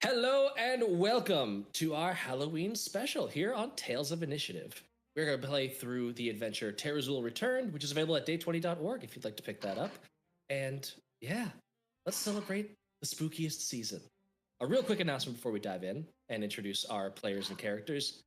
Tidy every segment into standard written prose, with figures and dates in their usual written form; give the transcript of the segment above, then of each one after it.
Hello and welcome to our Halloween special here on Tales of Initiative. We're going to play through the adventure Terazul Returned, which is available at day20.org if you'd like to pick that up. And yeah, let's celebrate the spookiest season. A real quick announcement before we dive in and introduce our players and characters.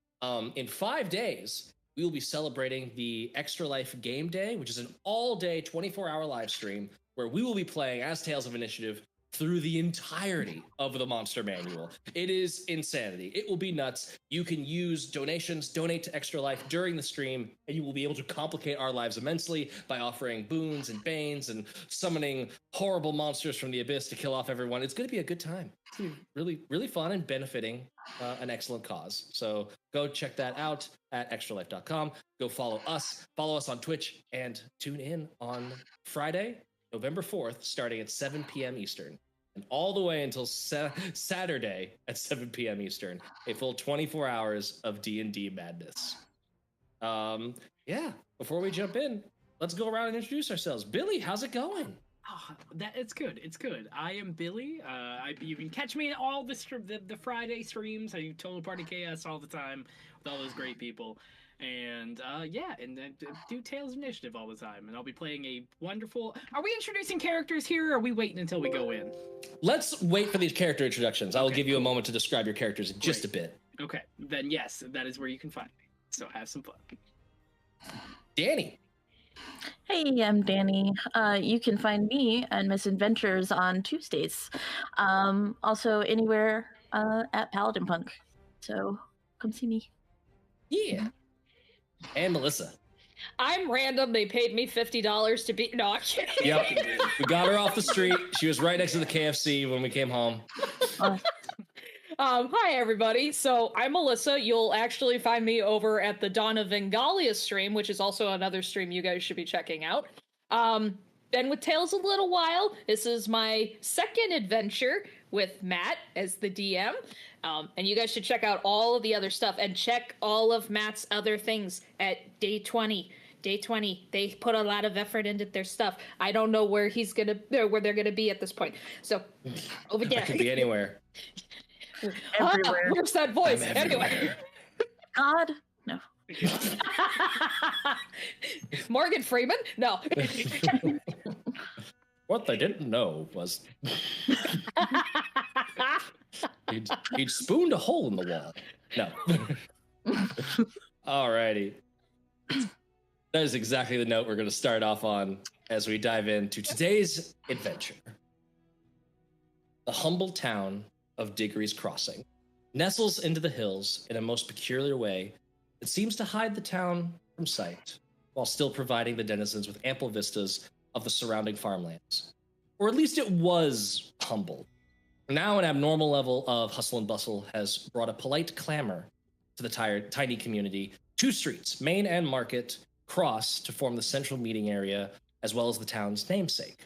In 5 days, we will be celebrating the Extra Life Game Day, which is an all-day 24-hour live stream where we will be playing as Tales of Initiative through the entirety of the monster manual. It is insanity. It will be nuts. You can use donations, donate to Extra Life during the stream, and you will be able to complicate our lives immensely by offering boons and banes and summoning horrible monsters from the abyss to kill off everyone. It's going to be a good time. It's going to be really, really fun and benefiting an excellent cause. So go check that out at extralife.com. Go follow us on Twitch, and tune in on Friday, November 4th, starting at 7 p.m. Eastern, and all the way until Saturday at 7 p.m. Eastern, a full 24 hours of D&D madness. Yeah, before we jump in, let's go around and introduce ourselves. Billy, how's it going? Oh, it's good. It's good. I am Billy. You can catch me in all the Friday streams. I do Total Party Chaos all the time with all those great people. And do Tales of Initiative all the time. And I'll be playing a wonderful... Are we introducing characters here, or are we waiting until we go in? Let's wait for these character introductions. I will give you a moment to describe your characters in just a bit. Okay, then yes, that is where you can find me. So have some fun. Danny. Hey, I'm Danny. You can find me and Misadventures on Tuesdays. Also anywhere at Paladin Punk. So come see me. Yeah. And Melissa. I'm random. They paid me $50 to be... No, I'm kidding. Yep. We got her off the street. She was right next to the KFC when we came home. Hi, everybody. So I'm Melissa. You'll actually find me over at the Dawn of Vengalia stream, which is also another stream you guys should be checking out. Been with Tales a little while. This is my second adventure with Matt as the DM. And you guys should check out all of the other stuff and check all of Matt's other things at Day 20. Day 20. They put a lot of effort into their stuff. I don't know where where they're gonna be at this point. So over there. It could be anywhere. Everywhere. Where's that voice? Anyway. God? No. Morgan Freeman? No. What they didn't know was he'd spooned a hole in the wall. No. Alrighty. That is exactly the note we're going to start off on as we dive into today's adventure. The humble town of Diggory's Crossing nestles into the hills in a most peculiar way that seems to hide the town from sight, while still providing the denizens with ample vistas of the surrounding farmlands. Or at least it was humble. Now an abnormal level of hustle and bustle has brought a polite clamor to the tiny community. 2 streets, Main and Market, cross to form the central meeting area, as well as the town's namesake.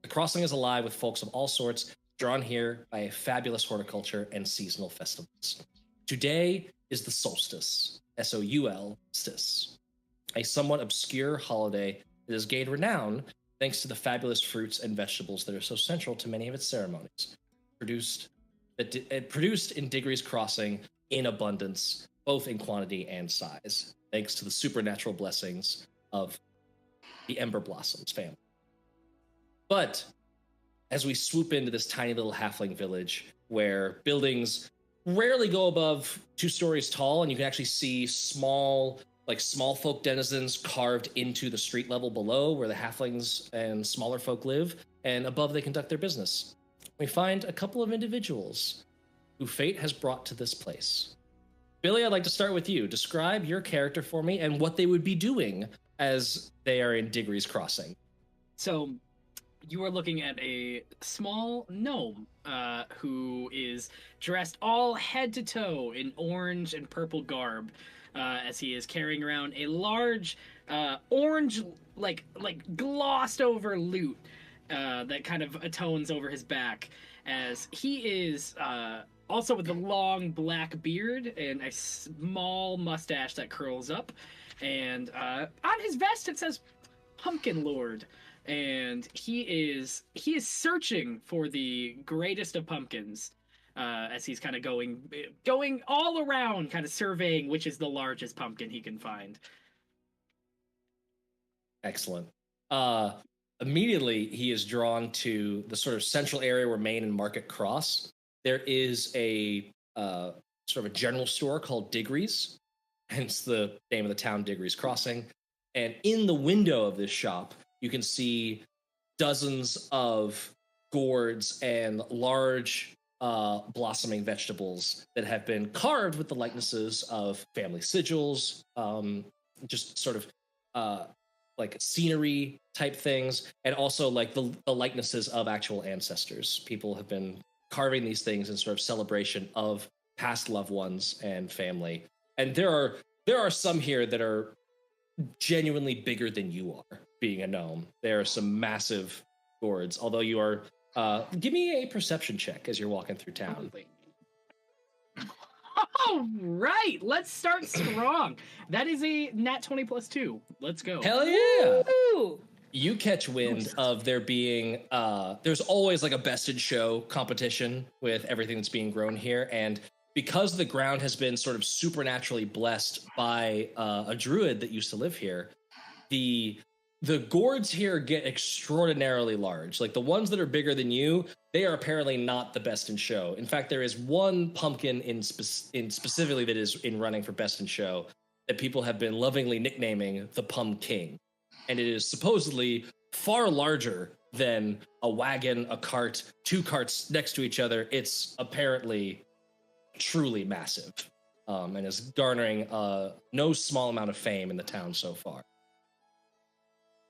The crossing is alive with folks of all sorts, drawn here by a fabulous horticulture and seasonal festivals. Today is the solstice, S-O-U-L-stice, a somewhat obscure holiday that has gained renown thanks to the fabulous fruits and vegetables that are so central to many of its ceremonies, produced in Diggory's Crossing in abundance, both in quantity and size, thanks to the supernatural blessings of the Ember Blossoms family. But as we swoop into this tiny little halfling village where buildings rarely go above 2 stories tall, and you can actually see small folk denizens carved into the street level below where the halflings and smaller folk live, and above they conduct their business. We find a couple of individuals who fate has brought to this place. Billy, I'd like to start with you. Describe your character for me and what they would be doing as they are in Diggory's Crossing. So, you are looking at a small gnome who is dressed all head to toe in orange and purple garb, as he is carrying around a large orange, like glossed over lute that kind of atones over his back, as he is also with a long black beard and a small mustache that curls up, and on his vest it says Pumpkin Lord. And he is searching for the greatest of pumpkins, as he's kind of going all around, kind of surveying which is the largest pumpkin he can find. Excellent. Immediately, he is drawn to the sort of central area where Main and Market cross. There is a sort of a general store called Diggory's, hence the name of the town, Diggory's Crossing. And in the window of this shop, you can see dozens of gourds and large blossoming vegetables that have been carved with the likenesses of family sigils, just sort of like scenery type things, and also like the likenesses of actual ancestors. People have been carving these things in sort of celebration of past loved ones and family. And there are some here that are genuinely bigger than you are, being a gnome. There are some massive gourds, although you are give me a perception check as you're walking through town. All right, let's start strong. That is a nat 20 plus 2. Let's go. Hell yeah! Woo! You catch wind of there being there's always like a best in show competition with everything that's being grown here, and because the ground has been sort of supernaturally blessed by a druid that used to live here, the gourds here get extraordinarily large. Like the ones that are bigger than you, they are apparently not the best in show. In fact, there is one pumpkin in specifically that is in running for best in show that people have been lovingly nicknaming the Pum King. And it is supposedly far larger than a wagon, a cart, two carts next to each other. It's apparently truly massive, and is garnering no small amount of fame in the town so far.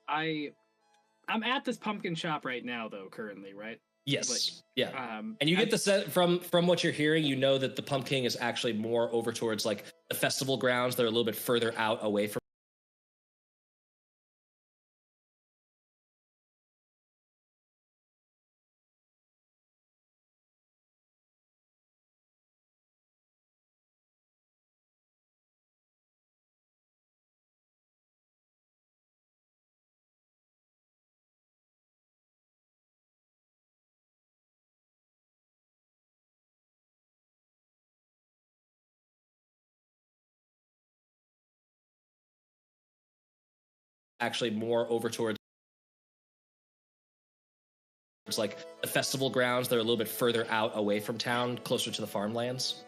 I'm at this pumpkin shop right now, though, currently, right? Yes. Like, yeah. And you get the sense from what you're hearing, you know that the pumpkin is actually more over towards like the festival grounds. They're a little bit further out away from actually more over towards like the festival grounds. They're a little bit further out away from town, closer to the farmlands.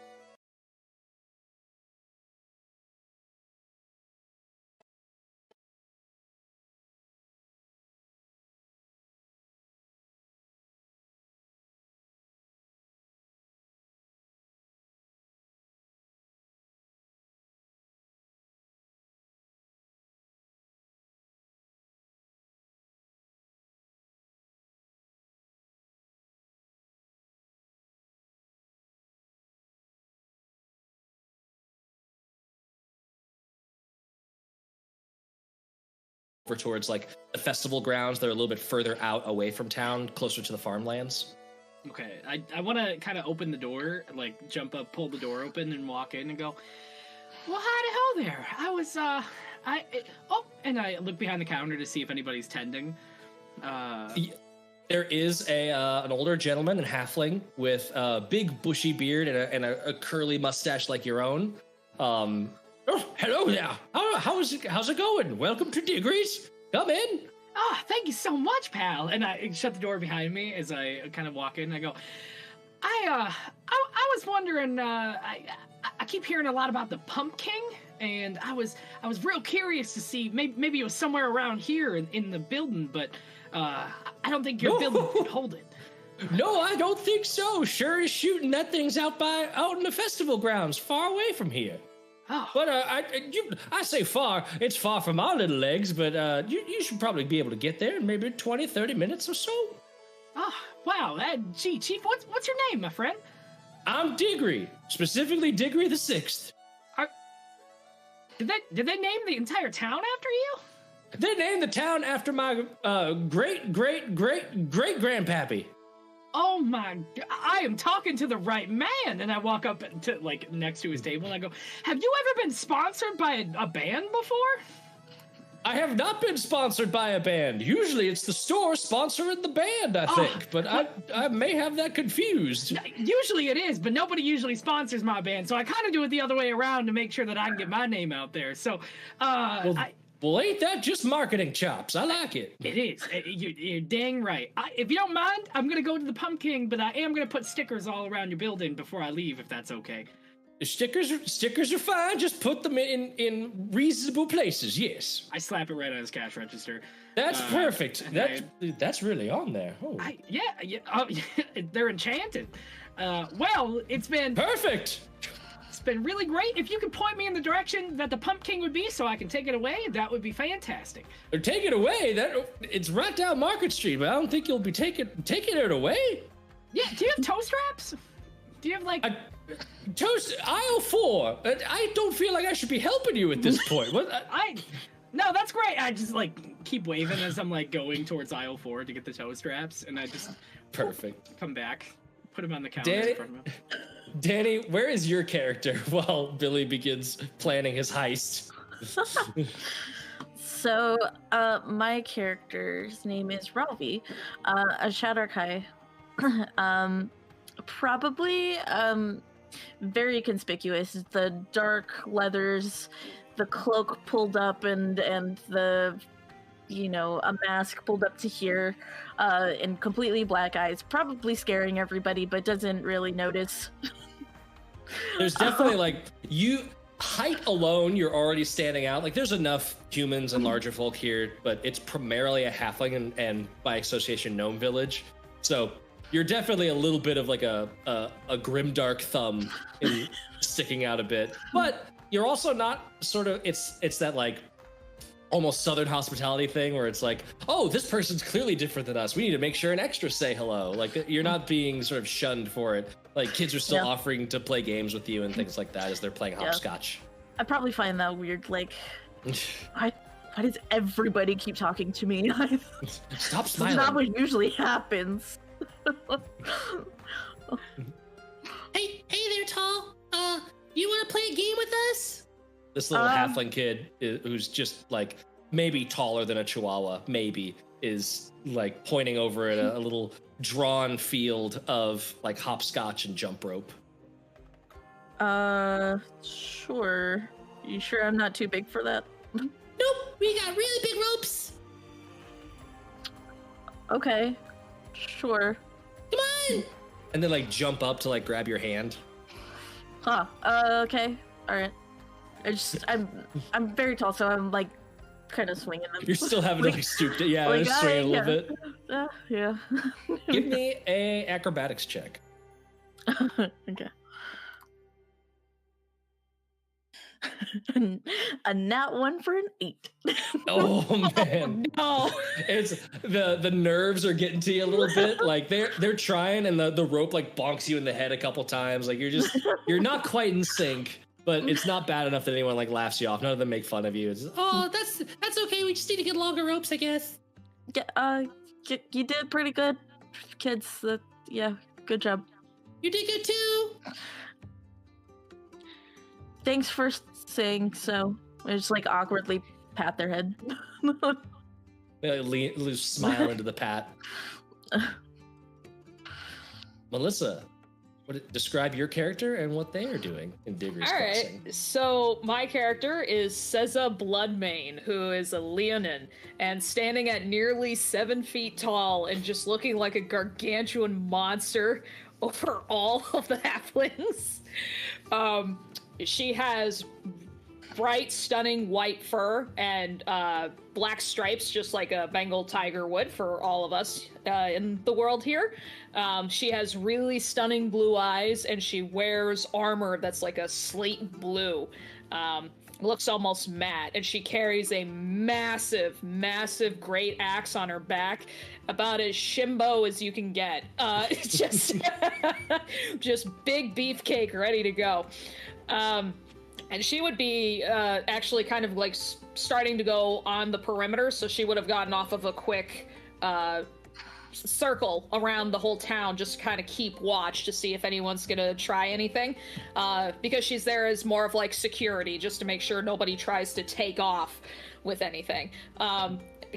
Over towards like the festival grounds. They're a little bit further out away from town, closer to the farmlands. Okay, I want to kind of open the door, like jump up, pull the door open, and walk in and go, well, howdy ho there. I was, and I look behind the counter to see if anybody's tending. There is an older gentleman, a halfling, with a big bushy beard and a curly mustache like your own. Oh, hello there. How's it going? Welcome to Diggory's. Come in. Ah, thank you so much, pal. And I shut the door behind me as I kind of walk in. I go, I was wondering. I keep hearing a lot about the Pumpkin, and I was real curious to see maybe it was somewhere around here in the building, but I don't think your building could hold it. No, I don't think so. Sure as shooting, that thing's out in the festival grounds, far away from here. Oh. But I say far. It's far from our little legs, but you should probably be able to get there in maybe 20, 30 minutes or so. Oh, wow. Gee, Chief, what's your name, my friend? I'm Diggory, specifically Diggory the Sixth. Did they name the entire town after you? They named the town after my great grandpappy. Oh my! I am talking to the right man. And I walk up to next to his table and I go, "Have you ever been sponsored by a band before?" I have not been sponsored by a band. Usually it's the store sponsoring the band, I think. But I may have that confused. Usually it is, but nobody usually sponsors my band. So I kind of do it the other way around to make sure that I can get my name out there. So, Well, ain't that just marketing chops? I like it. It is. You're dang right. If you don't mind, I'm going to go to the Pumpkin, but I am going to put stickers all around your building before I leave, if that's okay. Stickers are fine. Just put them in reasonable places. Yes. I slap it right on his cash register. That's perfect. That's really on there. Oh. They're enchanted. Well, it's been perfect. It's been really great. If you could point me in the direction that the Pumpkin would be, so I can take it away, that would be fantastic. Or take it away. It's right down Market Street, but I don't think you'll be taking it away. Yeah. Do you have toe straps? Do you have like? Toast aisle 4. I don't feel like I should be helping you at this point. What? No, that's great. I just like keep waving as I'm like going towards aisle 4 to get the toe straps, and I just come back, put them on the counter in front of him. Danny, where is your character while Billy begins planning his heist? So, my character's name is Ralvi, a Shadowkai. Probably very conspicuous. The dark leathers, the cloak pulled up, and the a mask pulled up to here, and completely black eyes, probably scaring everybody, but doesn't really notice. There's definitely height alone, you're already standing out. Like, there's enough humans and larger folk here, but it's primarily a halfling and by association gnome village. So you're definitely a little bit of like a grimdark thumb sticking out a bit, but you're also not sort of, it's that like almost southern hospitality thing where it's like, oh, this person's clearly different than us. We need to make sure an extra say hello. Like, you're not being sort of shunned for it. Like, kids are still offering to play games with you and things like that as they're playing hopscotch. I probably find that weird. Like, why does everybody keep talking to me? Stop smiling. That's not what usually happens. Hey there, Tall. You want to play a game with us? This little halfling kid who's just like maybe taller than a chihuahua, is like pointing over at a little drawn field of like hopscotch and jump rope. Sure. You sure I'm not too big for that? Nope, we got really big ropes. Okay, sure. Come on! And then like jump up to like grab your hand. Huh. Okay. All right. I'm very tall, so I'm like kind of swinging them. You're still having to like stoop, swing a little bit. Yeah. Give me a acrobatics check. Okay. A nat 1 for an 8. Oh man! Oh, no. It's the nerves are getting to you a little bit. Like they're trying, and the rope like bonks you in the head a couple times. Like you're not quite in sync, but it's not bad enough that anyone like laughs you off. None of them make fun of you. It's just, Oh, that's okay. We just need to get longer ropes, I guess. Yeah, you did pretty good, kids. Yeah, good job. You did good too. Thanks for saying so. I just like awkwardly pat their head. Smile into the pat. Melissa, describe your character and what they are doing in Digger's Crossing. Alright, so my character is Seza Bloodmane, who is a Leonin, and standing at nearly 7 feet tall and just looking like a gargantuan monster over all of the halflings. She has bright, stunning white fur and black stripes, just like a Bengal tiger would for all of us in the world here. She has really stunning blue eyes, and she wears armor that's like a slate blue. Looks almost matte, and she carries a massive, massive great axe on her back, about as shimbo as you can get. Just big beefcake ready to go. And she would be actually kind of like starting to go on the perimeter, so she would have gotten off of a quick circle around the whole town, just kind of keep watch to see if anyone's gonna try anything, because she's there as more of like security, just to make sure nobody tries to take off with anything.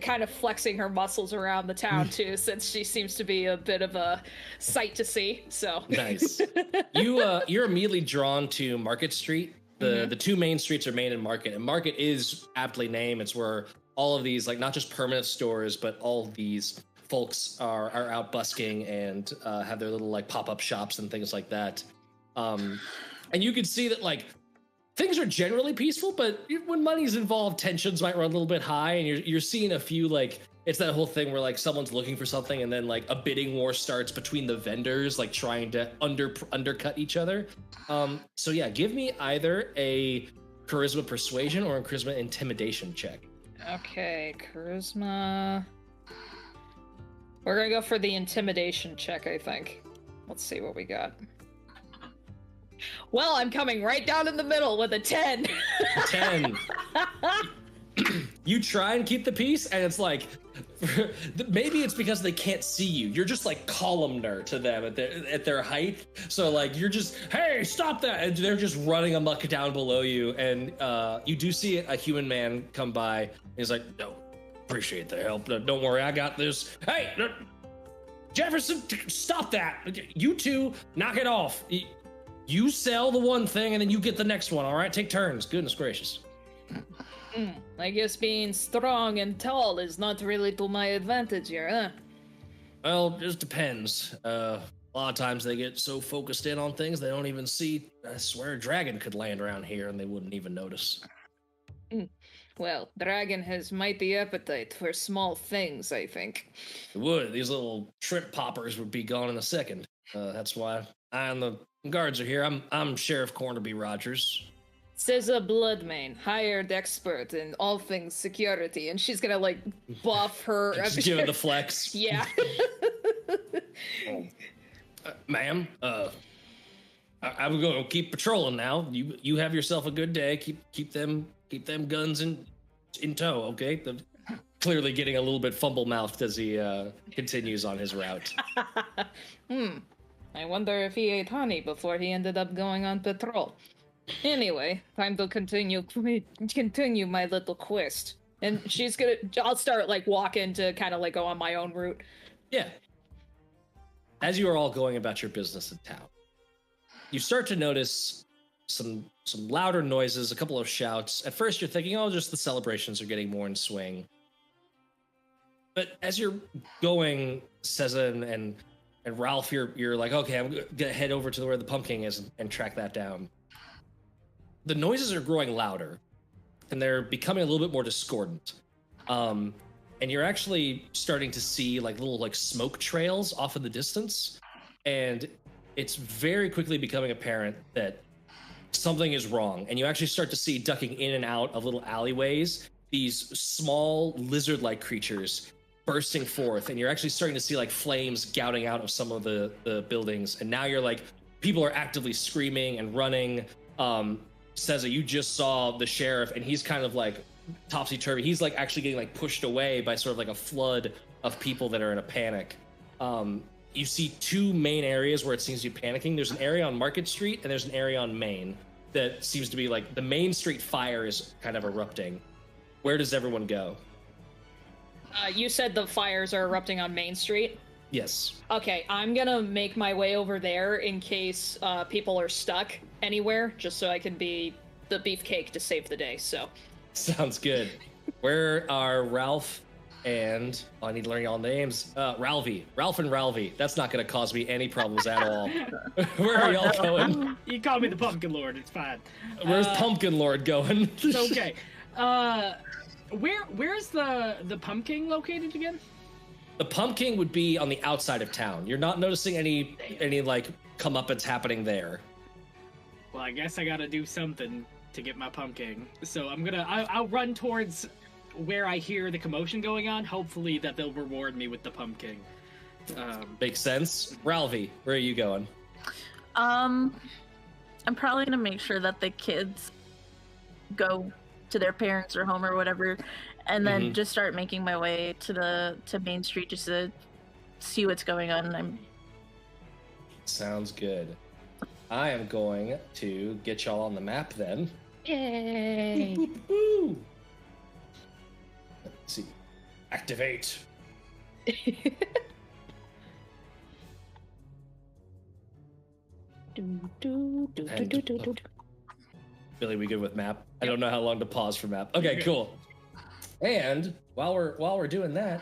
Kind of flexing her muscles around the town too, since she seems to be a bit of a sight to see. So nice. You're immediately drawn to Market Street. The two main streets are Main and Market, and Market is aptly named. It's where all of these, like, not just permanent stores, but all these folks are out busking and have their little like pop-up shops and things like that. And you can see that like things are generally peaceful, but when money's involved, tensions might run a little bit high, and you're seeing a few, like, it's that whole thing where like someone's looking for something and then like a bidding war starts between the vendors, like trying to undercut each other. So yeah, give me either a charisma persuasion or a charisma intimidation check. Okay, charisma. We're gonna go for the intimidation check, I think. Let's see what we got. Well, I'm coming right down in the middle with a 10. 10. You try and keep the peace, and it's like, maybe it's because they can't see you. You're just like columnar to them at their height. So like you're just, hey, stop that! And they're just running amok down below you. And you do see a human man come by. And he's like, no, appreciate the help. Don't worry, I got this. Hey, Jefferson, stop that! You two, knock it off. You sell the one thing, and then you get the next one. All right, take turns. Goodness gracious. I guess being strong and tall is not really to my advantage here, huh? Well, it just depends. A lot of times they get so focused in on things they don't even see. I swear a dragon could land around here and they wouldn't even notice. Well, dragon has mighty appetite for small things, I think. It would. These little shrimp poppers would be gone in a second. That's why I and the guards are here. I'm Sheriff Cornerby Rogers. Says a bloodmane, hired expert in all things security, and she's gonna like buff her. Just give it the flex. Yeah. Ma'am, I'm going to keep patrolling now. You have yourself a good day. Keep them guns in tow, okay? Clearly getting a little bit fumble mouthed as he continues on his route. I wonder if he ate honey before he ended up going on patrol. Anyway, time to continue my little quest. And I'll start like walking to kind of like go on my own route. Yeah. As you are all going about your business in town, you start to notice some louder noises, a couple of shouts. At first you're thinking, oh, just the celebrations are getting more in swing. But as you're going, Cezanne and Ralph, you're like, okay, I'm gonna head over to where the pumpkin is and track that down. The noises are growing louder, and they're becoming a little bit more discordant. And you're actually starting to see like little like smoke trails off in the distance, and it's very quickly becoming apparent that something is wrong. And you actually start to see, ducking in and out of little alleyways, these small lizard-like creatures bursting forth, and you're actually starting to see like flames gouting out of some of the buildings. And now you're like, people are actively screaming and running. Says that you just saw the sheriff, and he's kind of like topsy-turvy. He's like actually getting like pushed away by sort of like a flood of people that are in a panic. You see two main areas where it seems to be panicking. There's an area on Market Street, and there's an area on Main that seems to be like the Main Street fire is kind of erupting. Where does everyone go? You said the fires are erupting on Main Street? Yes. Okay, I'm gonna make my way over there in case people are stuck anywhere, just so I can be the beefcake to save the day, so. Sounds good. Where are Ralph and... Oh, I need to learn y'all names. Ralphie. Ralph and Ralphie. That's not gonna cause me any problems at all. Where are y'all going? You call me the Pumpkin Lord, it's fine. Where's Pumpkin Lord going? It's okay. Where's the pumpkin located again? The pumpkin would be on the outside of town. You're not noticing any like comeuppance happening there. Well, I guess I gotta do something to get my pumpkin. So I'll run towards where I hear the commotion going on. Hopefully that they'll reward me with the pumpkin. Makes sense. Ralphie, where are you going? I'm probably gonna make sure that the kids go to their parents or home or whatever, and then just start making my way to Main Street just to see what's going on. I'm Sounds good. I am going to get y'all on the map then. Yay! Boop, boop, boop. Let's see. Activate. Billy, we good with map? I don't know how long to pause for map. Okay, cool. And while we're doing that,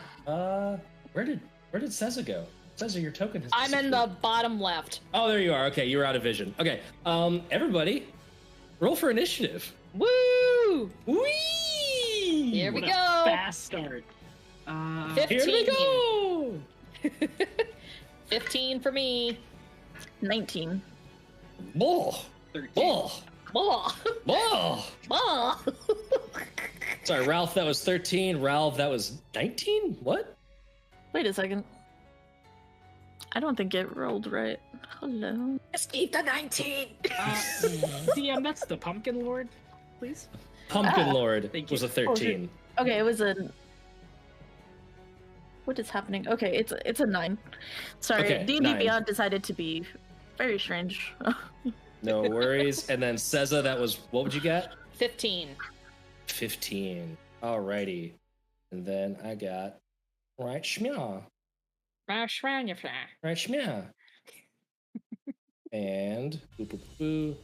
where did Ceza go? Ceza, your token has I'm in the bottom left. Oh, there you are. Okay, you're out of vision. Okay, everybody, roll for initiative. Woo! Whee! Here we What a go. Fast start. 15. Here we go. 15 for me. 19. Bull. 13. Bull. Blah. Bull. Blah. Sorry, Ralph, that was 13. Ralph, that was 19? What? Wait a second. I don't think it rolled right. Hello. Just keep the 19. DM, that's the Pumpkin Lord, please. Pumpkin Lord Thank was you. a 13. Okay, it was a. What is happening? Okay, it's a 9. Sorry, Okay, D&D 9. Beyond decided to be very strange. No worries. And then Ceza, that was, what would you get? 15. 15. Alrighty. And then I got right shmya. Right shmya. And boo, boo, boo,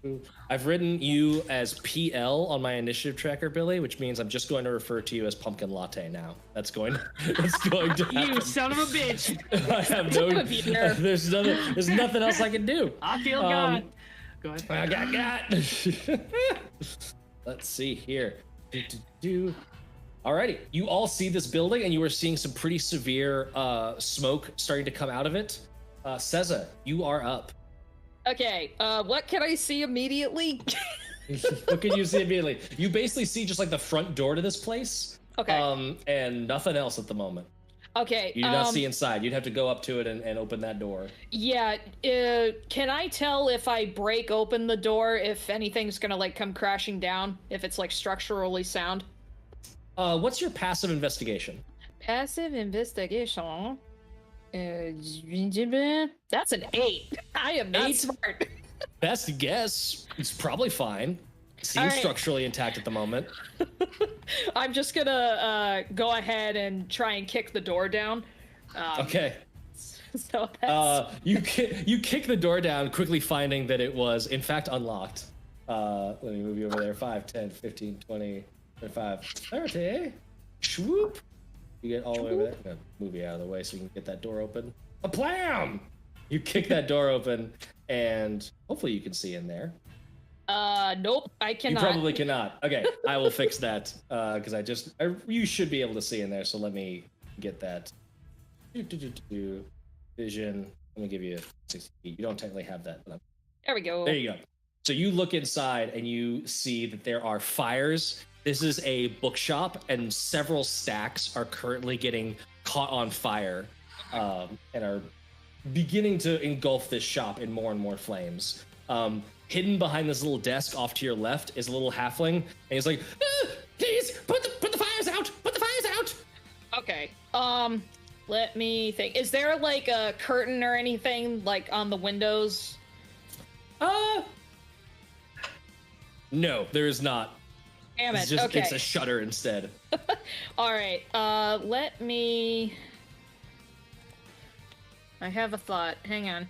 boo. I've written you as PL on my initiative tracker, Billy, which means I'm just going to refer to you as Pumpkin Latte now. That's going to happen. You son of a bitch! I have no. There's nothing else I can do. I feel God. Go ahead. I got. Let's see here. Alrighty, you all see this building, and you are seeing some pretty severe smoke starting to come out of it. Ceza, you are up. Okay, what can I see immediately? What can you see immediately? You basically see just like the front door to this place. Okay. And nothing else at the moment. Okay. You do not see inside. You'd have to go up to it and open that door. Yeah, can I tell if I break open the door if anything's gonna like come crashing down? If it's like structurally sound? What's your passive investigation? Passive investigation. That's an 8. I am not 8? smart. Best guess. It's probably fine. Seems All right. structurally intact at the moment. I'm just gonna go ahead and try and kick the door down. Okay. So that's... You kick the door down, quickly finding that it was, in fact, unlocked. Let me move you over there. 5, 10, 15, 20, 25, 30. Swoop. You get all the way over there. I'm gonna move you out of the way so you can get that door open. A plam! You kick that door open, and hopefully you can see in there. Nope, I cannot. You probably cannot. Okay, I will fix that, because you should be able to see in there, so let me get that. Vision. Let me give you 60 feet. You don't technically have that, but There we go. there you go. So you look inside and you see that there are fires. This is a bookshop, and several stacks are currently getting caught on fire, and are beginning to engulf this shop in more and more flames. Hidden behind this little desk off to your left is a little halfling, and he's like, Please, put the fires out! Put the fires out! Okay. Let me think. Is there like a curtain or anything like on the windows? no, there is not. Damn it. It's just, okay. it's a shutter instead. All right. Let me. I have a thought. Hang on.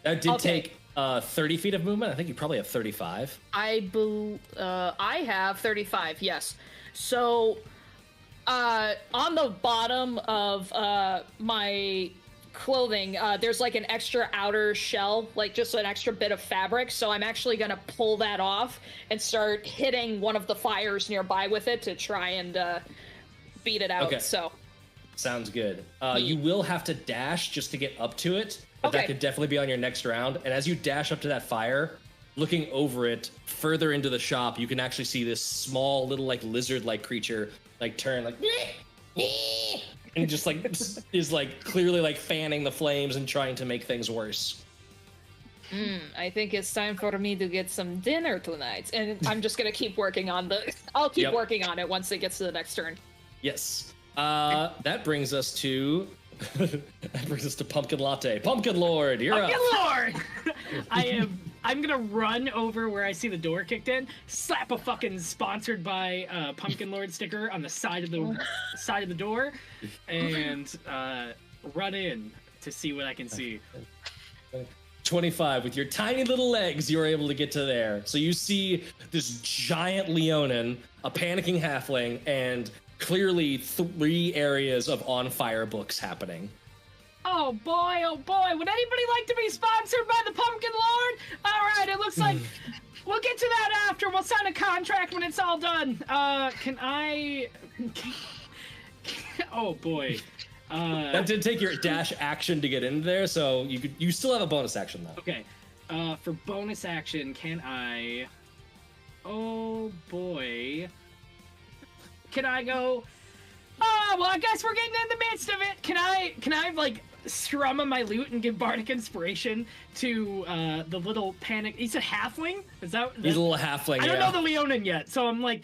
That did Okay. take 30 feet of movement. I think you probably have 35. I have 35. Yes. So, on the bottom of my clothing, there's like an extra outer shell, like just an extra bit of fabric. So I'm actually gonna pull that off and start hitting one of the fires nearby with it to try and beat it out. Okay. So. Sounds good. You will have to dash just to get up to it, but that Okay. could definitely be on your next round. And as you dash up to that fire, looking over it further into the shop, you can actually see this small little like lizard-like creature like turn like and just like is like clearly like fanning the flames and trying to make things worse. I think it's time for me to get some dinner tonight, and I'm just gonna keep working on I'll keep Yep. working on it once it gets to the next turn. Yes. That brings us to Pumpkin Latte. Pumpkin Lord, you're up. Pumpkin Lord! I'm gonna run over where I see the door kicked in, slap a fucking sponsored by Pumpkin Lord sticker on the side of the door, and run in to see what I can see. 25. With your tiny little legs, you're able to get to there. So you see this giant Leonin, a panicking halfling, and clearly 3 areas of on-fire books happening. Oh boy, would anybody like to be sponsored by the Pumpkin Lord? Alright, it looks like we'll get to that after. We'll sign a contract when it's all done. Can I... Oh boy. That did take your dash action to get in there, so you still have a bonus action though. Okay. For bonus action, can I... Oh boy. Can I go... well, I guess we're getting in the midst of it. Can I like strum on my lute and give bardic inspiration to the little panic? He's a halfling. Is that? He's a little halfling. I don't know the Leonin yet, so I'm like,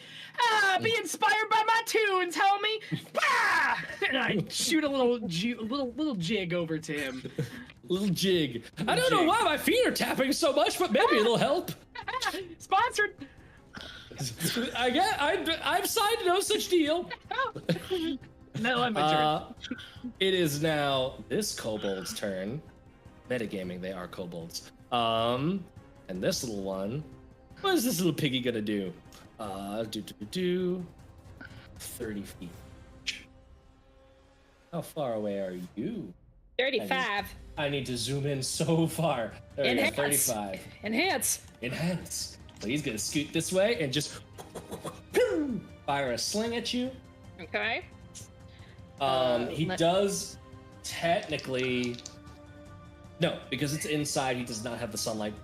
be inspired by my tunes, homie. Bah! And I shoot a little jig over to him. Little jig. I don't know why my feet are tapping so much, but maybe it'll help. Sponsored. I've signed no such deal. No, I'm a It is now this kobold's turn. Metagaming, they are kobolds. And this little one, what is this little piggy gonna do? 30 feet. How far away are you? 35. I need to zoom in so far. There we go, Enhance. 35. Enhance. So he's gonna scoot this way and just fire a sling at you. Okay. He does technically... No, because it's inside, he does not have the sunlight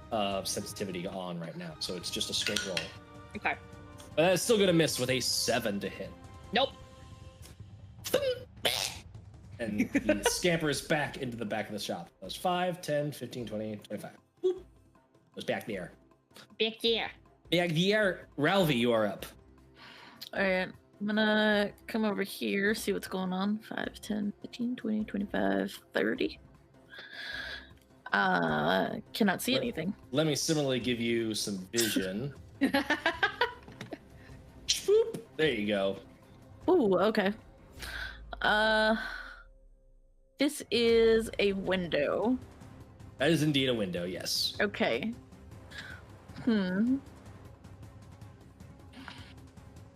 sensitivity on right now, so it's just a straight roll. Okay. But that's still gonna miss with a 7 to hit. Nope. And he scampers back into the back of the shop. That was 5, 10, 15, 20, 25. Boop. Goes back there. Back there. Back there. Ralvi, you are up. Alright, I'm gonna come over here, see what's going on. 5, 10, 15, 20, 25, 30. Cannot see anything. Let me similarly give you some vision. Swoop. There you go. Ooh, okay. This is a window. That is indeed a window, yes. Okay.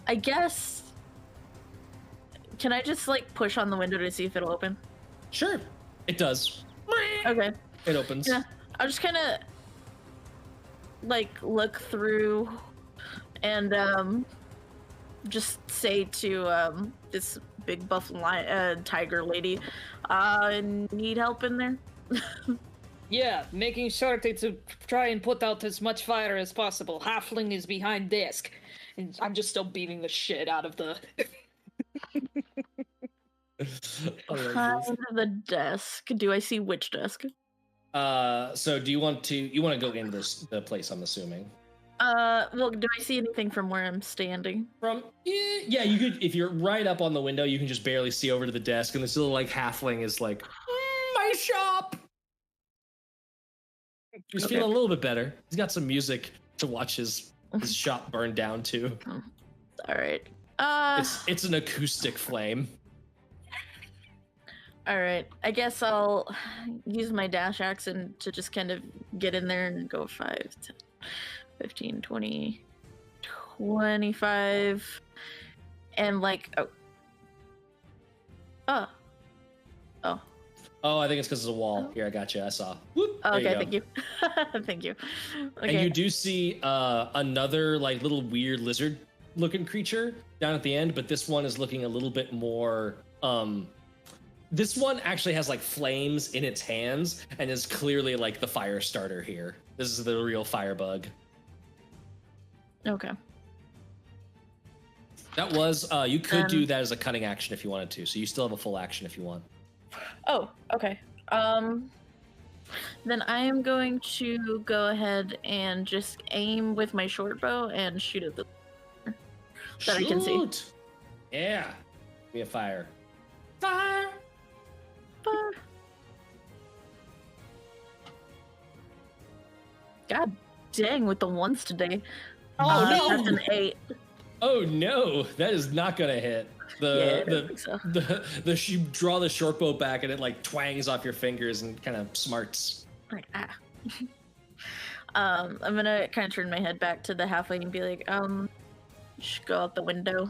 I guess... Can I just, like, push on the window to see if it'll open? Sure. It does. Okay. It opens. Yeah. I'll just kind of, like, look through and, just say to, this big buff tiger lady, need help in there? Yeah, making sure to try and put out as much fire as possible. Halfling is behind desk. And I'm just still beating the shit out of the... Behind the desk. Do I see which desk? So do you want to go into the place, I'm assuming? Well, do I see anything from where I'm standing? Yeah, you could, if you're right up on the window, you can just barely see over to the desk, and this little, like, halfling is like, my shop! He's feeling a little bit better. He's got some music to watch his shop burn down to. Alright. It's an acoustic flame. Alright, I guess I'll use my dash action to just kind of get in there and go 5, 10, 15, 20, 25, and like, oh, I think it's because it's a wall. Here, I got you. I saw. Whoop, okay, thank you. Thank you. Okay. And you do see another, like, little weird lizard-looking creature down at the end, but this one is looking a little bit more... This one actually has, like, flames in its hands and is clearly, like, the fire starter here. This is the real firebug. Okay. That was... you could do that as a cunning action if you wanted to, so you still have a full action if you want. Oh, okay. Then I am going to go ahead and just aim with my short bow and shoot at the that I can see. Yeah. Give me a fire. Fire. God dang, with the ones today. Oh no! That's an 8. Oh no, that is not gonna hit. Yeah, I don't think so. You draw the short bow back and it like twangs off your fingers and kind of smarts. Like, I'm gonna kind of turn my head back to the halfling and be like, should go out the window.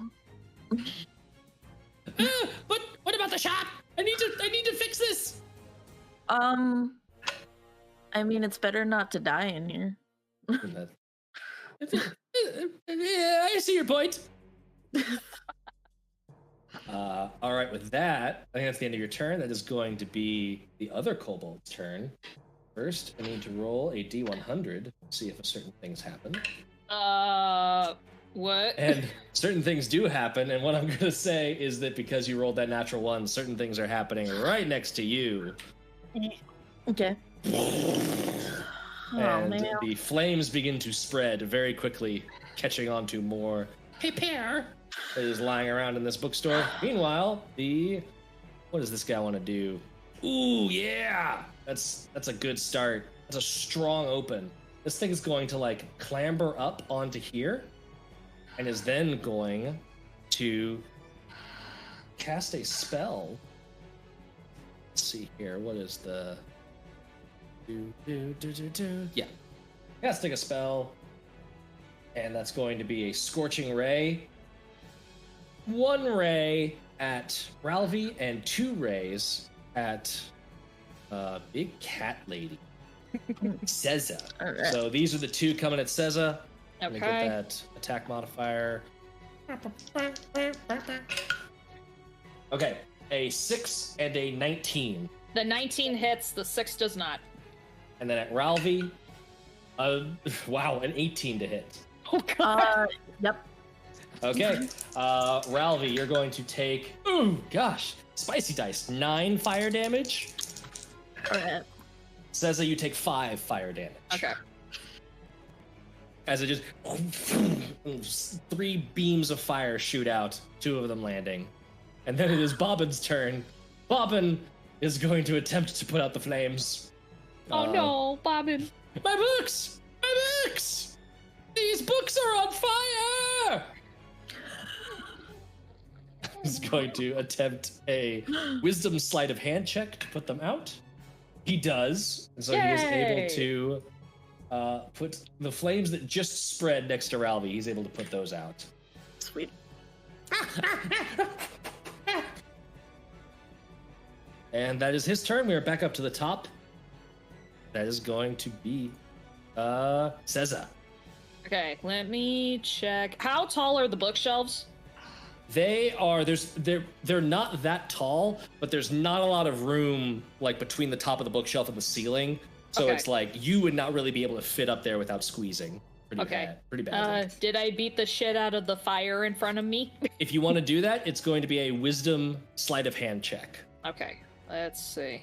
What about the shop? I need to fix this. I mean, it's better not to die in here. And Yeah, I see your point. all right, with that, I think that's the end of your turn. That is going to be the other kobold's turn. First, I need to roll a d100, see if certain things happen. What? And certain things do happen, and what I'm going to say is that because you rolled that natural one, certain things are happening right next to you. Okay. And man. the flames begin to spread very quickly, catching on to more Hey, Pear. that is lying around in this bookstore. Meanwhile, what does this guy want to do? Ooh, yeah! That's a good start. That's a strong open. This thing is going to like clamber up onto here, and is then going to cast a spell. Let's see here. What is the Yeah. Casting a spell. And that's going to be a scorching ray. 1 ray at Ralvi and 2 rays at big cat lady. Seza. Alright. So these are the 2 coming at Seza. Let me get Okay. that attack modifier. Okay, a 6 and a 19. The 19 hits, the 6 does not. And then at Ralvi, wow, an 18 to hit. Oh god. Yep. Okay, Ralvi, you're going to take, ooh, gosh, spicy dice, 9 fire damage. Alright. Seza, you take 5 fire damage. Okay. As it just 3 beams of fire shoot out, 2 of them landing. And then it is Bobbin's turn. Bobbin is going to attempt to put out the flames. Oh no, Bobbin. My books! My books! These books are on fire! He's going to attempt a wisdom sleight of hand check to put them out. He does, and so he is able Yay! to put the flames that just spread next to Ralvi. He's able to put those out. Sweet. And that is his turn. We are back up to the top. That is going to be Seza. Okay, let me check. How tall are the bookshelves? They are they're not that tall, but there's not a lot of room like between the top of the bookshelf and the ceiling. So Okay. it's like you would not really be able to fit up there without squeezing. Okay. Pretty badly. Did I beat the shit out of the fire in front of me? If you want to do that, it's going to be a wisdom sleight of hand check. Okay, let's see.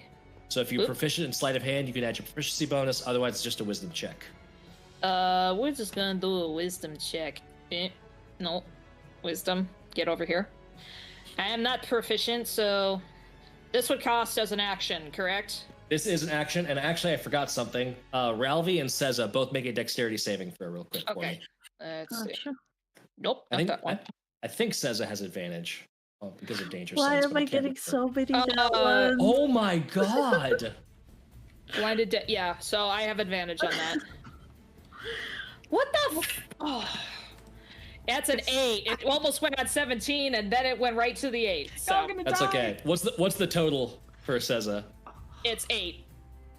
So if you're Oop. proficient in sleight of hand, you can add your proficiency bonus. Otherwise, it's just a wisdom check. We're just gonna do a wisdom check. No, wisdom. Get over here. I am not proficient, so this would cost as an action, correct? This is an action, and actually, I forgot something. Ralvi and Seza both make a dexterity saving throw real quick for Okay. me. Let's Oh, see. sure. Nope, I not think that one. I think Seza has advantage because of danger. Why sense, am but I can't getting remember. so many Uh, nat ones? Oh my god! Blinded yeah, so I have advantage on that. What the oh. That's an 8. It almost went on 17 and then it went right to the 8. So I'm gonna That's die. okay. What's the total for Seza? it's 8.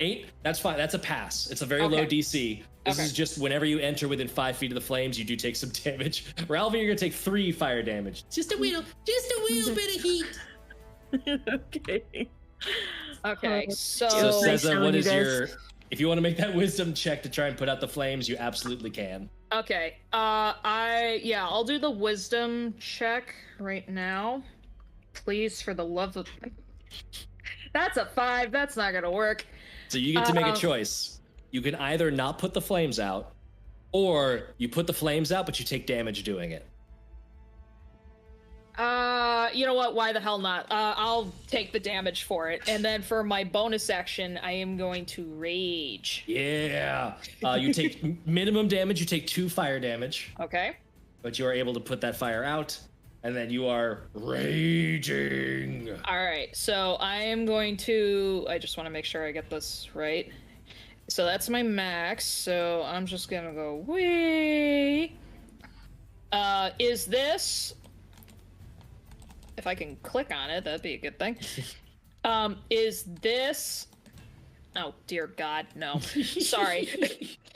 8? That's fine. That's a pass. It's a very low Okay. DC. This Okay. is just whenever you enter within 5 feet of the flames, you do take some damage. Ralvi, you're gonna take 3 fire damage. Just a little bit of heat. Okay. Okay, So Nice Seza, knowing what you is guys. your? If you want to make that wisdom check to try and put out the flames, you absolutely can. Okay. I'll do the wisdom check right now. Please, for the love of That's a 5. That's not gonna work. So you get to make a choice. You can either not put the flames out, or you put the flames out, but you take damage doing it. You know what? Why the hell not? I'll take the damage for it. And then for my bonus action, I am going to rage. Yeah. You take minimum damage. You take 2 fire damage. Okay. But you are able to put that fire out. And then you are raging. All right. So I am going to... I just want to make sure I get this right. So that's my max. So I'm just going to go... Wee. Is this... If I can click on it, that'd be a good thing. Is this... Oh, dear God, no. Sorry.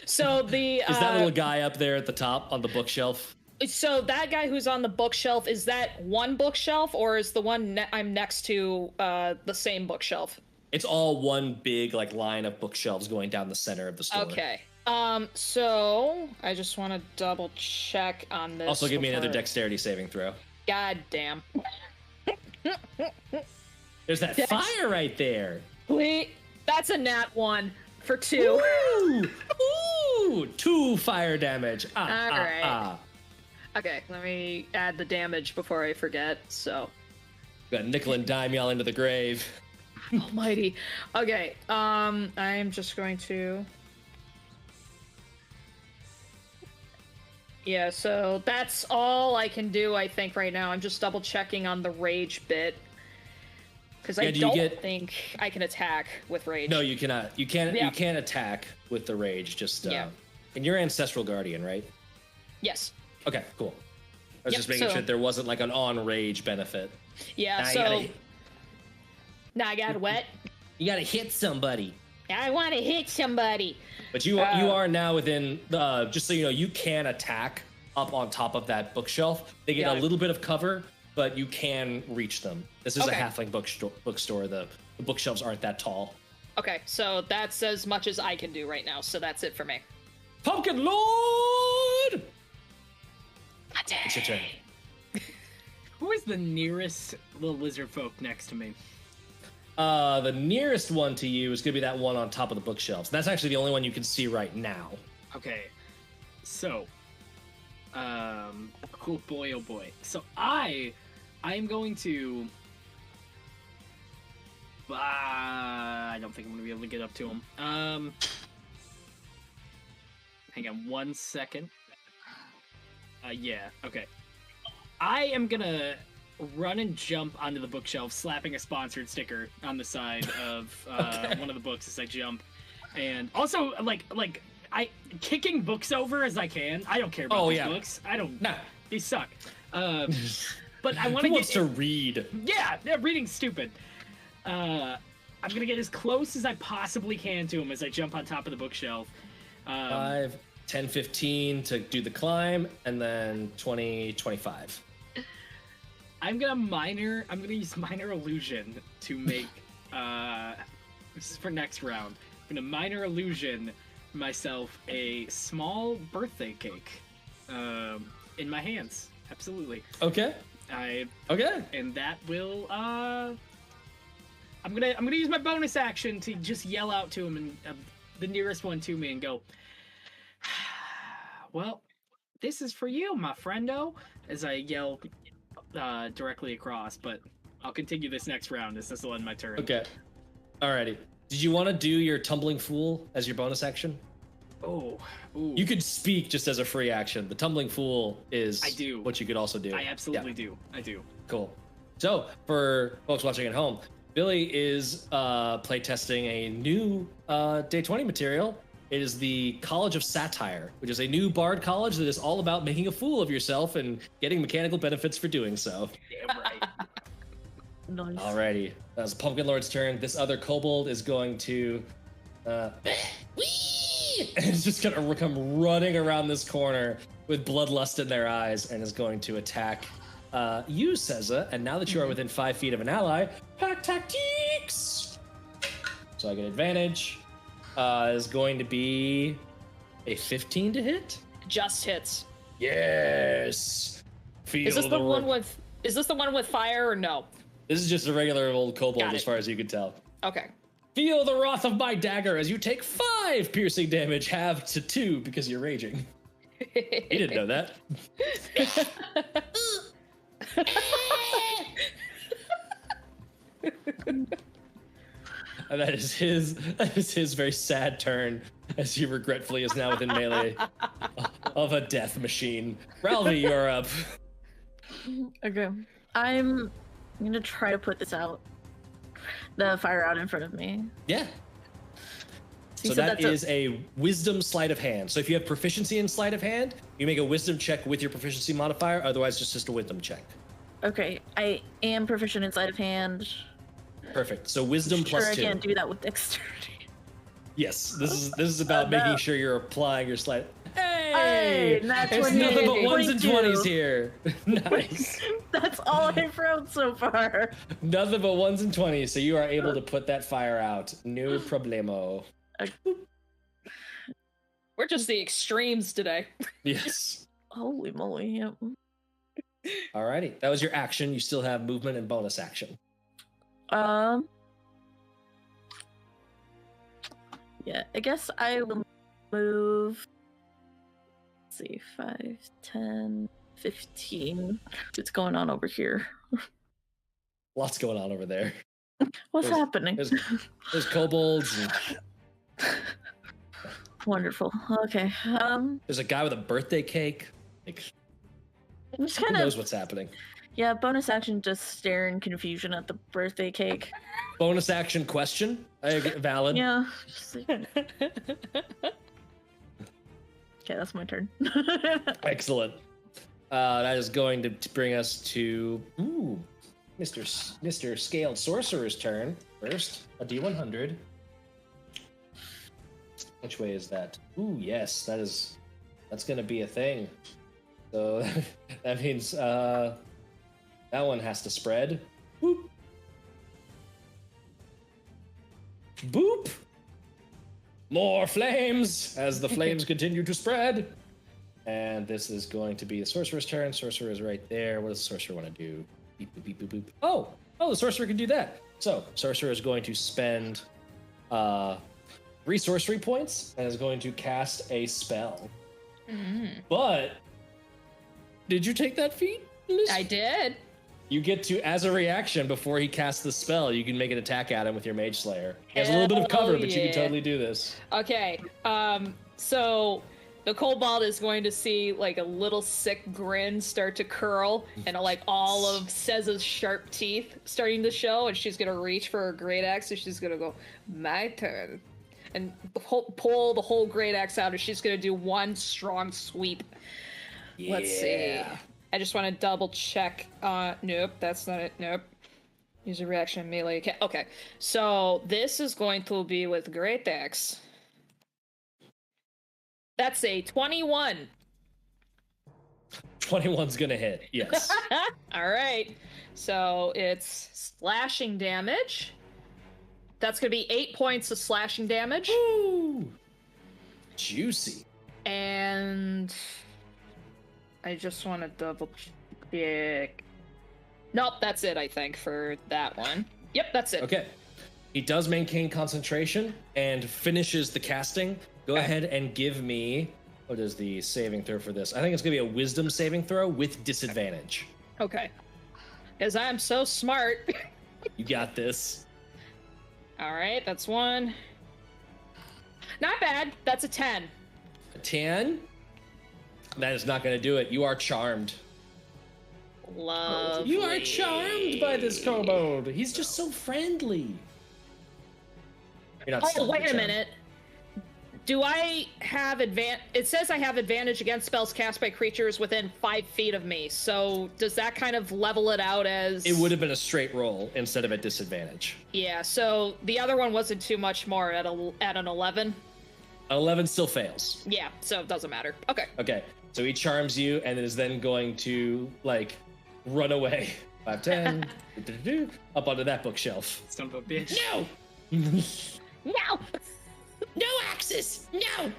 So the... Is that little guy up there at the top on the bookshelf? So that guy who's on the bookshelf, is that one bookshelf, or is the one I'm next to the same bookshelf? It's all one big like line of bookshelves going down the center of the store. Okay. So I just want to double check on this. Also, give me another dexterity saving throw. God damn. There's that fire right there. Wait, that's a nat 1 for 2. Ooh, 2 fire damage. All right. Okay, let me add the damage before I forget. So, got nickel and dime y'all into the grave. Almighty. Okay, I'm just going to. Yeah, so that's all I can do, I think, right now. I'm just double checking on the rage bit. Because I don't think I can attack with rage. No, you cannot. You can't. Yeah. You can't attack with the rage. Just and you're ancestral guardian, right? Yes. Okay, cool. I was just making sure there wasn't like an on rage benefit. Yeah. Now I got wet. You gotta hit somebody. I want to hit somebody. But you are now within the. Just so you know, you can attack up on top of that bookshelf. They get a little bit of cover, but you can reach them. This is a halfling bookstore. The bookshelves aren't that tall. Okay, so that's as much as I can do right now. So that's it for me. Pumpkin Lord. It's your turn. Who is the nearest little lizard folk next to me? The nearest one to you is gonna be that one on top of the bookshelves. That's actually the only one you can see right now. Okay, so, cool boy, oh boy. So I'm going to. I don't think I'm gonna be able to get up to him. Hang on 1 second. Yeah, okay. I am gonna run and jump onto the bookshelf, slapping a sponsored sticker on the side of one of the books as I jump, and also I kicking books over as I can. I don't care about these books. I don't. Nah, these suck. But I want to. Who wants to read? Yeah, reading's stupid. I'm gonna get as close as I possibly can to him as I jump on top of the bookshelf. 5, 10, 15 to do the climb, and then 20, 25. I'm gonna use minor illusion to make this is for next round. I'm gonna minor illusion myself a small birthday cake in my hands. Absolutely. Okay. And that will I'm gonna use my bonus action to just yell out to him and the nearest one to me and go, well, this is for you, my friendo, as I yell directly across, but I'll continue this next round as this will end my turn. Okay. Alrighty. Did you want to do your tumbling fool as your bonus action? Oh. Ooh. You could speak just as a free action. The tumbling fool is what you could also do. I absolutely do. I do. Cool. So, for folks watching at home, Billy is playtesting a new Day 20 material. It is the College of Satire, which is a new bard college that is all about making a fool of yourself and getting mechanical benefits for doing so. Damn right. Nice. Alrighty, that's Pumpkin Lord's turn. This other kobold is going to, whee! And is just gonna come running around this corner with bloodlust in their eyes and is going to attack you, Seza. And now that you are within 5 feet of an ally, pack tactics. So I get advantage. Is going to be a 15 to hit. Just hits. Yes. Is this the one with fire or no? This is just a regular old kobold as far as you can tell. Okay. Feel the wrath of my dagger as you take 5 piercing damage, halved to 2 because you're raging. You didn't know that. And that is his very sad turn as he regretfully is now within melee of a death machine. Ralphie, you're up. Okay. I'm gonna try to put this out. The fire out in front of me. Yeah. So So that is a wisdom sleight of hand. So if you have proficiency in sleight of hand, you make a wisdom check with your proficiency modifier, otherwise just a wisdom check. Okay, I am proficient in sleight of hand. Perfect. So wisdom Sure, plus I 2. can't do that with dexterity. Yes, this is about no. making sure you're applying your sleight. Hey, that's It's 28, nothing but ones and 22. 20s here. Nice. That's all I've rolled so far. Nothing but ones and 20s, so you are able to put that fire out. No problemo. We're just the extremes today. Yes. Holy moly! Yep. Alrighty, that was your action. You still have movement and bonus action. Yeah, I guess I will move. Let's see, 5, 10, 15. What's going on over here? Lots going on over there. What's There's- happening? There's kobolds. And Wonderful. Okay. there's a guy with a birthday cake. Like, I'm just who kind knows of what's happening? yeah. Bonus action, just stare in confusion at the birthday cake. Bonus action question. Valid. Yeah. Just like, okay, that's my turn. Excellent. That is going to bring us to Mr. Scaled Sorcerer's turn. First, a D100. Which way is that? Ooh, yes, that's gonna be a thing. So that means that one has to spread. Boop. Boop. More flames as the flames continue to spread. And this is going to be the sorcerer's turn. Sorcerer is right there. What does the sorcerer want to do? Beep, boop, beep, boop, boop. Oh, the sorcerer can do that. So, sorcerer is going to spend 3 sorcery points and is going to cast a spell. But did you take that feat, Liz? I did. You get to, as a reaction, before he casts the spell, you can make an attack at him with your Mage Slayer. He has a little bit of cover, Hell but you can yeah. totally do this. Okay. So the kobold is going to see like a little sick grin start to curl, and like all of Seza's sharp teeth starting to show, and she's gonna reach for her great axe, and she's gonna go, "My turn," and pull the whole great axe out, and she's gonna do one strong sweep. Let's see. I just want to double check. Nope, that's not it. Nope. Use a reaction melee. Okay. So this is going to be with Great Axe. That's a 21. 21's gonna hit, yes. All right. So it's slashing damage. That's going to be 8 points of slashing damage. Ooh, juicy. And I just want to double check. Nope, that's it, I think, for that one. Yep, that's it. Okay. He does maintain concentration and finishes the casting. Go ahead and give me, what is the saving throw for this? I think it's going to be a wisdom saving throw with disadvantage. Okay. Because I'm so smart. You got this. All right, that's 1. Not bad. That's a 10. A 10? That is not going to do it. You are charmed. Lovely. You are charmed by this kobold. He's just so friendly. You're not Oh, stunned, wait you're a charmed. minute. Do I have It says I have advantage against spells cast by creatures within 5 feet of me. So does that kind of level it out as? It would have been a straight roll instead of a disadvantage. Yeah. So the other one wasn't too much more at an 11. 11 still fails. Yeah. So it doesn't matter. Okay. Okay, so he charms you and is then going to, like, run away. 5, 10, up onto that bookshelf. Son of a bitch. No! No. No axes! No!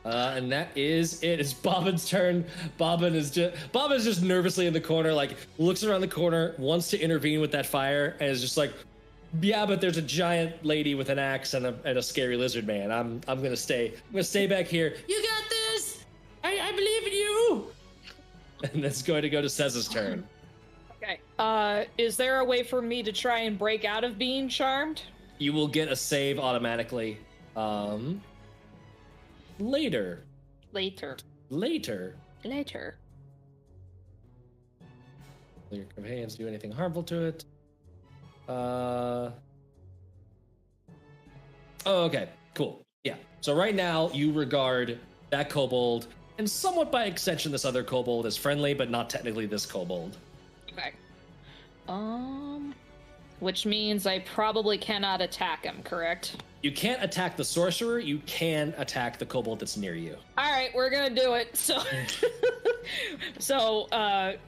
And that is it. It's Bobbin's turn. Bobbin is just nervously in the corner, like, looks around the corner, wants to intervene with that fire, and is just like, yeah, but there's a giant lady with an axe and a scary lizard man. I'm gonna stay back here. You got this! I believe in you! And that's going to go to Seza's turn. Okay. Is there a way for me to try and break out of being charmed? You will get a save automatically. Later. Later. Your companions do anything harmful to it. Oh, okay. Cool. Yeah. So right now you regard that kobold, and somewhat by extension this other kobold, as friendly, but not technically this kobold. Okay. Which means I probably cannot attack him, correct? You can't attack the sorcerer. You can attack the kobold that's near you. All right, we're gonna do it. So,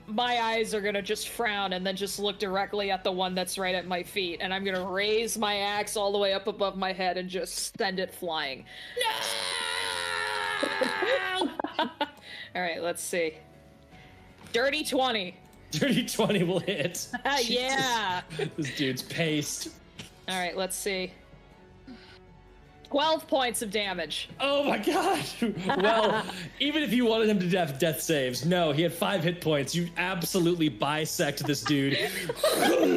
my eyes are gonna just frown and then just look directly at the one that's right at my feet, and I'm gonna raise my axe all the way up above my head and just send it flying. No! All right, let's see. Dirty 20. Dirty 20 will hit. Yeah. This dude's paced. All right, let's see. 12 points of damage. Oh my god! Well, even if you wanted him to death saves, no, he had 5 hit points. You absolutely bisect this dude. Ooh, you're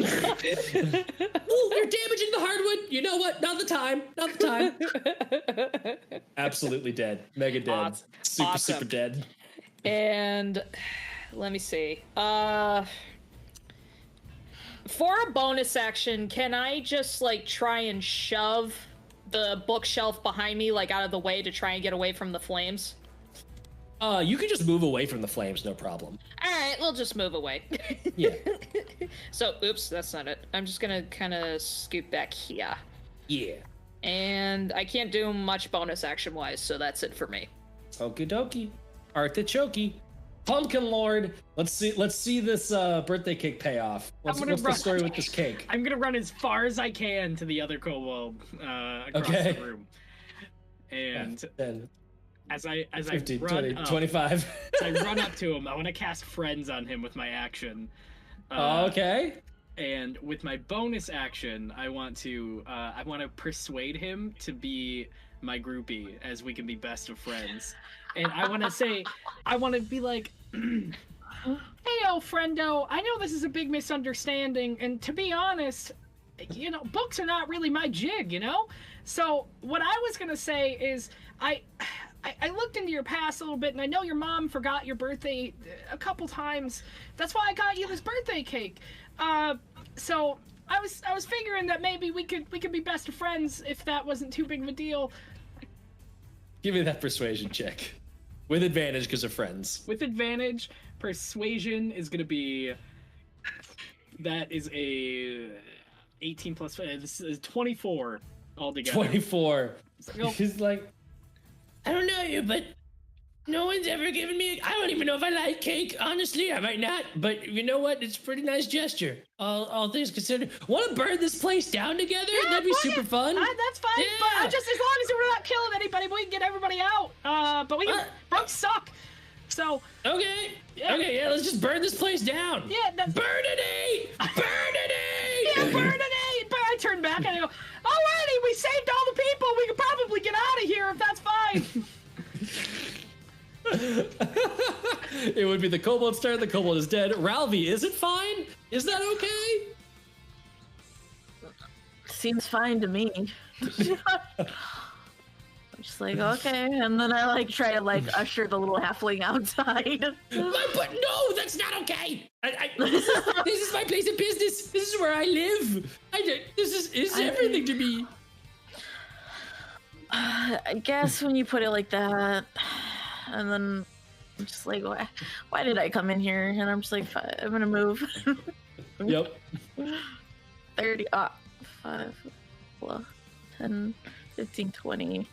damaging the hardwood. You know what? Not the time. Absolutely dead. Mega dead. Super dead. And let me see. For a bonus action, can I just like try and shove the bookshelf behind me like out of the way to try and get away from the flames? You can just move away from the flames, no problem. All right, we'll just move away. Yeah. So, oops, that's not it. I'm just gonna kind of scoot back here. Yeah. And I can't do much bonus action wise, so that's it for me. Okie dokie. Artichoke. Pumpkin Lord. Let's see this birthday cake payoff. What's the story with this cake? I'm gonna run as far as I can to the other kobold across the room. And as I 15, run 20, up, 25. as I run up to him, I want to cast Friends on him with my action. Okay. And with my bonus action, I want to persuade him to be my groupie, as we can be best of friends. And I want to be like, hey, old friendo, I know this is a big misunderstanding, and to be honest, you know, books are not really my jig, you know? So what I was going to say is, I looked into your past a little bit, and I know your mom forgot your birthday a couple times. That's why I got you this birthday cake. So I was figuring that maybe we could be best of friends if that wasn't too big of a deal. Give me that persuasion check. With advantage because of friends. With advantage, persuasion is going to be... That is a 18 plus 5. This is 24 altogether. 24. Nope. He's like... I don't know you, but no one's ever given me I don't even know if I like cake. Honestly, I might not. But you know what? It's a pretty nice gesture. All things considered. Want to burn this place down together? Yeah, that'd be super fun. That's fine. Yeah. But just as long as we're not killing anybody, we can get everybody out. But we can... Bugs suck. So... Okay. Yeah. Okay, yeah, let's just burn this place down. Yeah, that's... Burnity! Burnity! Yeah, burnity! But I turn back and I go, alrighty, we saved all the people. We could probably get out of here if that's fine. It would be the kobold's turn. The kobold is dead. Ralvi, is it fine? Is that okay? Seems fine to me. I'm just like, okay, and then I like try to like usher the little halfling outside. But no, that's not okay. This is my place of business. This is where I live. This is everything to me. I guess when you put it like that, and then I'm just like, why did I come in here? And I'm just like, I'm gonna move. Yep. 30, 5, 10, 15, 20,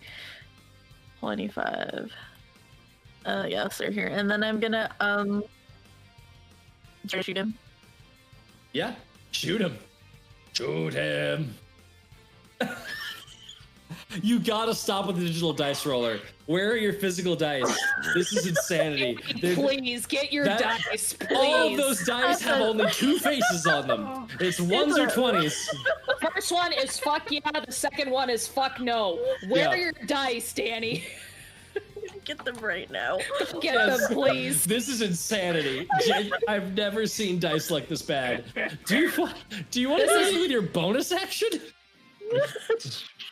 25. Yes, they're here. And then I'm gonna, try to shoot him. Yeah. Shoot him. Shoot him. You gotta stop with the digital dice roller. Where are your physical dice? This is insanity. Please, get your dice, please. All of those dice have only 2 faces on them. It's 1s or 20s. The first one is fuck yeah, the second one is fuck no. Where are your dice, Danny? get them right now. Get them, please. This is insanity. I've never seen dice like this bad. Do you want to do this with your bonus action?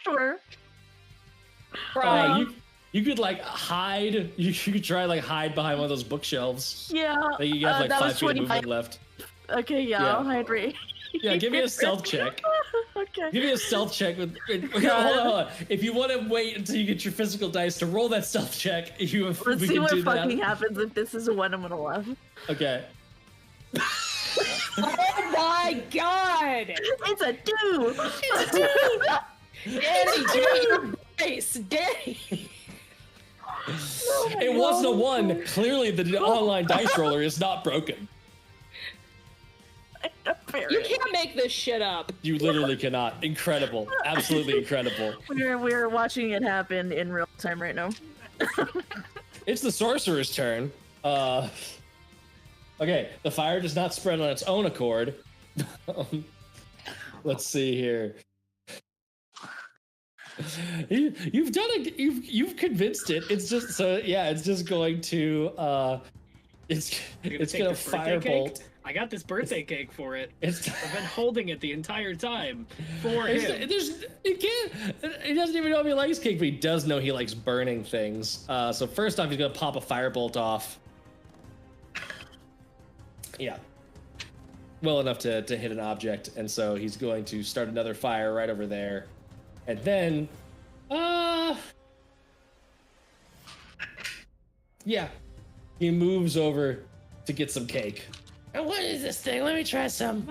Sure. You could like hide. You could try like hide behind one of those bookshelves. Yeah. Like, you have like that 5 was feet of 25. movement left. Okay, yeah, I'll hide right. Yeah, give me a stealth check. Okay. Give me a stealth check with. Hold on. If you want to wait until you get your physical dice to roll that stealth check, Let's see what fucking happens if this is a 1. I'm gonna laugh. Okay. Oh my god! It's a 2. Danny, do your face, Danny. It wasn't a 1. Clearly, the online dice roller is not broken. You can't make this shit up. You literally cannot. Incredible. Absolutely incredible. We're watching it happen in real time right now. It's the sorcerer's turn. Okay, the fire does not spread on its own accord. Let's see here. You've convinced it. It's just it's just going to it's gonna firebolt. I got this birthday cake for it. I've been holding it the entire time for him. He doesn't even know if he likes cake, but he does know he likes burning things. So first off, he's gonna pop a firebolt off. Yeah. Well enough to hit an object, and so he's going to start another fire right over there. And then he moves over to get some cake. What is this thing? Let me try some.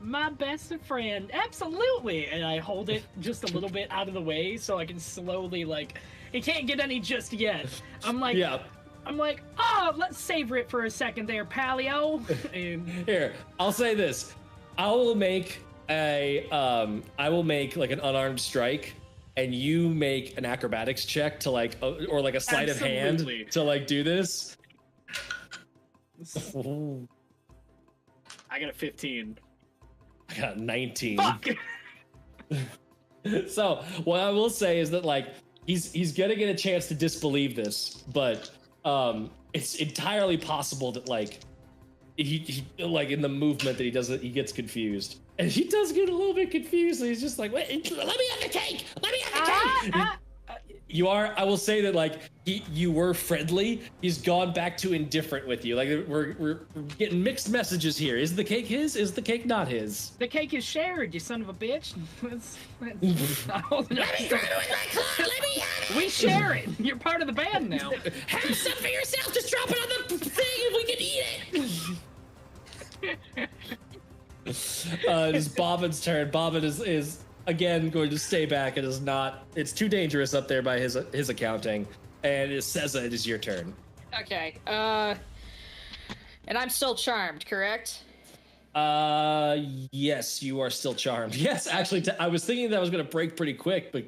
My best friend. Absolutely. And I hold it just a little bit out of the way so I can slowly, like, it can't get any just yet. I'm like, let's savor it for a second there, Paleo. And here, I'll say this. I will make like an unarmed strike, and you make an acrobatics check to like, or like a sleight of hand to like do this. I got a 15. I got a 19. Fuck! So what I will say is that like he's gonna get a chance to disbelieve this, but it's entirely possible that like he like in the movement that he does it, he gets confused, and he does get a little bit confused. And he's just like, wait, let me have the cake. Let me have the cake. You are. I will say that like you were friendly. He's gone back to indifferent with you. Like we're getting mixed messages here. Is the cake his? Is the cake not his? The cake is shared, you son of a bitch. We share it. You're part of the band now. Have some for yourself. Just drop it on the thing and we can eat it. It is Bobbin's turn. Bobbin is again going to stay back. It is not. It's too dangerous up there by his accounting. And it says it is your turn. Okay. And I'm still charmed, correct? Yes, you are still charmed. Yes, actually, I was thinking that I was going to break pretty quick, but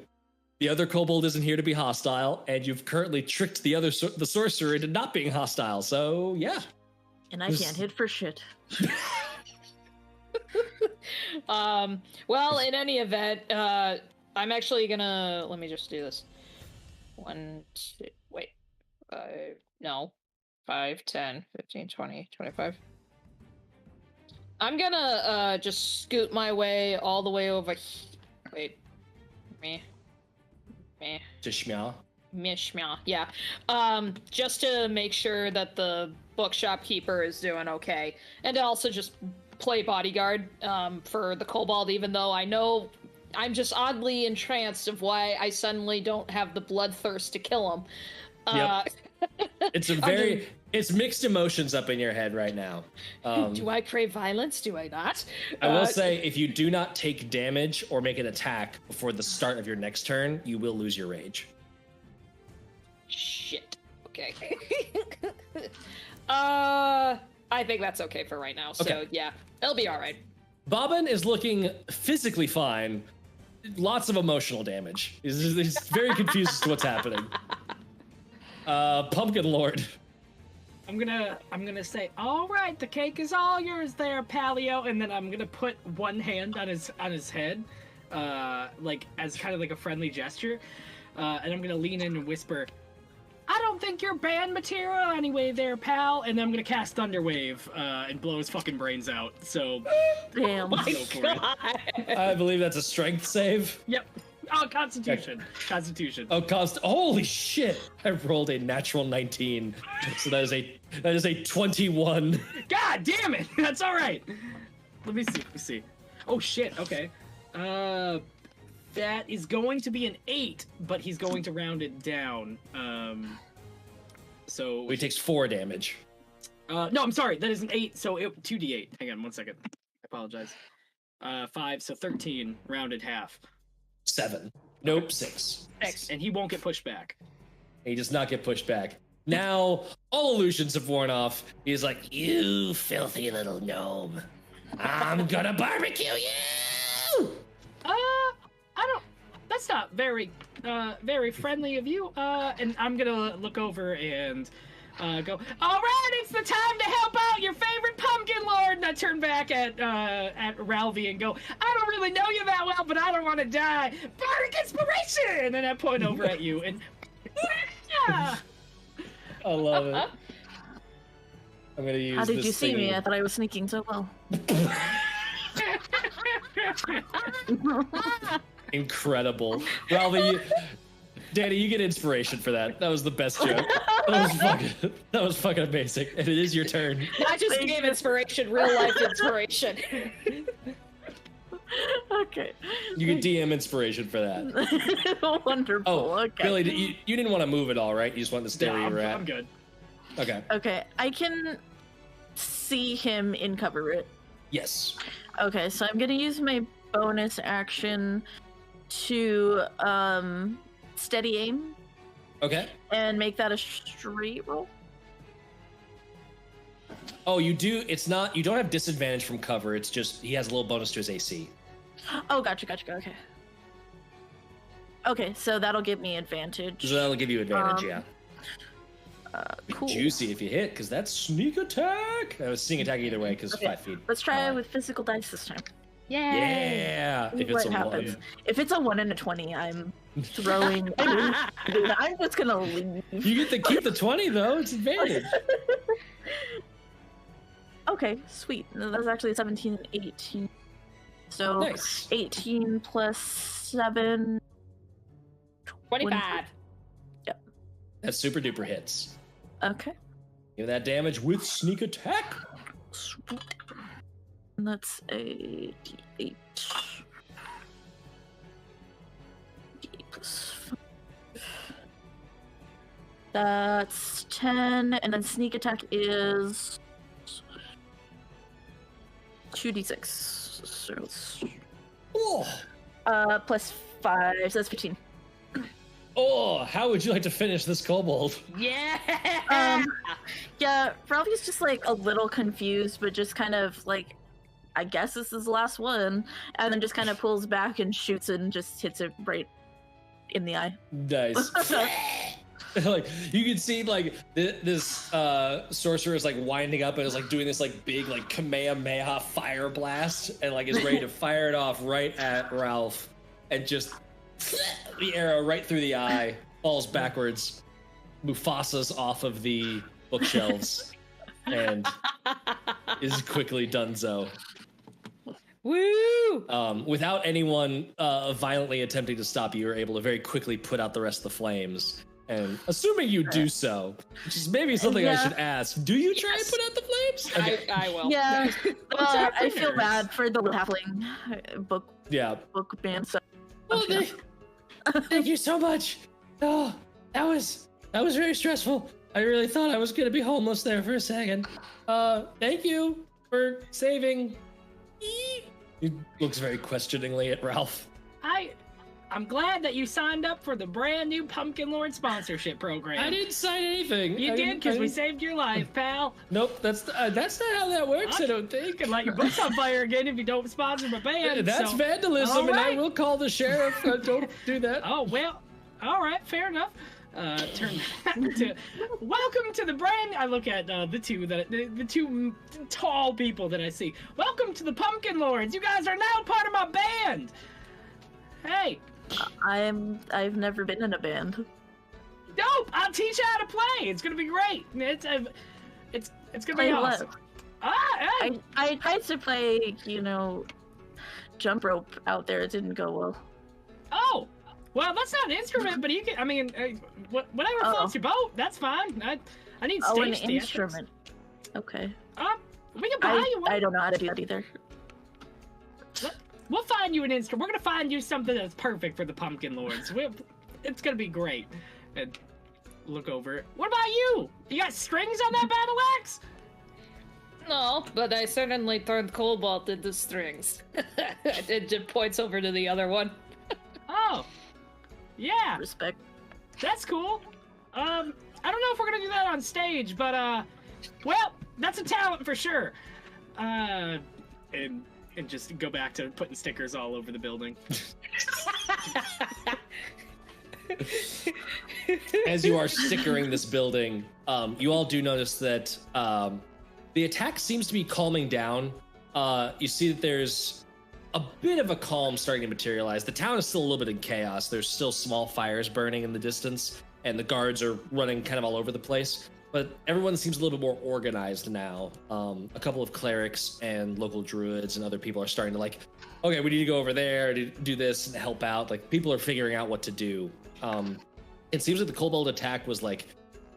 the other kobold isn't here to be hostile, and you've currently tricked the sorcerer into not being hostile. So yeah. And I can't hit for shit. Well, in any event, I'm actually gonna, let me just do this. 1, 2, wait, 5, 10, 15, 20, 25. I'm gonna, just scoot my way all the way over wait, me. Tishmia. Mishma, yeah. Just to make sure that the bookshop keeper is doing okay. And to also just play bodyguard for the kobold, even though I know I'm just oddly entranced of why I suddenly don't have the bloodthirst to kill him. Yep. It's mixed emotions up in your head right now. Do I crave violence? Do I not? I will say, if you do not take damage or make an attack before the start of your next turn, you will lose your rage. Shit. Okay. I think that's okay for right now. So Okay. yeah, it'll be all right. Bobbin is looking physically fine. Lots of emotional damage. He's very confused as to what's happening. Pumpkin Lord. I'm gonna say, all right, the cake is all yours there, Paleo, and then I'm gonna put one hand on his head, like as kind of like a friendly gesture, and I'm gonna lean in and whisper, I I don't think you're band material anyway there, pal. And then I'm gonna cast Thunderwave and blow his fucking brains out. So, Damn. go for it. I believe that's a strength save. Yep. Oh, Constitution. Constitution. Oh, holy shit! I rolled a natural 19, so that is a 21. God damn it! That's all right. Let me see. Oh shit. Okay. That is going to be an 8, but he's going to round it down. So He takes 4 damage. no, I'm sorry. That is an 8. So 2d8. Hang on 1 second. I apologize. 5. So 13 rounded half. 7. Nope, 6. And he won't get pushed back. He does not get pushed back. Now, all illusions have worn off. He's like, you filthy little gnome. I'm gonna barbecue you! I don't... That's not very friendly of you. And I'm gonna look over and go, all right, it's the time to help out your favorite pumpkin lord. And I turn back at Ralphie and go, I don't really know you that well, but I don't want to die. Bardic inspiration! And I point over at you and... I love it. I'm gonna use How did this you see me? thingy. I thought I was sneaking so well. Incredible. Ralphie, Danny, you get inspiration for that. That was the best joke. That was fucking amazing. And it is your turn. I just gave inspiration, real life inspiration. Okay. You get DM inspiration for that. Wonderful. Oh, okay. Billy, you didn't want to move at all, right? You just wanted to stay where you were at? I'm good. Okay. Okay, I can see him in cover, right? Yes. Okay, so I'm gonna use my bonus action to steady aim Okay. and make that a straight roll. Oh, you do. It's not. You don't have disadvantage from cover. It's just he has a little bonus to his AC. Oh, gotcha. Okay. Okay, so that'll give me advantage. So that'll give you advantage. Yeah. Cool. Juicy if you hit, because that's sneak attack. I was sneak attack either way, because Okay, 5 feet. Let's try it with physical dice this time. Yeah. See If it's what a happens. 1. If it's a 1 and a 20, I'm throwing. I'm just gonna leave. You get to keep the 20 though. It's advantage. Okay, sweet. No, that's actually 17 and 18. So Nice. 18 plus 7. 25. That super duper hits. Okay. Give that damage with sneak attack. Sweet. And that's a D8. D8 plus 5. That's 10, and then sneak attack is 2d6. So it's, Oh. plus 5, so that's 15. Oh, how would you like to finish this kobold? Yeah. Yeah, Ralphie's just like a little confused, but just kind of like, I guess this is the last one, and then just kind of pulls back and shoots it and just hits it right in the eye. Nice. Like you can see like this sorcerer is like winding up and is like doing this like big like Kamehameha fire blast and like is ready to fire it off right at Ralph and just the arrow right through the eye falls backwards. Mufasa's off of the bookshelves and is quickly donezo. Woo! Without anyone violently attempting to stop you, you're able to very quickly put out the rest of the flames. And assuming you do so, which is maybe something I should ask, do you try and put out the flames? Okay. I will. Yeah, well, I feel bad for the halfling book band. So Oh, thank you so much. Oh, that was very stressful. I really thought I was gonna be homeless there for a second. Thank you for saving. He looks very questioningly at Ralph. I'm glad that you signed up for the brand new Pumpkin Lord sponsorship program. I didn't sign anything. You I did, didn't- because I we didn't- saved your life, pal. Nope, that's not how that works. I don't You think. can light your books on fire again if you don't sponsor my band. That's so- vandalism, All and I right. will call the sheriff. Don't do that. Oh, well, all right, fair enough. Turn back to welcome to the brand. I look at the two tall people that I see. Welcome to the Pumpkin Lords. You guys are now part of my band. Hey, I've never been in a band. Dope! I'll teach you how to play. It's gonna be great. It's gonna Play be what? awesome. Hey. I tried to play, jump rope out there. It didn't go well. Oh, well, that's not an instrument, but you can. I mean, whatever floats your boat. That's fine. I need stage an theatrics. instrument. Okay. We can buy you one. I don't know how to do that either. We'll find you an instrument. We're gonna find you something that's perfect for the Pumpkin Lords. It's gonna be great. And look over. What about you? You got strings on that battle axe? No, but I certainly turned cobalt into strings. It just points over to the other one. Oh, yeah. Respect. That's cool. I don't know if we're gonna do that on stage, but well, that's a talent for sure. And just go back to putting stickers all over the building. As you are stickering this building, you all do notice that the attack seems to be calming down. You see that there's a bit of a calm starting to materialize. The town is still a little bit in chaos. There's still small fires burning in the distance, and the guards are running kind of all over the place. But everyone seems a little bit more organized now. A couple of clerics and local druids and other people are starting to okay, we need to go over there to do this and help out. Like, people are figuring out what to do. It seems like the kobold attack was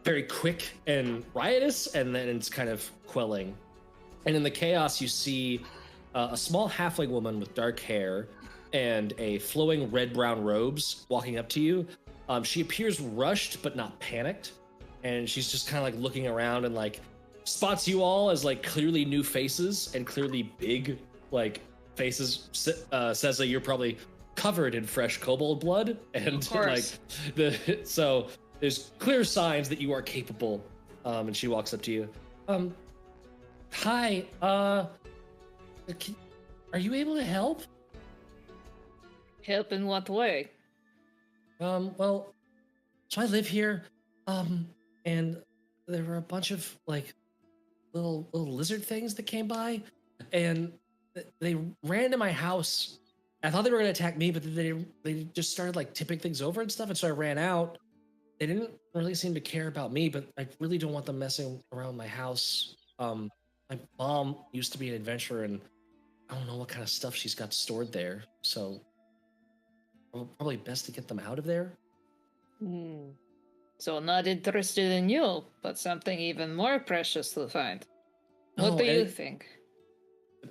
very quick and riotous, and then it's kind of quelling. And in the chaos, you see a small halfling woman with dark hair and a flowing red-brown robes walking up to you. She appears rushed but not panicked, and she's just kind of looking around and spots you all as clearly new faces and clearly big faces. Says that you're probably covered in fresh kobold blood, and so there's clear signs that you are capable. And she walks up to you. Hi. Are you able to help? Help in what way? Well, so I live here, and there were a bunch of little lizard things that came by, and they ran to my house. I thought they were going to attack me, but they just started tipping things over and stuff, and so I ran out. They didn't really seem to care about me, but I really don't want them messing around my house. My mom used to be an adventurer, and I don't know what kind of stuff she's got stored there, so probably best to get them out of there. So not interested in you, but something even more precious to find. What do you think?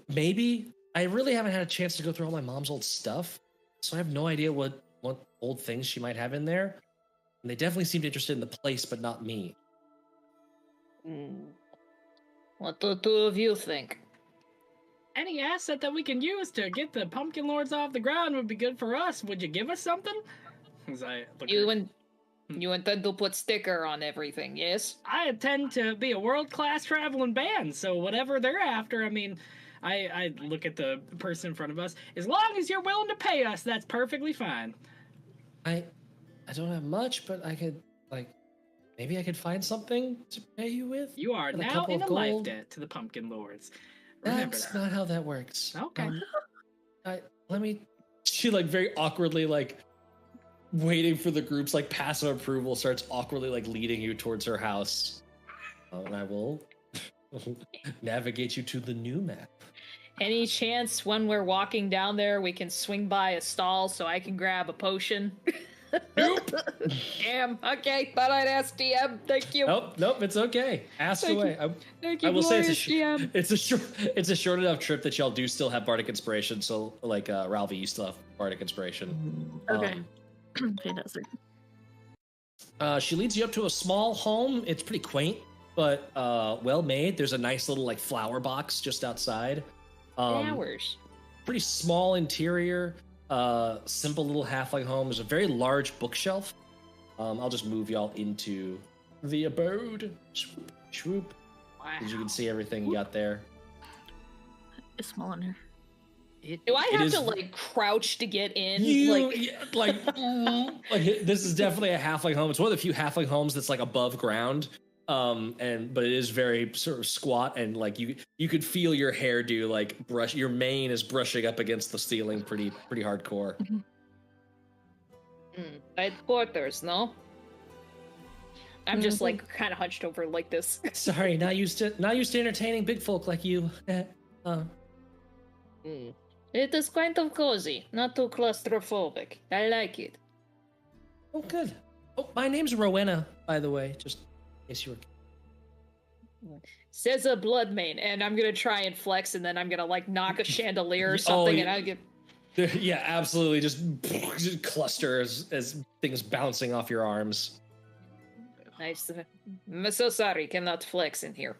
Maybe. I really haven't had a chance to go through all my mom's old stuff, so I have no idea what old things she might have in there. And they definitely seemed interested in the place, but not me. What do two of you think? Any asset that we can use to get the Pumpkin Lords off the ground would be good for us. Would you give us something? You intend to put sticker on everything, yes? I intend to be a world-class traveling band, so whatever they're after, I mean, I look at the person in front of us. As long as you're willing to pay us, that's perfectly fine. I don't have much, but I could, maybe I could find something to pay you with? You are now in a life debt to the Pumpkin Lords. Remember That's that. not how that works. Okay. She very awkwardly, waiting for the group's passive approval, starts awkwardly leading you towards her house. And I will navigate you to the new map. Any chance when we're walking down there we can swing by a stall so I can grab a potion? Nope. Damn. Okay, thought I'd ask DM. Thank you. Nope, it's okay. Ask away. Thank you, I will say DM. it's a short enough trip that y'all do still have bardic inspiration. So Ralphie, you still have bardic inspiration. Okay. Fantastic. She leads you up to a small home. It's pretty quaint, but well made. There's a nice little flower box just outside. Flowers. Pretty small interior. Simple little halfling home. There's a very large bookshelf. I'll just move y'all into the abode. Swoop. Wow. As you can see everything you got there. It's small in here. Do I have to crouch to get in? This is definitely a halfling home. It's one of the few halfling homes that's above ground. But it is very sort of squat, and you could feel your hairdo brush. Your mane is brushing up against the ceiling, pretty hardcore. Tight quarters, no? I'm just like kind of hunched over like this. Sorry, not used to entertaining big folk like you. It is kind of cozy, not too claustrophobic. I like it. Oh, good. Oh, my name's Rowena, by the way, just in case you were... Says a blood main, and I'm gonna try and flex, and then I'm gonna like knock a chandelier or something, and I get... Yeah, absolutely. Just cluster as things bouncing off your arms. Nice. I'm so sorry, cannot flex in here.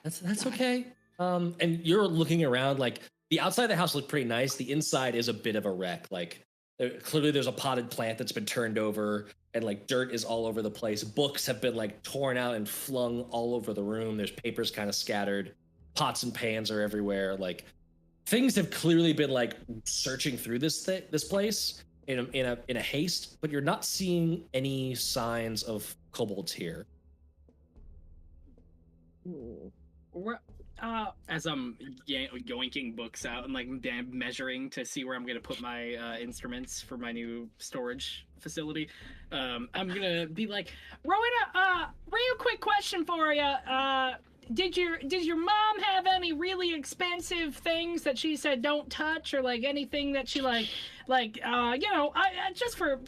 That's okay. And you're looking around, like, the outside of the house looked pretty nice. The inside is a bit of a wreck. Like, clearly there's a potted plant that's been turned over, and like dirt is all over the place. Books have been like torn out and flung all over the room. There's papers kind of scattered. Pots and pans are everywhere. Like, things have clearly been like searching through this place in a haste, but you're not seeing any signs of kobolds here. As I'm yoinking books out and like measuring to see where I'm gonna put my instruments for my new storage facility, I'm gonna be like, Rowena, real quick question for you. Did your mom have any really expensive things that she said don't touch, or like anything that she just for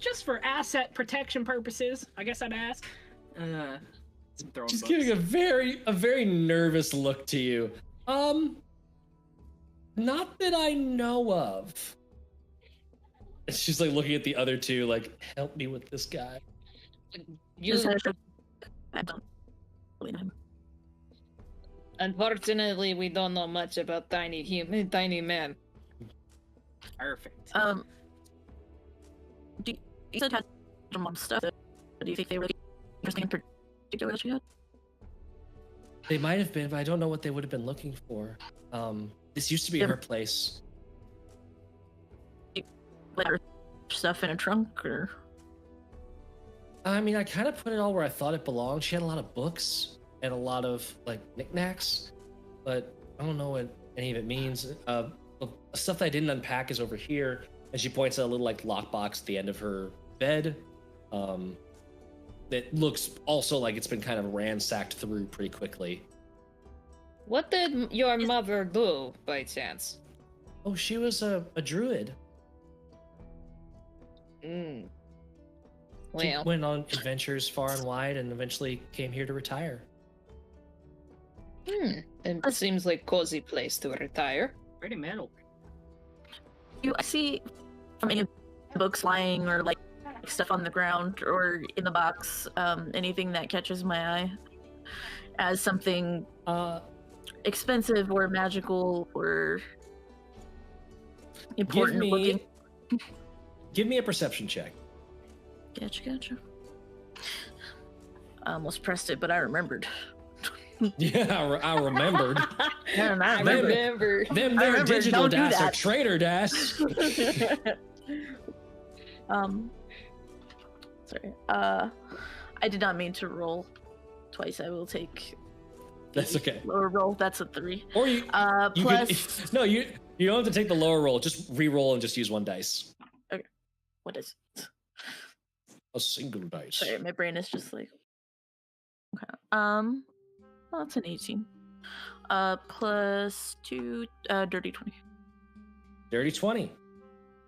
asset protection purposes? I guess I'd ask. She's giving a very nervous look to you. Not that I know of. And she's like looking at the other two, like, help me with this guy. I don't really know. Unfortunately, we don't know much about tiny man. Perfect. Do you said had your mom stuff? Do you think they were interesting in particular that you had? They might have been, but I don't know what they would have been looking for. This used to be her place. Like her stuff in a trunk, or? I mean, I kind of put it all where I thought it belonged. She had a lot of books and a lot of like knickknacks, but I don't know what any of it means. The stuff that I didn't unpack is over here, and she points at a little like lockbox at the end of her bed. That looks also like it's been kind of ransacked through pretty quickly. What did your mother do, by chance? Oh, she was a druid. Well, She went on adventures far and wide and eventually came here to retire. It seems like cozy place to retire. Pretty metal. I see from any books lying or like stuff on the ground or in the box, anything that catches my eye as something expensive or magical or important looking. Give me a perception check. Gotcha. I almost pressed it, but I remembered. Yeah, I remembered. I remembered. Them their digital dash are trader dash. Sorry. I did not mean to roll twice. I will take. That's okay. Lower roll. That's a 3. Or you plus. no, you don't have to take the lower roll. Just re-roll and just use one dice. Okay. What is it? A single dice. Sorry, my brain is just like. Okay. Well, that's an 18. Plus 2, dirty 20. Dirty 20.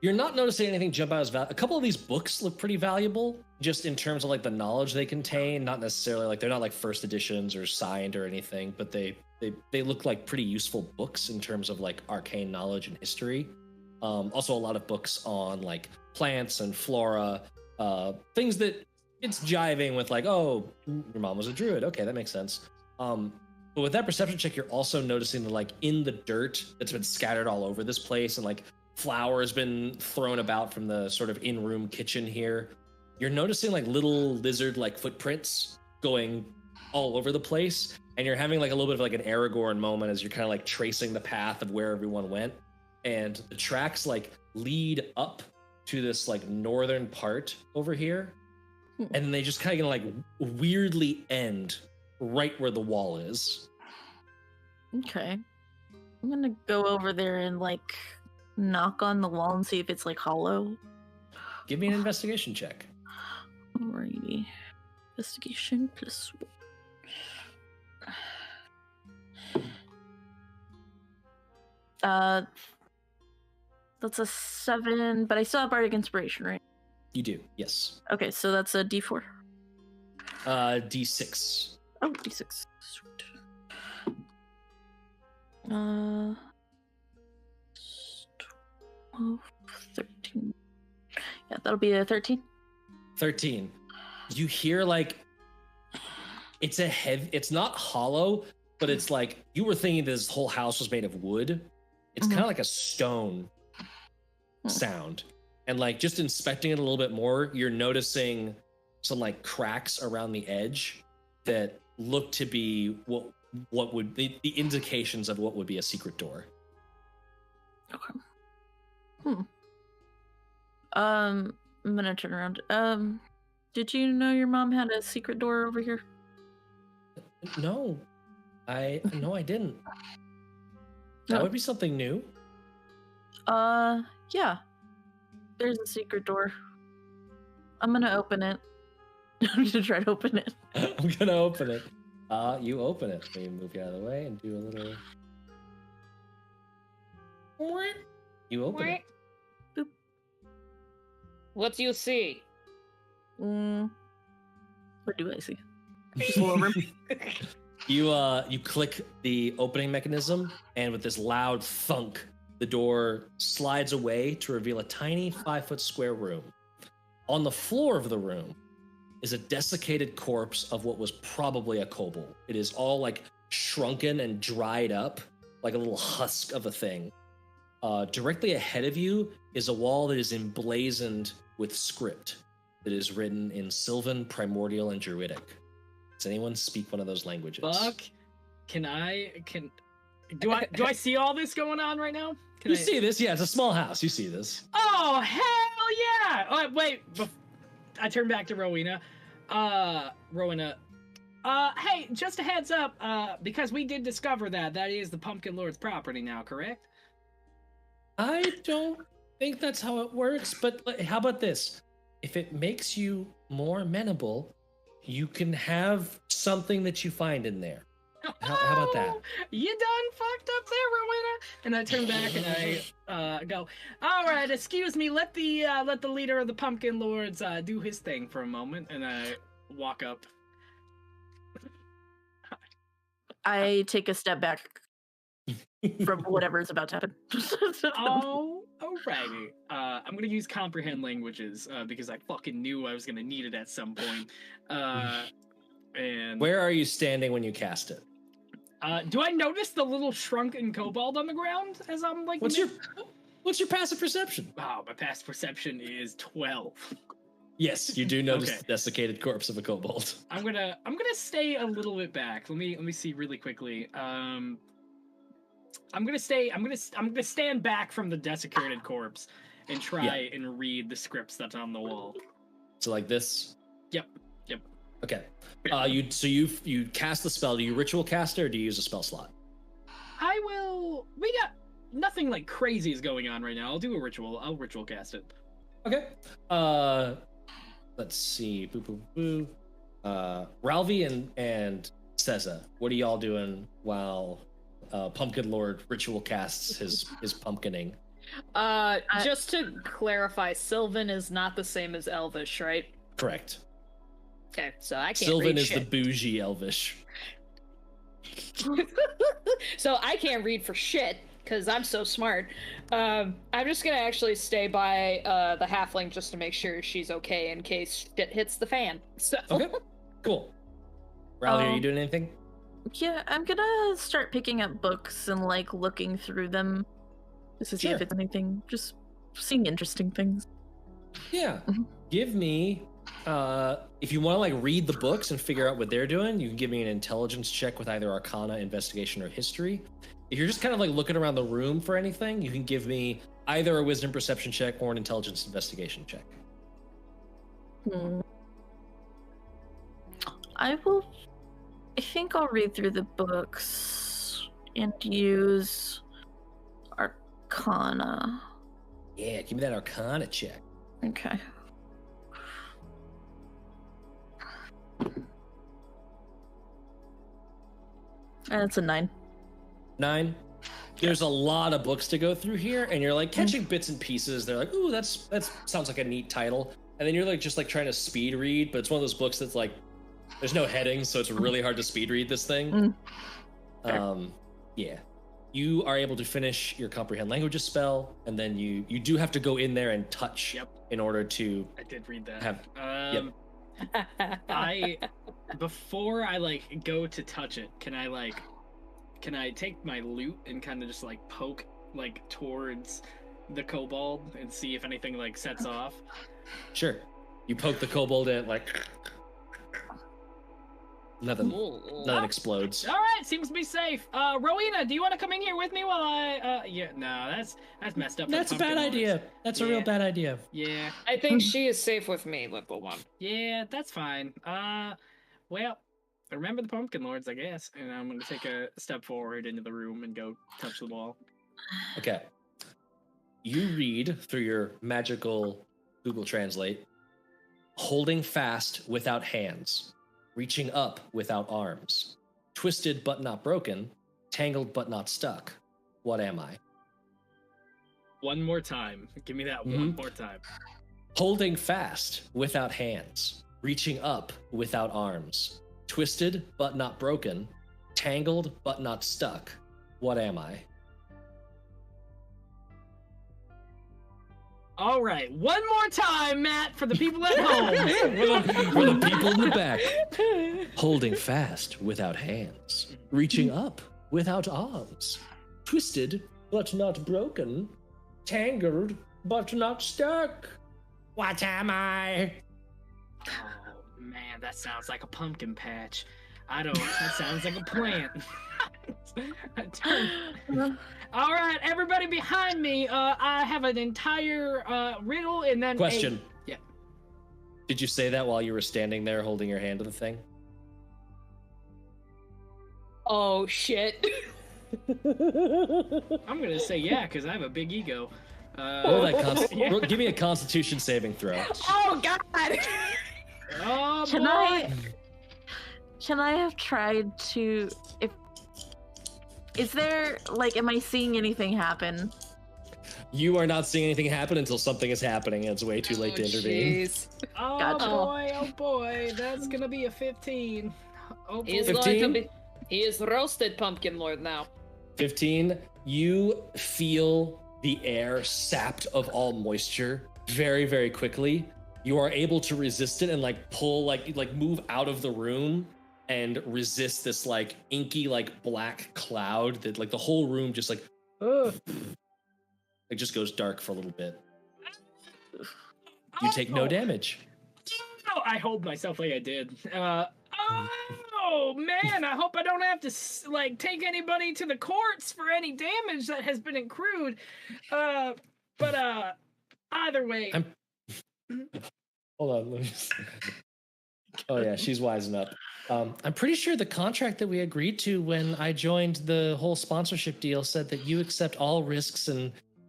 You're not noticing anything jump out as valuable. A couple of these books look pretty valuable, just in terms of like the knowledge they contain. Not necessarily like they're not like first editions or signed or anything, but they look like pretty useful books in terms of like arcane knowledge and history. Also, a lot of books on like plants and flora, things that it's jiving with like, oh, your mom was a druid. Okay, that makes sense. But with that perception check, you're also noticing that like in the dirt that's been scattered all over this place and like flour has been thrown about from the sort of in-room kitchen here. You're noticing like little lizard-like footprints going all over the place, and you're having like a little bit of like an Aragorn moment as you're kind of like tracing the path of where everyone went, and the tracks like lead up to this like northern part over here, and then they just kind of like weirdly end right where the wall is. Okay. I'm gonna go over there and like knock on the wall and see if it's like hollow. Give me an investigation check. Alrighty. Investigation plus 1. That's a 7, but I still have Bardic Inspiration, right? You do, yes. Okay, so that's a D4. D6. Oh, D6. Sweet. 12, 13. Yeah, that'll be a 13. 13. You hear like it's a heavy. It's not hollow, but it's like you were thinking this whole house was made of wood. It's kind of like a stone sound, and like just inspecting it a little bit more, you're noticing some like cracks around the edge that look to be what would be the indications of what would be a secret door. Okay. I'm gonna turn around. Did you know your mom had a secret door over here? No, I didn't. That would be something new. Yeah. There's a secret door. I'm gonna open it. I'm gonna try to open it. I'm gonna open it. You open it. Let me move you out of the way and do a little. You open it. Boop. What do you see? What do I see? Full room. You click the opening mechanism, and with this loud thunk, the door slides away to reveal a tiny 5-foot square room. On the floor of the room is a desiccated corpse of what was probably a kobold. It is all like shrunken and dried up, like a little husk of a thing. Directly ahead of you is a wall that is emblazoned with script that is written in Sylvan, Primordial, and Druidic. Does anyone speak one of those languages? Fuck. Do I see all this going on right now? You see this? Yeah, it's a small house. You see this. Oh, hell yeah! Oh, wait, I turn back to Rowena. Rowena. Hey, just a heads up, because we did discover that is the Pumpkin Lord's property now, correct? I don't think that's how it works, but how about this? If it makes you more amenable, you can have something that you find in there. How about that? You done fucked up there, Rowena. And I turn back and I go, all right, excuse me, let the leader of the Pumpkin Lords do his thing for a moment. And I walk up. I take a step back from whatever's about to happen. Oh, alrighty. I'm gonna use comprehend languages because I fucking knew I was gonna need it at some point. And where are you standing when you cast it? Do I notice the little shrunken kobold on the ground as I'm like? What's your passive perception? Wow, my passive perception is 12. Yes, you do notice the desiccated corpse of a kobold. I'm gonna stay a little bit back. Let me see really quickly. I'm gonna stand back from the desiccated corpse and try and read the scripts that's on the wall. So like this? Yep. Okay. You cast the spell. Do you ritual cast it or do you use a spell slot? I will. We got nothing like crazy is going on right now. I'll do a ritual. I'll ritual cast it. Okay. Let's see. Boo. Ralvi and Ceza, what are y'all doing while Pumpkin Lord ritual casts his pumpkining? Just to clarify, Sylvan is not the same as Elvish, right? Correct. Okay, so I can't Sylvan read is shit. the bougie Elvish. So I can't read for shit because I'm so smart. I'm just gonna actually stay by the halfling just to make sure she's okay in case shit hits the fan. So Okay, cool. Raleigh, are you doing anything? Yeah, I'm gonna start picking up books and like looking through them just to see if it's anything. Just seeing interesting things. Yeah. Give me if you want to like read the books and figure out what they're doing, you can give me an intelligence check with either Arcana, Investigation, or History. If you're just kind of like looking around the room for anything, you can give me either a Wisdom Perception check or an Intelligence Investigation check. I think I'll read through the books and use Arcana. Yeah, give me that Arcana check. Okay. That's a 9. 9. There's a lot of books to go through here, and you're like catching bits and pieces. They're like, ooh, that sounds like a neat title. And then you're like just like trying to speed read, but it's one of those books that's like there's no headings, so it's really hard to speed read this thing. Yeah. You are able to finish your comprehend languages spell, and then you do have to go in there and touch in order to I did read that. have Before I like go to touch it, can I take my loot and kind of just like poke like towards the kobold and see if anything like sets off? Sure. You poke the kobold and like nothing explodes. All right, seems to be safe. Rowena, do you want to come in here with me while I? Yeah, no, that's messed up. That's a bad idea. That's a real bad idea. Yeah, I think she is safe with me, little one. yeah, that's fine. Well, remember the pumpkin lords, I guess. And I'm gonna take a step forward into the room and go touch the wall. Okay. You read through your magical Google Translate, holding fast without hands, reaching up without arms, twisted but not broken, tangled but not stuck. What am I? One more time. Give me that one more time. Holding fast without hands, reaching up without arms, twisted but not broken, tangled but not stuck. What am I? All right, one more time, Matt, for the people at home. For the people in the back. Holding fast without hands, reaching up without arms, twisted but not broken, tangled but not stuck. What am I? Oh man, that sounds like a pumpkin patch. That sounds like a plant. All right, everybody behind me. I have an entire riddle and then Question. Yeah. Did you say that while you were standing there holding your hand to the thing? Oh shit. I'm gonna say yeah, because I have a big ego. Give me a Constitution saving throw. Oh god. Oh Can boy. Can I have tried to is there like am I seeing anything happen? You are not seeing anything happen until something is happening, and it's way too late to intervene. Jeez. Oh Gotcha. boy, that's gonna be a 15. Oh boy. He is 15? going to be. He is roasted pumpkin lord now. 15, you feel the air sapped of all moisture very, very quickly. You are able to resist it and like pull, like move out of the room and resist this like inky, like black cloud that like the whole room just like, it just goes dark for a little bit. You take no damage. Oh, I hold myself like I did. Oh man, I hope I don't have to like take anybody to the courts for any damage that has been accrued. But either way. Hold on. Let me just... Oh yeah, she's wising up. I'm pretty sure the contract that we agreed to when I joined the whole sponsorship deal said that you accept all risks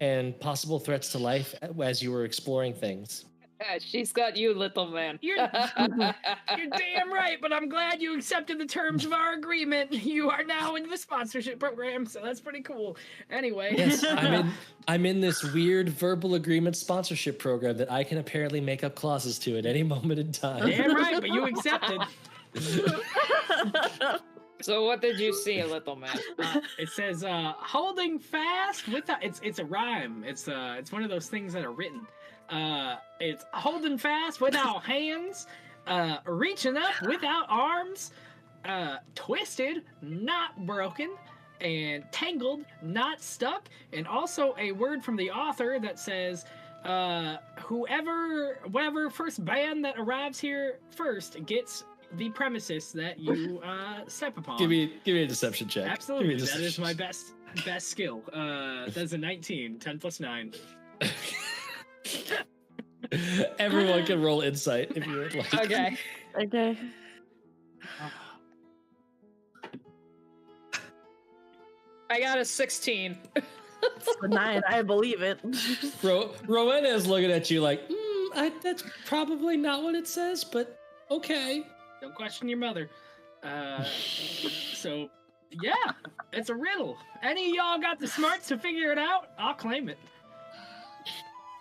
and possible threats to life as you were exploring things. She's got you, little man. You're damn right, but I'm glad you accepted the terms of our agreement. You are now in the sponsorship program, so that's pretty cool. Anyway. Yes, I'm in this weird verbal agreement sponsorship program that I can apparently make up clauses to at any moment in time. Damn right, but you accepted. So what did you see, little man? It says holding fast without it's a rhyme. It's one of those things that are written. It's holding fast without hands, reaching up without arms, twisted, not broken, and tangled, not stuck, and also a word from the author that says, whatever first band that arrives here first gets the premises that you step upon. Give me a deception check. Absolutely, that is my best skill. That's a 19, 10 plus 9. Everyone can roll insight if you would like. Okay. Okay. I got a 16. It's a 9, I believe it. Rowena is looking at you like, that's probably not what it says, but okay. Don't question your mother. So Yeah, it's a riddle. Any of y'all got the smarts to figure it out? I'll claim it.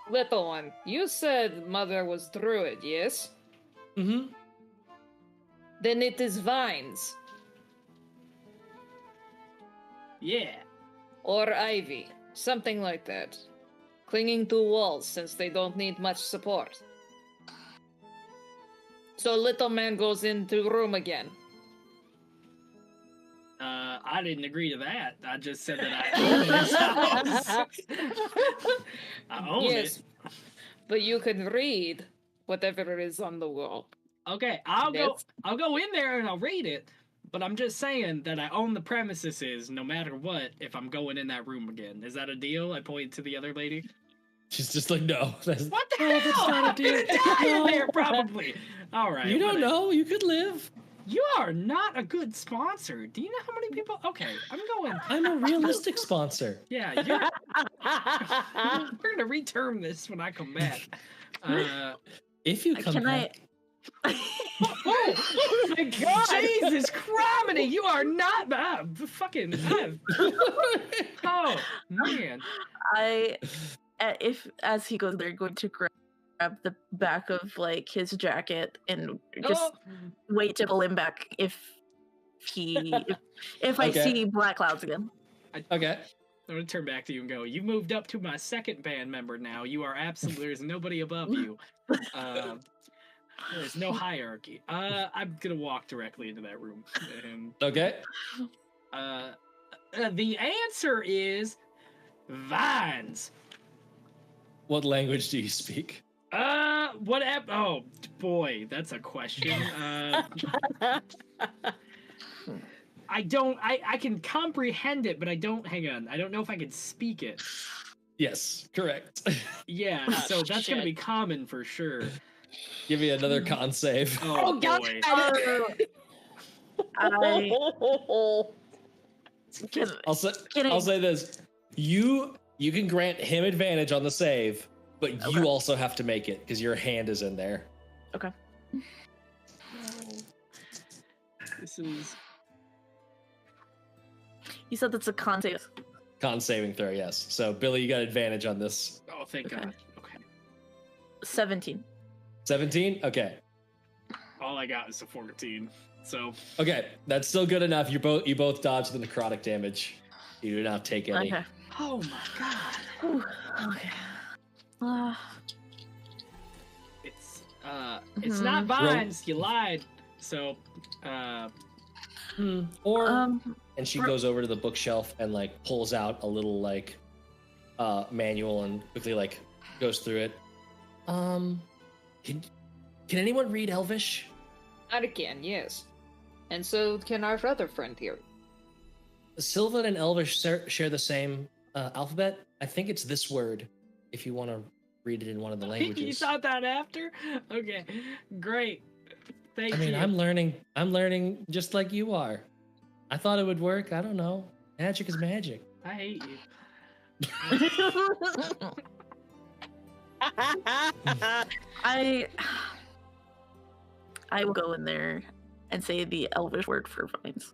Little one, you said mother was druid, yes? Mm-hmm. Then it is vines. Yeah. Or ivy. Something like that. Clinging to walls since they don't need much support. So little man goes into room again. I didn't agree to that. I just said that I own this house. I own Yes, it. but you can read whatever is on the wall. Okay, I'll go in there and I'll read it. But I'm just saying that I own the premises no matter what if I'm going in that room again. Is that a deal? I point to the other lady. She's just like, no. What the hell? That's not a deal. I'm gonna die in there probably. All right. You don't whatever. know. You could live. You are not a good sponsor. Do you know how many people? Okay, I'm going. I'm a realistic sponsor. Yeah, we're gonna reterm this when I come back. If you come Can back. Oh my God! Jesus criminy! You are not fucking. Oh man! If as he goes, they're going to grab the back of like his jacket and just wait to pull him back if I Okay. see black clouds again. Okay. I'm gonna turn back to you and go. You moved up to my second band member now. You are absolutely. There's nobody above you. There's no hierarchy. I'm gonna walk directly into that room. And, Okay. the answer is vines. What language do you speak? Oh boy, that's a question. I can comprehend it, but I don't, hang on. I don't know if I can speak it. Yes, correct. Yeah, so that's gonna be common for sure. Give me another con save. Oh, God. boy. I'll say this. You can grant him advantage on the save, but you also have to make it because your hand is in there. Okay. This is You said that's a con save. Con saving throw, yes. So Billy, you got advantage on this. oh, thank Okay. God. Okay. 17. 17? Okay. All I got is a 14. So Okay, that's still good enough. You both dodge the necrotic damage. You do not take any. Okay. oh my God. Whew. Okay. It's not vines, you lied. So Or and she for- goes over to the bookshelf and like pulls out a little like manual and quickly like goes through it. Can anyone read Elvish? I can, yes. And so can our other friend here. Sylvan and Elvish share the same alphabet. I think it's this word. If you want to read it in one of the languages. you thought that after? Okay, great. Thank I mean, you. I'm learning just like you are. I thought it would work. I don't know. Magic is magic. I hate you. I will go in there and say the Elvish word for vines.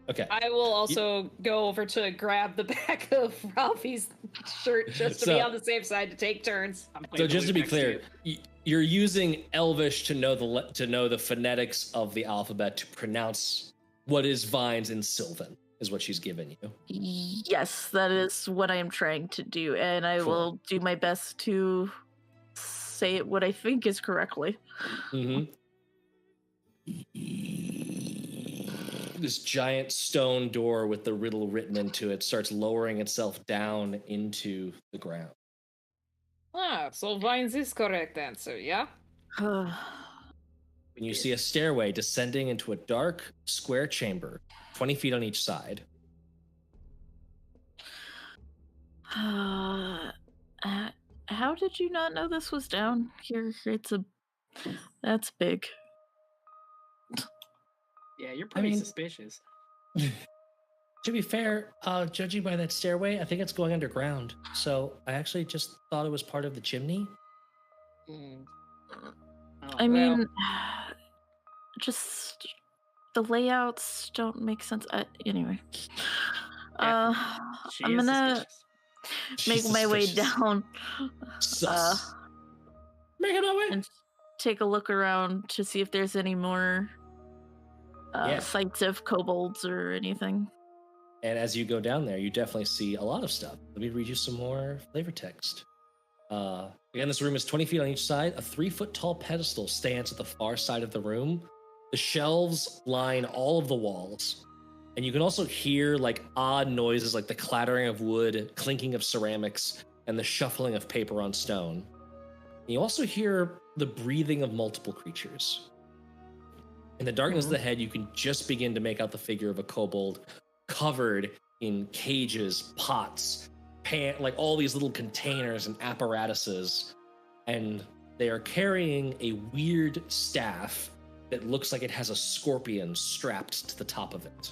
Okay. I will also go over to grab the back of Ralphie's shirt just to be on the safe side to take turns. So just to be clear, you're using Elvish to know the phonetics of the alphabet to pronounce what is vines in Sylvan, is what she's given you. Yes, that is what I am trying to do, and I will do my best to say it what I think is correctly. Mm-hmm. This giant stone door with the riddle written into it starts lowering itself down into the ground. Ah, so vines is correct answer, yeah? And you see a stairway descending into a dark, square chamber, 20 feet on each side. How did you not know this was down here? That's big. Yeah, you're pretty suspicious. To be fair, judging by that stairway, I think it's going underground. So I actually just thought it was part of the chimney. Oh, I mean, just The layouts don't make sense. Anyway, Yeah, I'm gonna make my way down. Sus. Making my way. And take a look around to see if there's any more Yeah. sites of kobolds or anything. And as you go down there, you definitely see a lot of stuff. Let me read you some more flavor text. Again, this room is 20 feet on each side. A 3-foot tall pedestal stands at the far side of the room. The shelves line all of the walls. And you can also hear like odd noises like the clattering of wood, clinking of ceramics, and the shuffling of paper on stone. And you also hear the breathing of multiple creatures. In the darkness of the head, you can just begin to make out the figure of a kobold covered in cages, pots, like all these little containers and apparatuses. And they are carrying a weird staff that looks like it has a scorpion strapped to the top of it.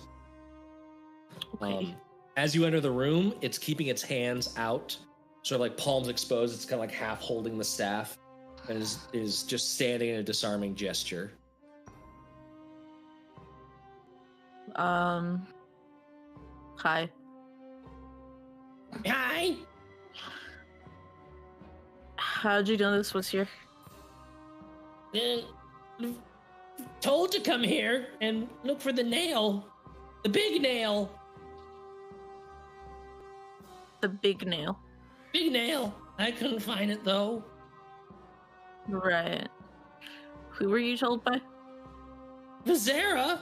Okay. As you enter the room, it's keeping its hands out, sort of like palms exposed. It's kind of like half holding the staff and is just standing in a disarming gesture. Hi. Hi. How'd you know this was here? Told to come here and look for the nail. The big nail. The big nail. Big nail. I couldn't find it though. Right. Who were you told by? Vizera.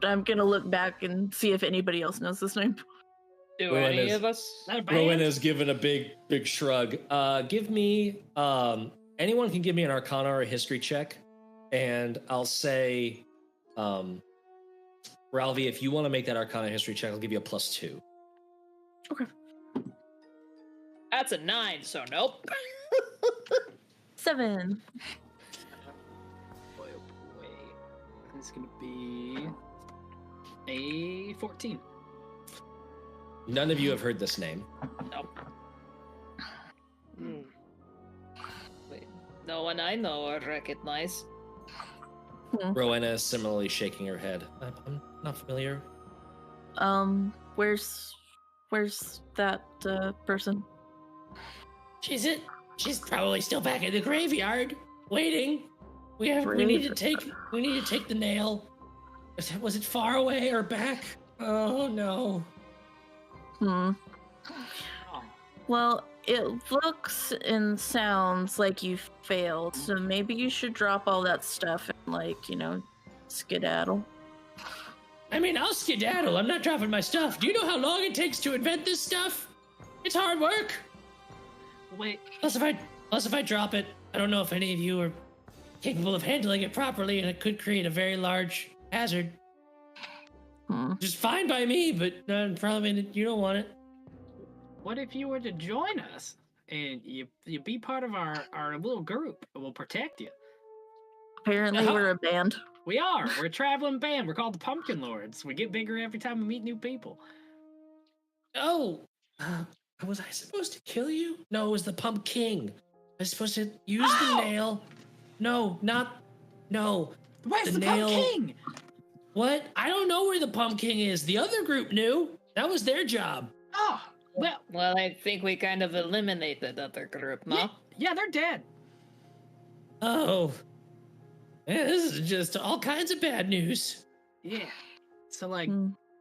I'm gonna look back and see if anybody else knows this name. Do Rowan any is- of us? Not a band. Rowan has given a big shrug. Give me, anyone can give me an Arcana or a History check, and I'll say, Ralvi, if you want to make that Arcana History check, I'll give you a +2. That's a 9, so nope. 7. Boy, oh boy. It's gonna be a 14. None of you have heard this name. Nope. Wait, no one I know or recognize. Rowena is similarly shaking her head. I'm not familiar. Where's that person? She's probably still back in the graveyard, waiting. We need to take the nail. Was it far away or back? Oh no. Oh, Well, it looks and sounds like you failed, so maybe you should drop all that stuff and, like, skedaddle. I mean, I'll skedaddle. I'm not dropping my stuff. Do you know how long it takes to invent this stuff? It's hard work. wait. Plus, if I drop it, I don't know if any of you are capable of handling it properly, and it could create a very large hazard. Just fine by me, but probably you don't want it. What if you were to join us and you be part of our little group and we'll protect you? Apparently, we're a band. We are. We're a traveling band. We're called the Pumpkin Lords. We get bigger every time we meet new people. Oh, was I supposed to kill you? No, it was the Pump King. I was supposed to use the nail. No. Where's the nail. Pump King? What? I don't know where the Pump King is. The other group knew. That was their job. Oh, well, Well, I think we kind of eliminated the other group, no? yeah, they're dead. Oh. Man, this is just all kinds of bad news. Yeah. So, like,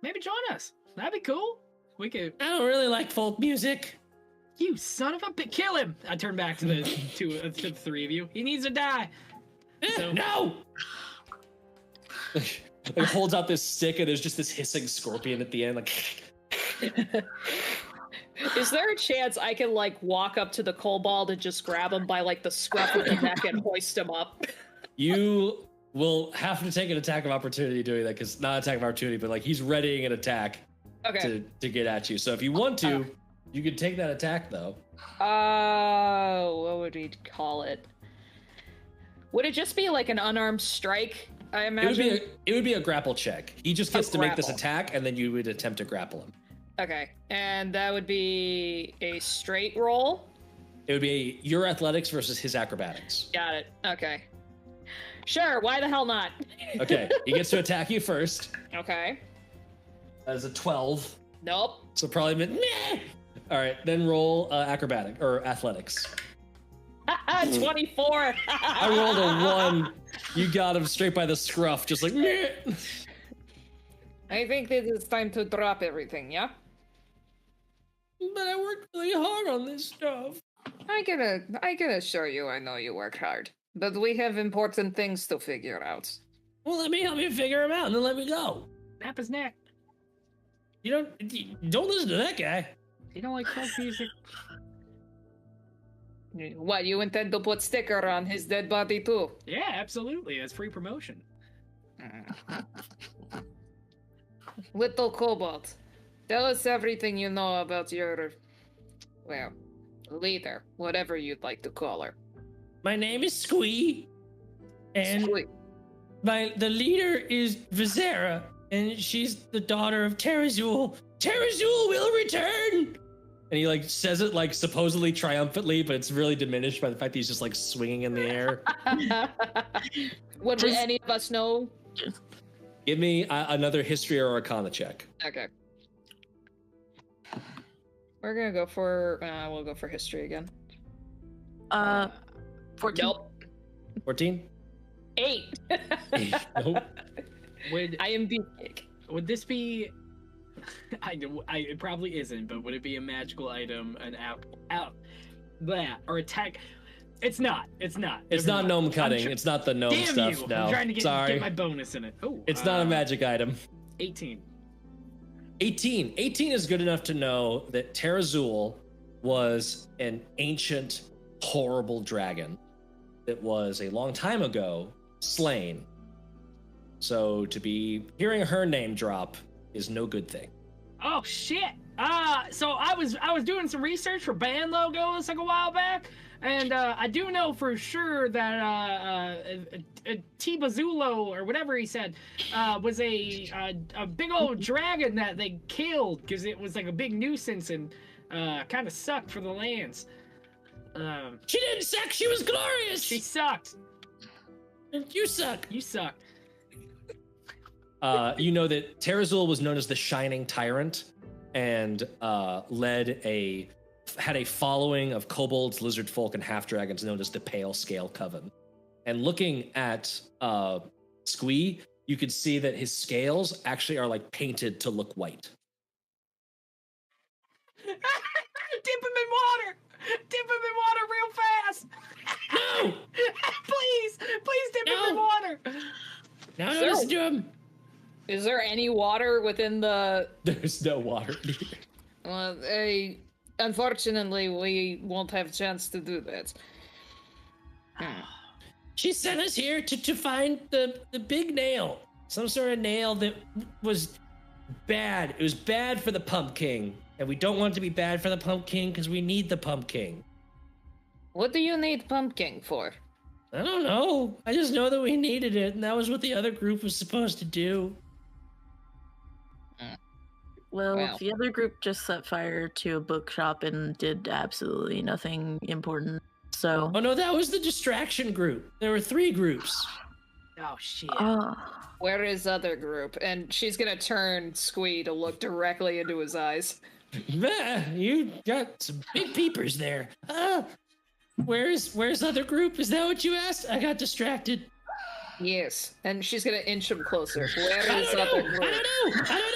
maybe join us. That'd be cool. We could. I don't really like folk music. You son of a bitch! Kill him! I turn back to the to the three of you. He needs to die. So- No! It holds out this stick, and there's just this hissing scorpion at the end, like. Is there a chance I can, like, walk up to the kobold and just grab him by, like, the scruff of the neck and hoist him up? You will have to take an attack of opportunity doing that, because not attack of opportunity, but like he's readying an attack Okay. to get at you. So if you want to, you can take that attack though. What would we call it? Would it just be like an unarmed strike? I imagine. It would be a grapple check. He just gets to make this grapple. attack, and then you would attempt to grapple him. Okay, and that would be a straight roll. It would be your athletics versus his acrobatics. Got it. Okay. Sure, why the hell not? Okay, he gets to attack you first. Okay. That is a 12. Nope. So probably meh. All right, then roll acrobatic or athletics. 24. I rolled a 1. You got him straight by the scruff, just like meh. I think it is time to drop everything, yeah? But I worked really hard on this stuff. I can assure you I know you work hard. But we have important things to figure out. Well, let me help you figure him out, and then let me go. Snap his neck. You don't listen to that guy. You don't like folk music? What, you intend to put sticker on his dead body too? Yeah, absolutely. That's free promotion. Little Cobalt, tell us everything you know about your, well, leader, whatever you'd like to call her. My name is Squee, and Sweet. the leader is Vizera, and she's the daughter of Terazul. Terazul will return! And he like says it like supposedly triumphantly, but it's really diminished by the fact that he's just like swinging in the air. Would any of us know? Give me another history or arcana check. Okay. We're gonna go for, we'll go for history again. 14. Nope. 14? 8. Nope. Would I am big. would this be? It probably isn't, but would it be a magical item, an or attack? It's not. It's not. It's not gnome cutting. It's not the gnome Damn stuff. you! No. I'm trying to Sorry. get my bonus in it. Oh, It's not a magic item. 18. 18. 18 is good enough to know that Terazul was an ancient, horrible dragon that was a long time ago slain. So to be hearing her name drop is no good thing. Oh shit! So I was doing some research for band logos like a while back, and I do know for sure that Tibazulo or whatever he said was a big old dragon that they killed because it was like a big nuisance and kind of sucked for the lands. She didn't suck, she was glorious! She sucked. You suck. You suck. You know that Terazul was known as the Shining Tyrant and had a following of kobolds, lizard folk, and half dragons known as the Pale Scale Coven. And looking at Squee, you could see that his scales actually are like painted to look white. Dip him in water! Dip him in water real fast! No! Please dip him in water! Now don't listen to him. Is there any water within the... There's no water here. Well, unfortunately, we won't have a chance to do that. She sent us here to find the big nail. Some sort of nail that was bad. It was bad for the pumpkin. And we don't want it to be bad for the pumpkin because we need the pumpkin. What do you need pumpkin for? I don't know. I just know that we needed it, and that was what the other group was supposed to do. Well, Wow. the other group just set fire to a bookshop and did absolutely nothing important. So, Oh no, that was the distraction group. There were 3 groups. Oh shit. Where is other group? And she's gonna turn Squee to look directly into his eyes. You got some big peepers there. Where's other group? Is that what you asked? I got distracted. Yes, and she's gonna inch him closer. Where I is don't other know. group? I don't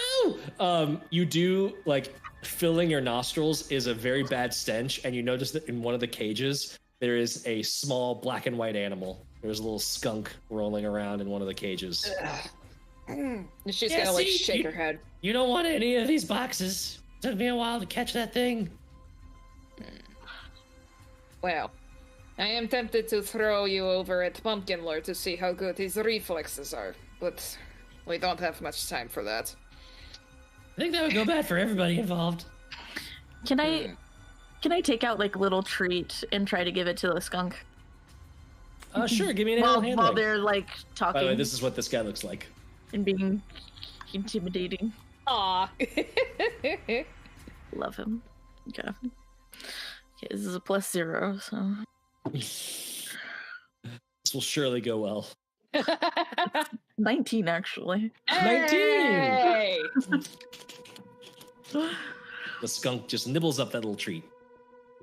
know. You do, like, filling your nostrils is a very bad stench, and you notice that in one of the cages, there is a small black and white animal. There's a little skunk rolling around in one of the cages. She's Yeah, gonna like see, shake her head. You don't want any of these boxes. Took me a while to catch that thing. Well, I am tempted to throw you over at Pumpkin Lord to see how good his reflexes are, but we don't have much time for that. I think that would go bad for everybody involved. can I take out like a little treat and try to give it to the skunk Sure, give me an while, handling. while they're like By talking the way, this is what this guy looks like. and being intimidating? Aw. Love him. Okay. This is a +0, so This will surely go well. 19 actually. 19. Hey! The skunk just nibbles up that little treat.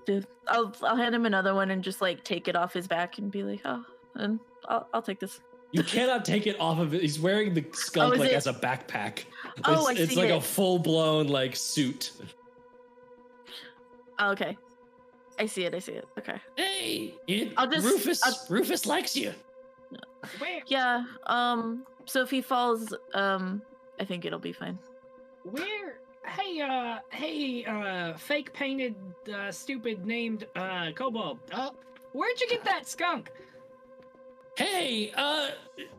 Dude, I'll hand him another one and just like take it off his back and be like, oh, and I'll take this. You cannot take it off of it. He's wearing the skunk like as a backpack. It's like a full blown like suit. Oh, okay. I see it. Okay. Hey, Rufus likes you. Where? Yeah. So if he falls, I think it'll be fine. Where? Hey, fake painted, stupid named, kobold. Where'd you get that skunk? Hey,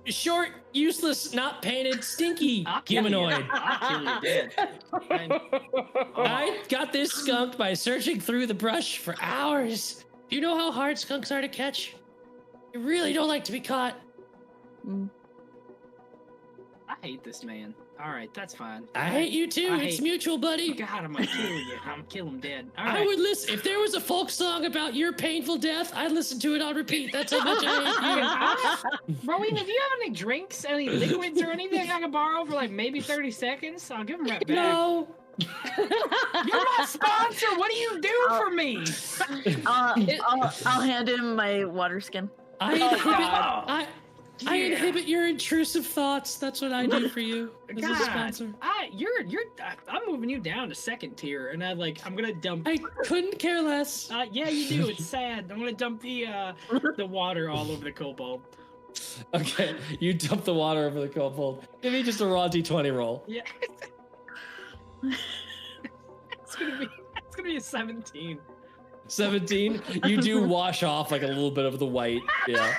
short, useless, not painted, stinky humanoid. I'll kill you dead. I got this skunk by searching through the brush for hours. Do you know how hard skunks are to catch? They really don't like to be caught. I hate this man. All right, that's fine. I hate you too. It's mutual, buddy. God, I'm gonna kill you. I'm gonna kill him dead. All I right. would listen if there was a folk song about your painful death. I'd listen to it on repeat. That's how much I hate you. Rowena, do you have any drinks, any liquids, or anything I can borrow for like maybe 30 seconds? I'll give them right back. No. You're my sponsor. What do you do for me? I'll hand him my water skin. I inhibit your intrusive thoughts. That's what I do for you as a sponsor. I'm moving you down to second tier, and I'm gonna dump. I couldn't care less. Yeah, you do. It's sad. I'm gonna dump the water all over the kobold. Okay, you dump the water over the kobold. Give me just a raw d20 roll. Yeah. It's gonna be a 17. 17. You do wash off like a little bit of the white. Yeah.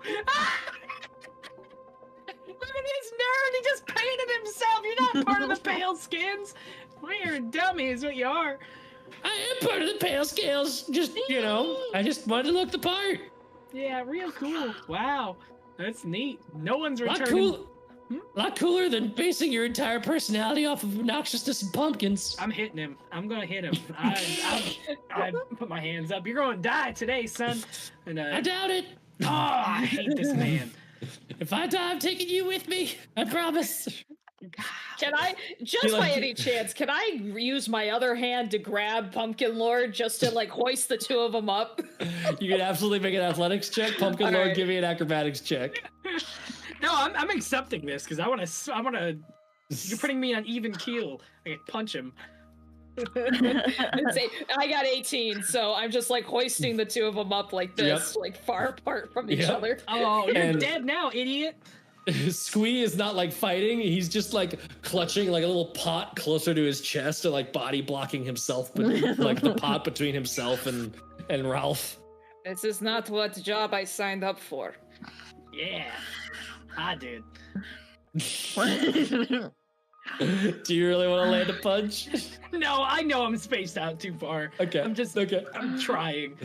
Look at this nerd! He just painted himself! You're not part of the pale skins! Well, you're a dummy is what you are. I am part of the pale scales. Just, I just wanted to look the part. Yeah, real cool. Wow. That's neat. No one's A returning. lot cooler than basing your entire personality off of obnoxiousness and pumpkins. I'm hitting him. I'm gonna hit him. I put my hands up. You're gonna die today, son. And I doubt it. oh, I hate this man. If I die, I'm taking you with me. I promise. Can I, just by any chance, can I use my other hand to grab Pumpkin Lord just to like hoist the two of them up? You can absolutely make an athletics check. Pumpkin Lord, right. give me an acrobatics check. No, I'm accepting this because I wanna. You're putting me on even keel. I can punch him. I got 18, so I'm just like hoisting the two of them up like this, like far apart from each other. Oh, you're dead now, idiot. Squee is not like fighting. He's just like clutching like a little pot closer to his chest and like body blocking himself, but like the pot between himself and Ralph. This is not what job I signed up for. Yeah, I did. Do you really want to land a punch? No, I know I'm spaced out too far. Okay. I'm trying.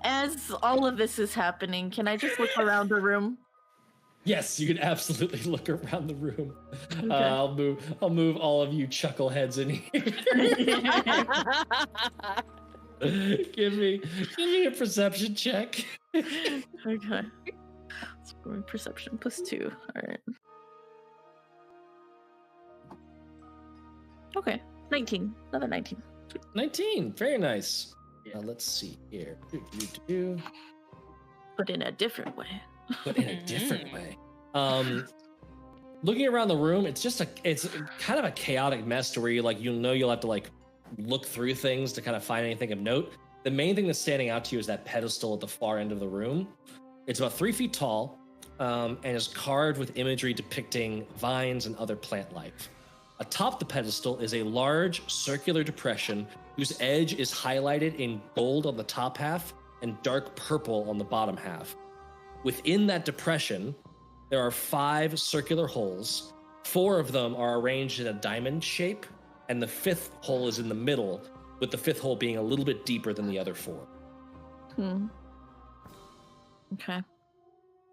As all of this is happening, can I just look around the room? Yes, you can absolutely look around the room. Okay. I'll move all of you chuckleheads in here. Give me a perception check. Okay. Perception +2. All right. Okay. 19. Another 19. 19. Very nice. Let's see here. But in a different way. But in a different way. Looking around the room, it's kind of a chaotic mess to where you'll have to like look through things to kind of find anything of note. The main thing that's standing out to you is that pedestal at the far end of the room. It's about 3 feet tall, and is carved with imagery depicting vines and other plant life. Atop the pedestal is a large circular depression whose edge is highlighted in gold on the top half and dark purple on the bottom half. Within that depression, there are 5 circular holes. 4 of them are arranged in a diamond shape, and the 5th hole is in the middle, with the 5th hole being a little bit deeper than the other 4. Okay.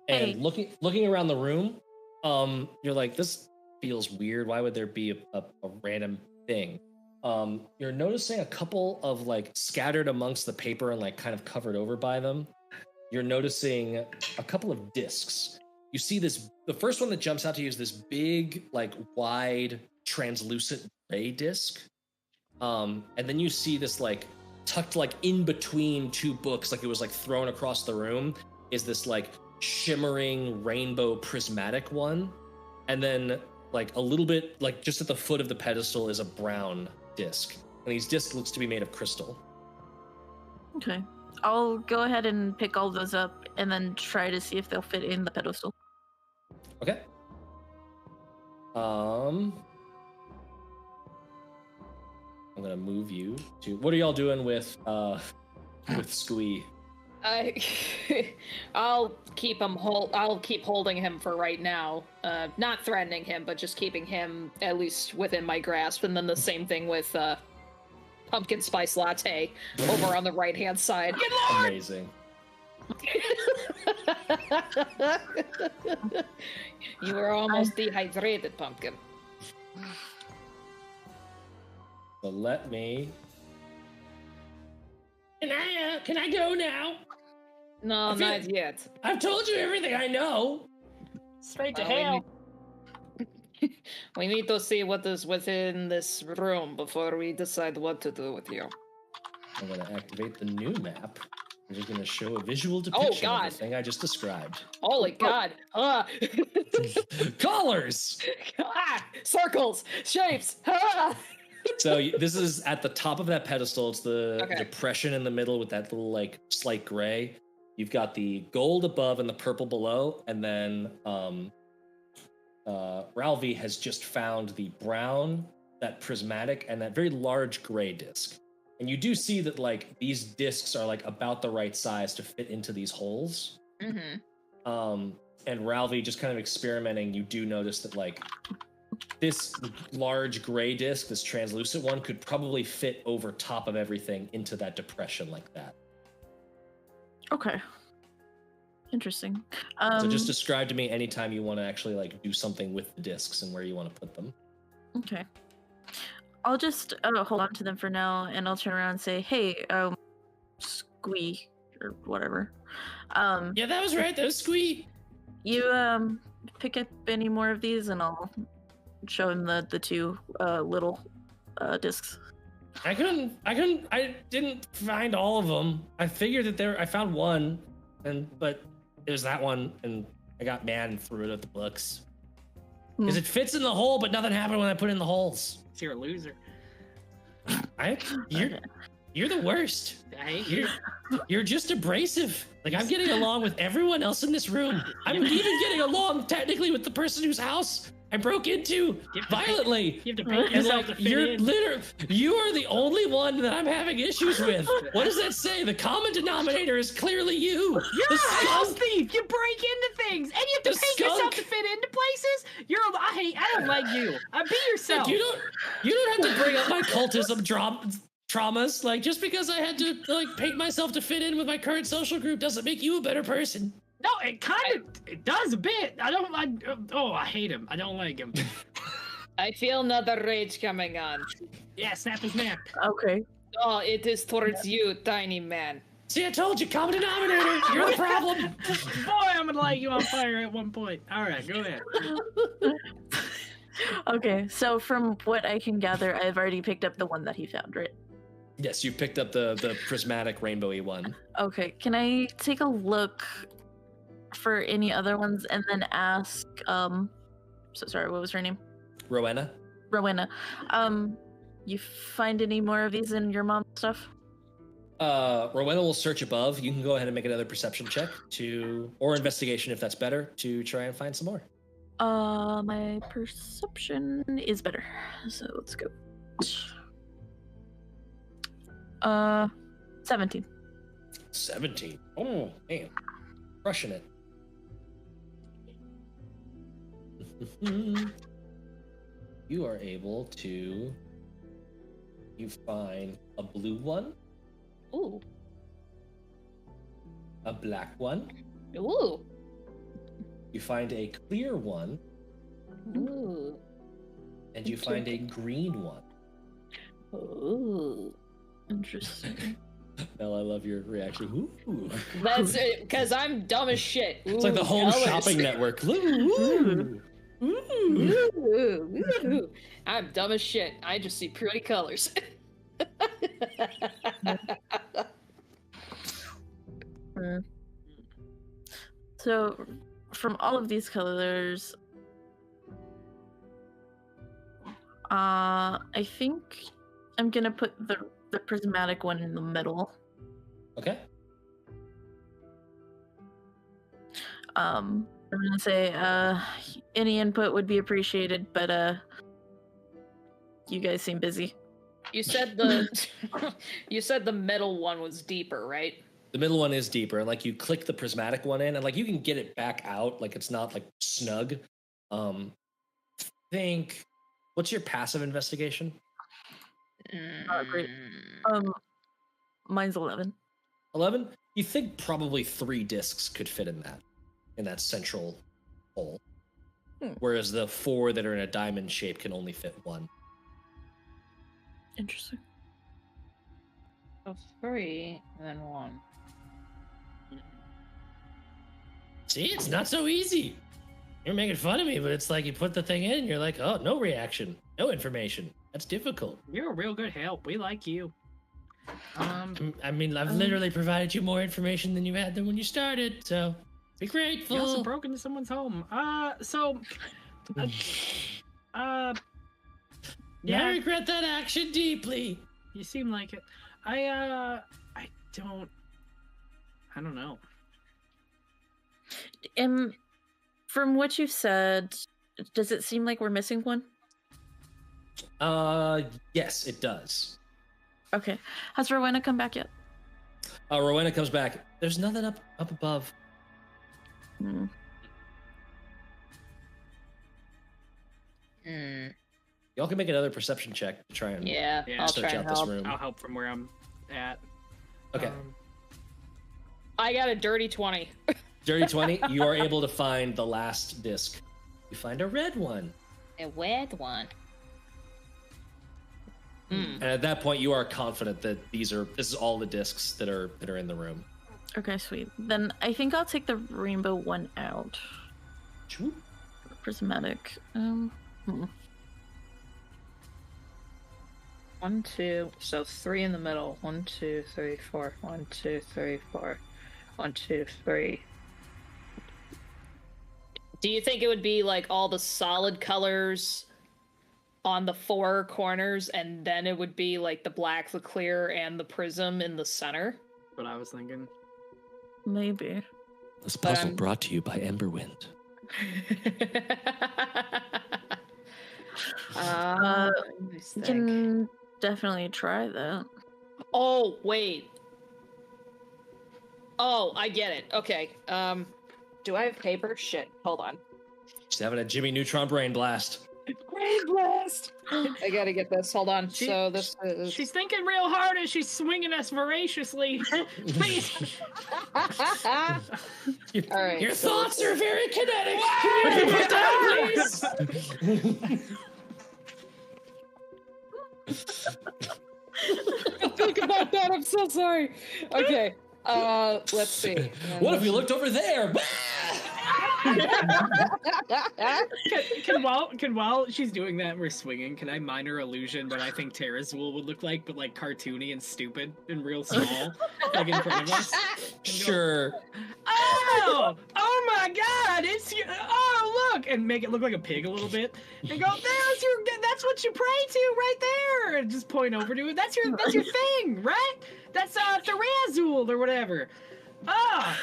And looking around the room, you're like, this feels weird. Why would there be a random thing? You're noticing a couple of like scattered amongst the paper and like kind of covered over by them. you're noticing a couple of discs. You see the first one that jumps out to you is this big, like wide, translucent gray disc. And then you see this like tucked like in between two books, like it was like thrown across the room, is this like shimmering rainbow prismatic one. And then like a little bit, like just at the foot of the pedestal is a brown disc. And these discs looks to be made of crystal. Okay. I'll go ahead and pick all those up and then try to see if they'll fit in the pedestal. Okay. I'm gonna move you to. What are y'all doing with Squee? I'll keep him I'll keep holding him for right now. Not threatening him, but just keeping him at least within my grasp. And then the same thing with pumpkin spice latte over on the right hand side. Amazing. You were almost dehydrated, pumpkin. So let me. Can I go now? No, not yet. I've told you everything I know. Straight to Well, hell. We need to see what is within this room before we decide what to do with you. I'm going to activate the new map, which is going to show a visual depiction of the thing I just described. Holy God! Colors! Circles, shapes. So this is at the top of that pedestal. It's the depression in the middle with that little like slight gray. You've got the gold above and the purple below, and then Ralvi has just found the brown, that prismatic, and that very large gray disc. And you do see that like these discs are like about the right size to fit into these holes. Mm-hmm. And Ralvi just kind of experimenting, you do notice that like this large gray disc, this translucent one, could probably fit over top of everything into that depression like that. Okay. Interesting. So just describe to me anytime you want to actually like do something with the discs and where you want to put them. Okay. I'll just hold on to them for now, and I'll turn around and say, "Hey, Squee, or whatever. Yeah, that was right. That was Squee. You pick up any more of these, and I'll show him the two little discs." I didn't find all of them. I figured that I found one, but it was that one, and I got mad and threw it at the books. Because it fits in the hole, but nothing happened when I put it in the holes. You're a loser. You're the worst. You're just abrasive. Like, I'm getting along with everyone else in this room. I'm even getting along technically with the person whose house I broke into violently. You have to paint yourself to fit in. You are the only one that I'm having issues with. What does that say? The common denominator is clearly you. You're a house thief. You break into things, and you have to paint yourself to fit into places. I don't like you. Be yourself. Look, you don't have to bring up my cultism traumas. Like, just because I had to like paint myself to fit in with my current social group doesn't make you a better person. No, it does a bit. I hate him. I don't like him. I feel another rage coming on. Yeah, snap his neck. Okay. Oh, it is towards you, tiny man. See, I told you, common denominator. You're the problem. Boy, I'm gonna light you on fire at one point. All right, go ahead. Okay, so from what I can gather, I've already picked up the one that he found, right? Yes, you picked up the prismatic rainbowy one. Okay, can I take a look for any other ones and then ask so sorry, what was her name? Rowena. You find any more of these in your mom's stuff? Rowena will search above. You can go ahead and make another perception check or investigation if that's better, to try and find some more. My perception is better, so let's go. 17. 17. Oh, man. Crushing it. You are able to... You find a blue one. Ooh. A black one. Ooh. You find a clear one. Ooh. And you find a green one. Ooh. Interesting. Mel, I love your reaction. Ooh. That's it, because I'm dumb as shit. It's like the home shopping network. Ooh. Ooh. I'm dumb as shit. I just see pretty colors. So, from all of these colors, I think I'm gonna put the prismatic one in the middle. Okay. I'm gonna say any input would be appreciated, but you guys seem busy. You said the you said the middle one was deeper, right? The middle one is deeper, and like you click the prismatic one in, and like you can get it back out, like it's not like snug. Think, what's your passive investigation? Great. Mine's 11. 11. You think probably 3 discs could fit in that central hole, whereas the 4 that are in a diamond shape can only fit 1. Interesting. So 3 and then 1. See, it's not so easy. You're making fun of me, but it's like you put the thing in, and you're like, oh, no reaction, no information. That's difficult. You're a real good help. We like you. I mean, I've literally provided you more information than you had when you started, so be grateful. You also broke into someone's home. Yeah, I regret that action deeply. You seem like it. I don't know. From what you've said, does it seem like we're missing one? Yes, it does. Okay. Has Rowena come back yet? Rowena comes back. There's nothing up above. Y'all can make another perception check to try and I'll search try out and this help. room. I'll help from where I'm at. Okay. I got a dirty 20. Dirty 20, you are able to find the last disc. You find a red one. A red one. And at that point, you are confident that this is all the discs that are in the room. Okay, sweet. Then I think I'll take the rainbow one out. Choo. Prismatic. 1, 2, so 3 in the middle. 1, 2, 3, 4. 1, 2, 3, 4. 1, 2, 3. Do you think it would be like all the solid colors on the 4 corners, and then it would be like the black, the clear, and the prism in the center? What I was thinking. Maybe. This puzzle brought to you by Emberwind. You can definitely try that. Oh, wait. Oh, I get it. Okay. Do I have paper? Shit. Hold on. She's having a Jimmy Neutron brain blast. Brain blast! I gotta get this. Hold on. So this is... She's thinking real hard as she's swinging us voraciously. Please. All right. Your thoughts are very kinetic. Can you put down, please? Think about that. I'm so sorry. Okay. Let's see. What if we looked over there? Can while she's doing that and we're swinging, can I minor illusion what I think Terazul would look like, but like cartoony and stupid and real small, like in front of us? Sure. Oh my God! Oh look, and make it look like a pig a little bit, and go, that's what you pray to right there, and just point over to it. That's your thing, right? That's Terazul or whatever. Ah.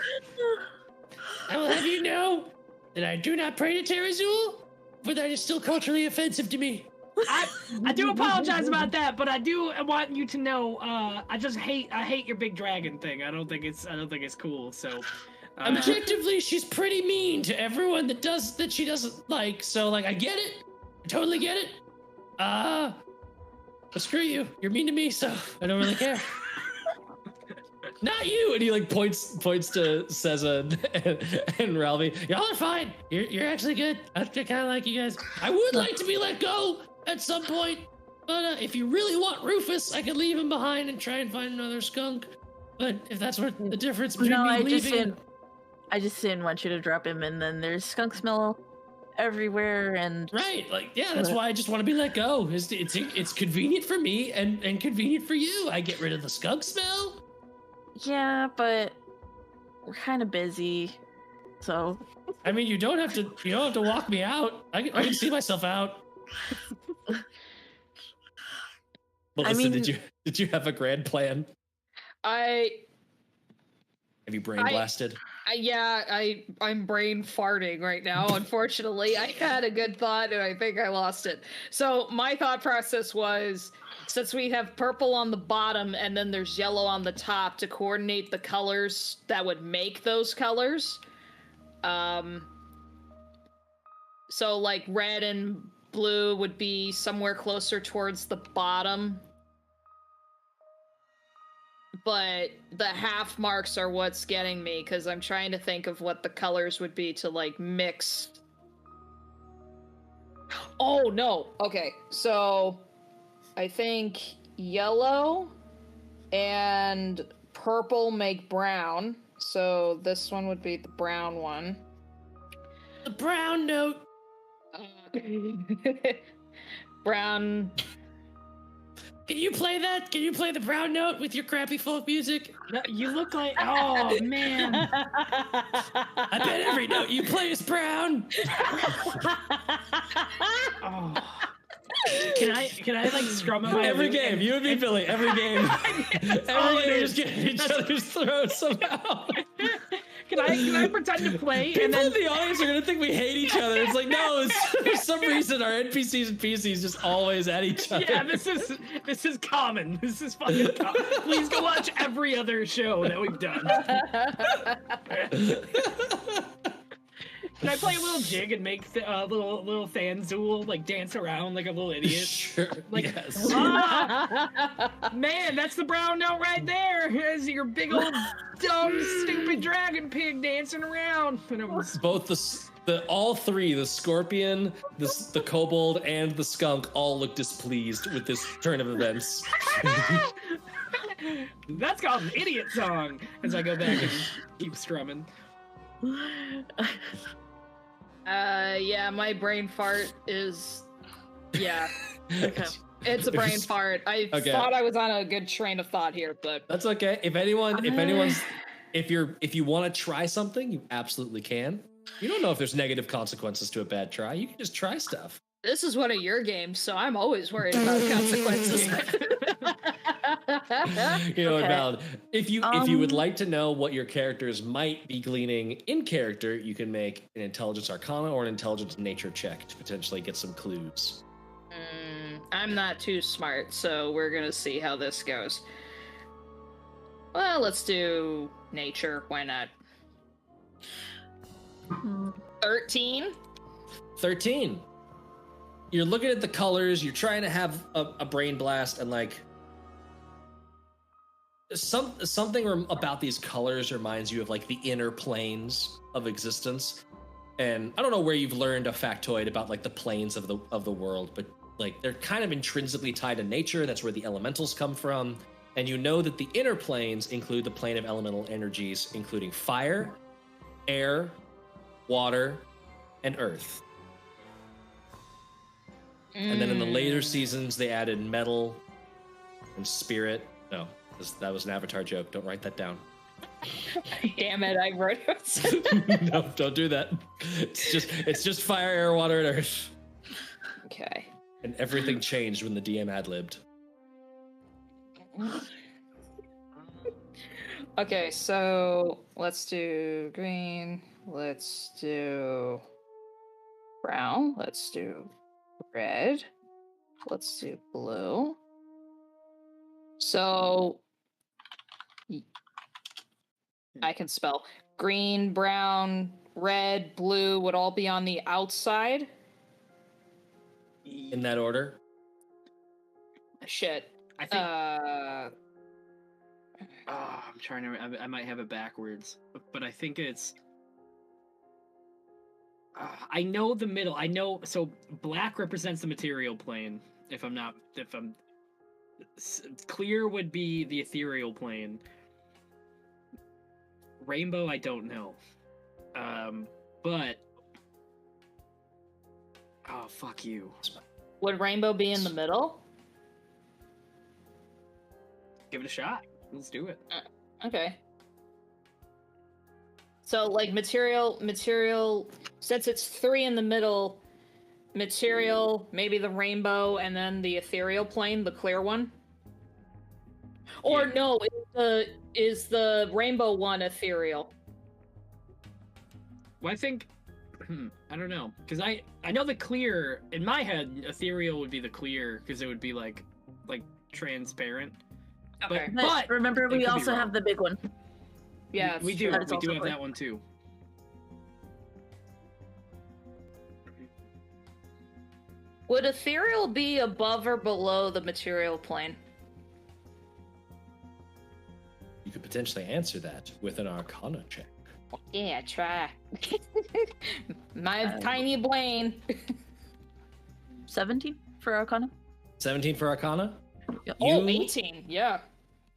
I will have you know that I do not pray to Terazul, but that is still culturally offensive to me. I do apologize about that, but I do want you to know I hate your big dragon thing. I don't think it's cool. So objectively, she's pretty mean to everyone that she doesn't like. So like I get it. I totally get it. But screw you. You're mean to me, so I don't really care. Not you! And he like points to Ceza and Ralphie. Y'all are fine. You're actually good. I kind of like you guys. I would like to be let go at some point, but if you really want Rufus, I could leave him behind and try and find another skunk. But if that's what the difference between No, me I leaving... just didn't want you to drop him, and then there's skunk smell everywhere, and Right, like, yeah, that's why I just want to be let go. It's convenient for me and convenient for you. I get rid of the skunk smell. yeah, but we're kind of busy, so I mean, you don't have to walk me out. I can see myself out. Melissa, mean- did you have a grand plan? I Have you brain blasted? I'm brain farting right now. Unfortunately, I had a good thought and I think I lost it. So my thought process was, since we have purple on the bottom and then there's yellow on the top to coordinate the colors that would make those colors. So like red and blue would be somewhere closer towards the bottom. But the half marks are what's getting me, because I'm trying to think of what the colors would be to, like, mix. Oh, no. Okay, so I think yellow and purple make brown. So this one would be the brown one. The brown note. Brown... Can you play that? Can you play the brown note with your crappy folk music? No, you look like. Oh man. I bet every note you play is brown. Oh. Can I like strum on my Every lute game, and- you and me, Billy. Every game, all every it game, is. just getting each other's throats somehow. Can I pretend to play and People then in the audience are gonna think we hate each other. It's like, no, for some reason our NPCs and PCs just always at each other. yeah, this is common. This is fucking common. Please go watch every other show that we've done. Can I play a little jig and make a little Thanzul like dance around like a little idiot? Sure. Like, Yes. Man, that's the brown note right there. There's your big old dumb stupid dragon pig dancing around. And it was Both all three, the scorpion, the kobold, and the skunk, all look displeased with this turn of events. that's called an idiot song. As I go back and keep strumming. Yeah, my brain fart is... Yeah. okay. It's a brain fart. I Okay. thought I was on a good train of thought here, but That's okay. If you want to try something, you absolutely can. You don't know if there's negative consequences to a bad try. You can just try stuff. this is one of your games, so I'm always worried about consequences. You know, Okay. Valid. If you would like to know what your characters might be gleaning in character, you can make an intelligence arcana or an intelligence nature check to potentially get some clues. I'm not too smart, so we're gonna see how this goes. Well, let's do nature. Why not? 13? 13. You're looking at the colors, you're trying to have a brain blast, and like something about these colors reminds you of like the inner planes of existence. And I don't know where you've learned a factoid about like the planes of the world, but like they're kind of intrinsically tied to nature. That's where the elementals come from. And you know that the inner planes include the plane of elemental energies, including fire, air, water, and earth. And then in the later seasons, they added metal and spirit. No, that was an Avatar joke. Don't write that down. Damn it, I wrote it. No, don't do that. It's just fire, air, water, and earth. Okay. And everything changed when the DM ad-libbed. Okay, so let's do green. Let's do brown. Let's do red. Let's do blue. So I can spell green, brown, red, blue would all be on the outside. In that order. Shit. I think. I'm trying to. I might have it backwards, but I think it's. I know the middle. I know. So black represents the material plane. If I'm clear, would be the ethereal plane. Rainbow, I don't know. But oh, fuck you. Would rainbow be in the middle? Give it a shot. Let's do it. Okay. So like material, since it's 3 in the middle, material, maybe the rainbow, and then the ethereal plane, the clear one? Or Yeah. no, is the rainbow one ethereal? Well, I think I don't know, because I know the clear in my head. Ethereal would be the clear because it would be like transparent. Okay. But remember, it we could be also wrong. have the big one. Yeah, we do. That is We do also have clear. that one too. Would ethereal be above or below the material plane? You could potentially answer that with an Arcana check. Yeah, try. My Um, tiny brain. 17 for Arcana. 17 for Arcana? Oh, You- 18. Yeah.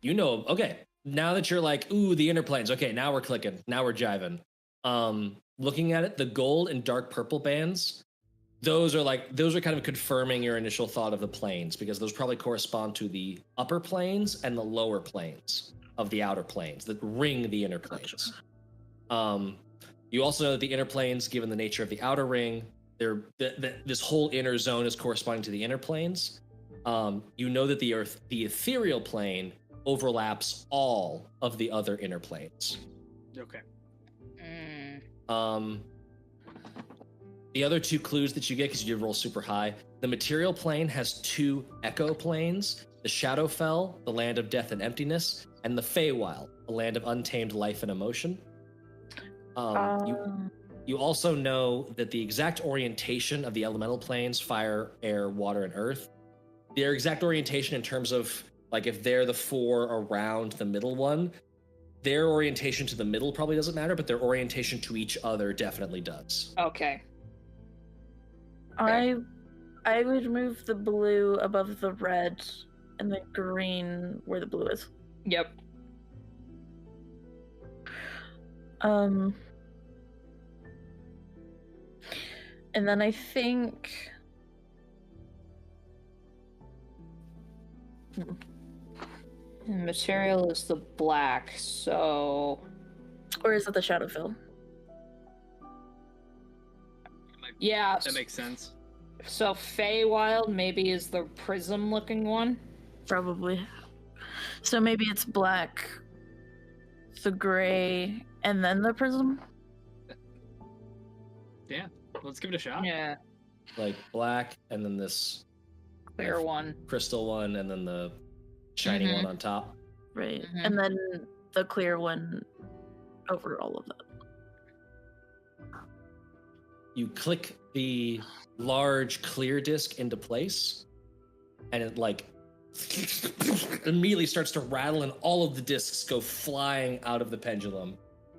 You know, okay. Now that you're like, ooh, the inner planes. Okay, now we're clicking. Now we're jiving. Looking at it, the gold and dark purple bands, those are kind of confirming your initial thought of the planes, because those probably correspond to the upper planes and the lower planes of the outer planes that ring the inner planes. You also know that the inner planes, given the nature of the outer ring, this whole inner zone is corresponding to the inner planes. You know that the ethereal plane overlaps all of the other inner planes. Okay. The other 2 clues that you get, because you roll super high, the material plane has 2 echo planes: the Shadowfell, the land of death and emptiness, and the Feywild, the land of untamed life and emotion. You also know that the exact orientation of the elemental planes, fire, air, water, and earth, their exact orientation in terms of, like, if they're the 4 around the middle one, their orientation to the middle probably doesn't matter, but their orientation to each other definitely does. Okay. I would move the blue above the red and the green where the blue is. Yep. And then I think Material is the black, so or is it the Shadowfell? yeah. That makes sense. So Feywild maybe is the prism-looking one. Probably. So maybe it's black, the gray, and then the prism? Yeah. Let's give it a shot. Yeah, Like black, and then this clear one. crystal one, and then the shiny Mhm. one on top. Right. Mhm. And then the clear one over all of that. You click the large clear disc into place, and it like immediately starts to rattle, and all of the discs go flying out of the pendulum.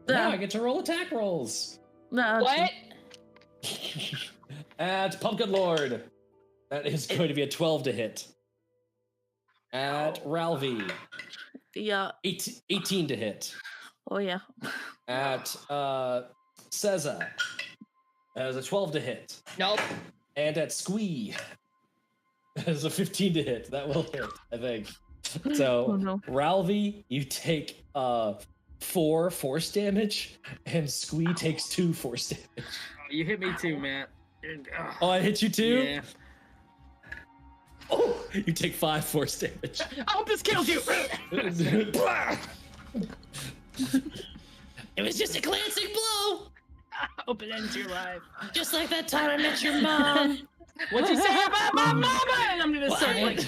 Now I get to roll attack rolls. No, What? At Pumpkin Lord, that is going to be a 12 to hit. At Ralvi, Yeah. 18 to hit. Oh yeah. At Seza, that is a 12 to hit. Nope. And at Squee, that is a 15 to hit. That will hit, I think. So, Oh no. Ralvi, you take 4 force damage, and Squee takes 2 force damage. Oh, you hit me too, Matt. Oh, I hit you too? Yeah. Oh, you take 5 force damage. I hope this kills you. It was just a glancing blow, I hope it ends your life. just like that time I met your mom. What'd you say about my mama? And I'm gonna start like.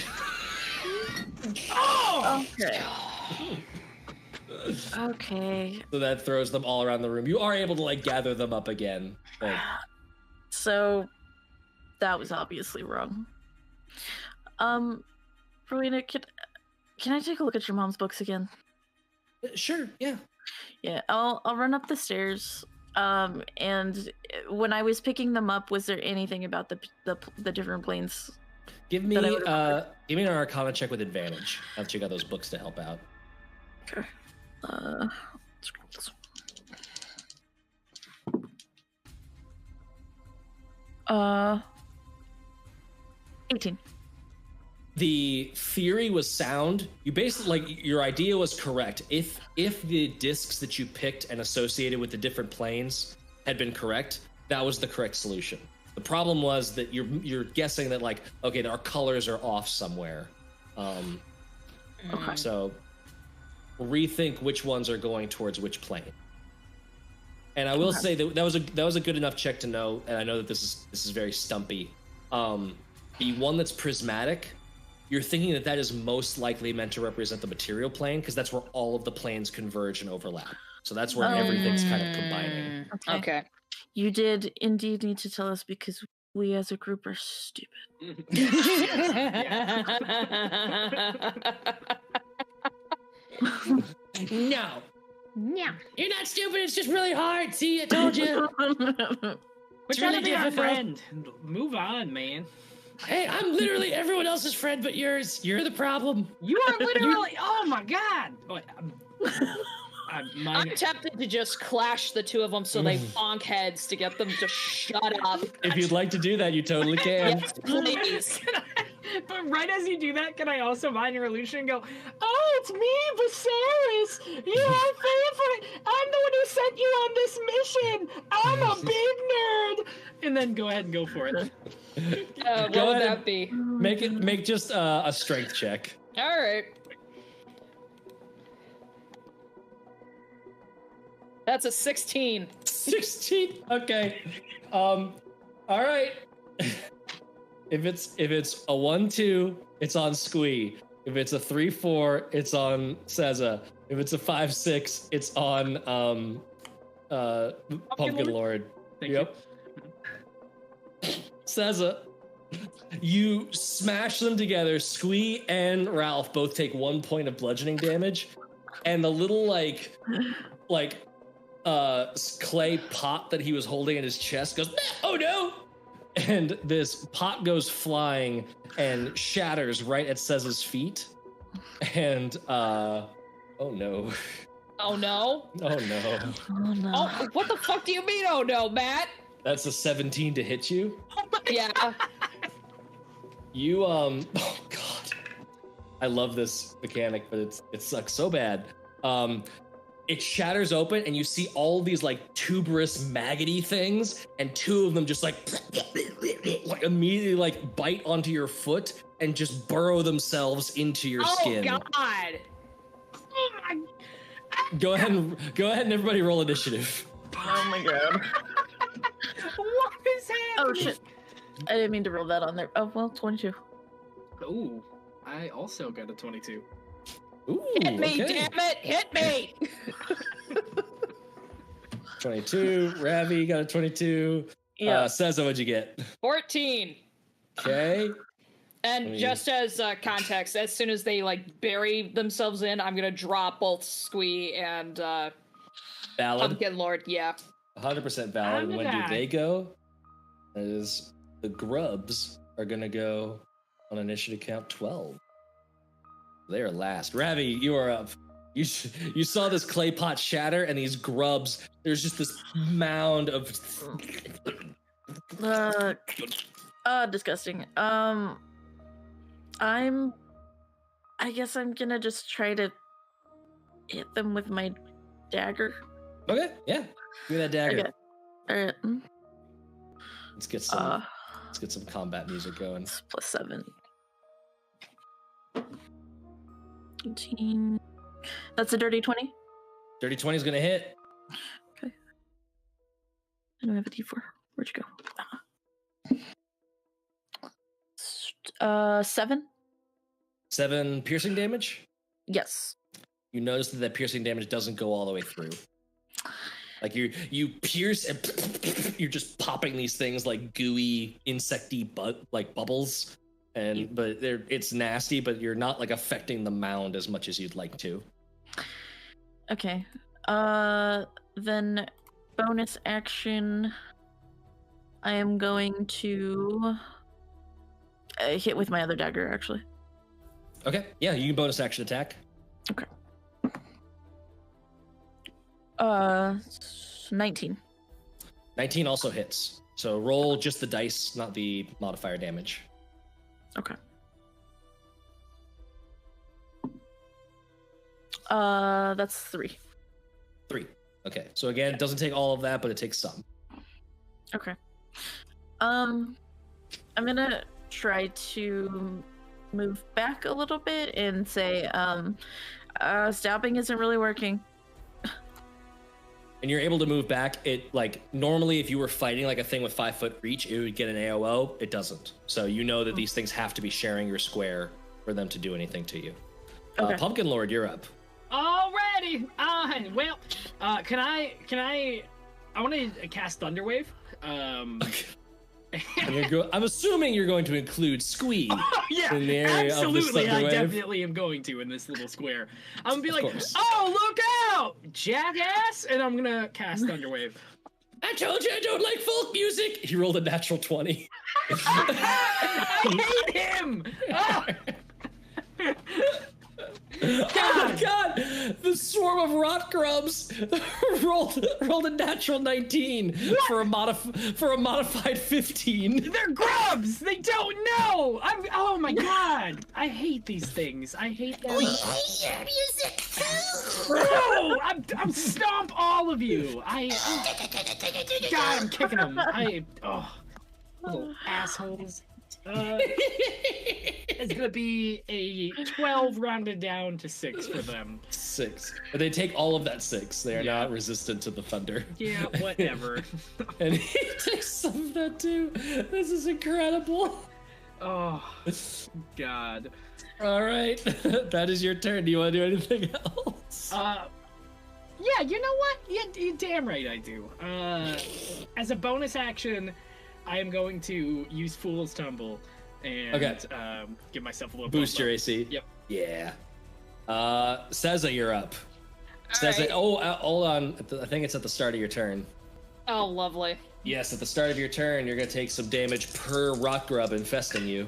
Oh! Okay. Okay. So that throws them all around the room. You are able to like gather them up again. Like, So that was obviously wrong. Rowena, can I take a look at your mom's books again? sure, yeah. Yeah, I'll run up the stairs. And when I was picking them up, was there anything about the different planes? Give me That I would've remembered. give me an Arcana check with advantage. Now that you got those books to help out. Okay. Let's grab this one. 18. The theory was sound. You basically, like, your idea was correct. If the discs that you picked and associated with the different planes had been correct, that was the correct solution. The problem was that you're guessing that, like, okay, our colors are off somewhere. Okay. So rethink which ones are going towards which plane. And I will say that that was a good enough check to know, and I know that this is very stumpy. The one that's prismatic, you're thinking that is most likely meant to represent the material plane, because that's where all of the planes converge and overlap. So that's where everything's kind of combining. Okay. You did indeed need to tell us, because we as a group are stupid. No. You're not stupid, it's just really hard. See, I told you. We're trying to be a friend. Move on, man. Hey, I'm literally everyone else's friend but yours. You're the problem. You are literally. Oh my god. I'm tempted to just clash the two of them so they bonk heads to get them to shut up. If you'd like to do that, you totally can. Yes, please. But right as you do that, can I also mind your illusion and go, oh, it's me, Viserys. You're our favorite. I'm the one who sent you on this mission. I'm a big nerd. And then go ahead and go for it. What would that be? Make just a strength check. All right. That's a 16. 16. Okay. All right. If it's a 1-2, it's on Squee. If it's a 3-4, it's on Seza. If it's a 5-6, it's on Pumpkin Lord. Yep. Seza, you smash them together. Squee and Ralph both take 1 point of bludgeoning damage, and the little like clay pot that he was holding in his chest goes, oh no! And this pot goes flying and shatters right at Seza's feet. And oh no. Oh no? Oh no. Oh no. Oh, what the fuck do you mean, oh no, Matt? That's a 17 to hit you. Yeah. You oh god. I love this mechanic, but it sucks so bad. It shatters open and you see all these like tuberous maggoty things, and two of them just like immediately like bite onto your foot and just burrow themselves into your skin. Oh god. Oh my. Go ahead and everybody roll initiative. Oh my god. What is happening? Oh shit. I didn't mean to roll that on there. Oh well, 22. Ooh, I also got a 22. Ooh, Hit me, okay. damn it! Hit me! 22. Ravi got a 22. Yeah. Seza, what'd you get? 14. Okay. And just as context, as soon as they like bury themselves in, I'm gonna drop both Squee and Valid. Pumpkin Lord. Yeah. 100% valid. And when do they go? That is, the grubs are gonna go on initiative count 12. They are last. Ravi, you are up. You saw this clay pot shatter, and these grubs. There's just this mound of. Disgusting. I guess I'm gonna just try to hit them with my dagger. Okay, yeah, give me that dagger. Okay. All right. Let's get some combat music going. +7. 18. That's a dirty 20. Dirty 20 is gonna hit. Okay. I don't have a D4. Where'd you go? 7. 7 piercing damage. Yes. You notice that piercing damage doesn't go all the way through. Like you pierce and you're just popping these things like gooey, insecty like bubbles. But it's nasty, but you're not like affecting the mound as much as you'd like to. Okay. Then bonus action. I am going to hit with my other dagger, actually. Okay. Yeah, you can bonus action attack. Okay. 19. 19 also hits. So roll just the dice, not the modifier damage. Okay. That's 3. 3. Okay. So again, it doesn't take all of that, but it takes some. Okay. I'm gonna try to move back a little bit and say, stabbing isn't really working. And you're able to move back. It like normally if you were fighting like a thing with 5-foot reach, it would get an AOO. It doesn't. So you know that these things have to be sharing your square for them to do anything to you. Okay. Pumpkin Lord, you're up. Alrighty. Well, can I want to cast Thunderwave. I'm assuming you're going to include Squee. Yeah, in the area absolutely. Of the I Thunderwave. definitely am going to in this little square. I'm gonna be like, course. oh, look out, jackass! And I'm gonna cast Thunderwave. I told you I don't like folk music. He rolled a natural 20. I hate him! Oh. Oh my god! The swarm of rot grubs rolled a natural 19 for a modified 15. They're grubs! They don't know! Oh my god! I hate these things. I hate them. We hate your music. No! I'm stomp all of you! God, I'm kicking them. Little assholes. It's gonna be a 12 rounded down to 6 for them. 6. But they take all of that 6. They are not resistant to the thunder. Yeah, whatever. And he takes some of that too. This is incredible. Oh, God. All right. That is your turn. Do you want to do anything else? Yeah, you know what? You're damn right I do. As a bonus action, I am going to use Fool's Tumble and give myself a little boost your bump. AC. Yep. Yeah. Seza, you're up. Seza, right. Hold on. I think it's at the start of your turn. Oh, lovely. Yes, at the start of your turn, you're going to take some damage per rot grub infesting you.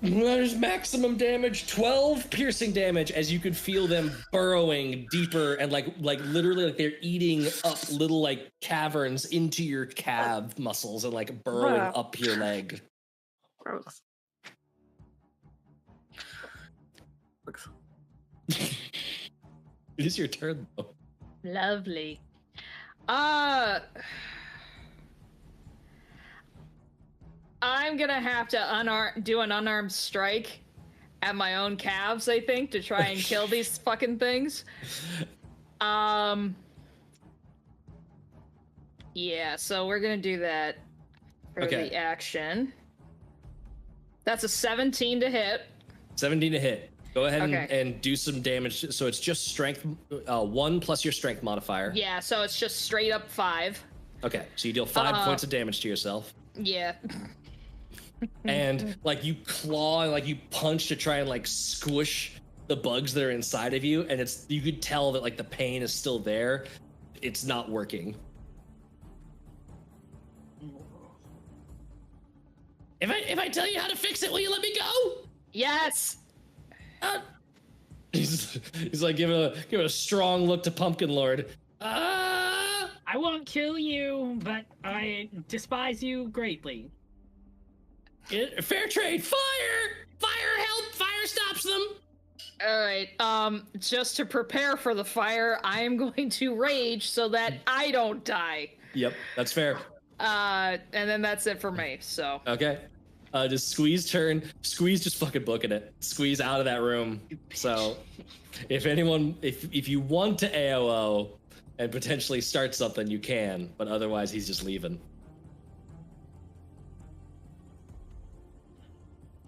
There's maximum damage, 12 piercing damage, as you could feel them burrowing deeper and like literally like they're eating up little like caverns into your calf muscles and like burrowing up your leg. Gross. It is your turn though. Lovely. I'm gonna have to do an unarmed strike at my own calves, I think, to try and kill these fucking things. Yeah, so we're gonna do that for the action. That's a 17 to hit. 17 to hit. Go ahead and do some damage. So it's just strength 1 plus your strength modifier. Yeah, so it's just straight up 5. Okay, so you deal 5 points of damage to yourself. Yeah. And like you claw and like you punch to try and like squish the bugs that are inside of you, and you could tell that like the pain is still there. It's not working. If I tell you how to fix it, will you let me go? Yes. He's like giving a strong look to Pumpkin Lord. I won't kill you, but I despise you greatly. Fair trade. Fire! Fire help! Fire stops them! Alright, just to prepare for the fire, I am going to rage so that I don't die. Yep, that's fair. And then that's it for me, so. Okay. Just Squeeze turn. Squeeze just fucking booking it. Squeeze out of that room. So if you want to AOO and potentially start something, you can, but otherwise he's just leaving.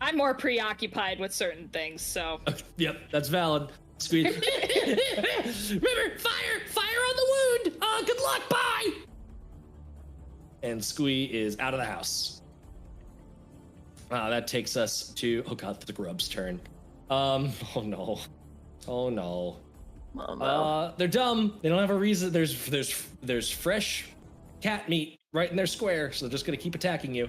I'm more preoccupied with certain things, so. Yep, that's valid. Squeeze. Remember, fire on the wound. Good luck. Bye. And Squee is out of the house. That takes us to the grub's turn. Oh no. Oh no. Oh, no. They're dumb. They don't have a reason. There's fresh cat meat right in their square, so they're just gonna keep attacking you.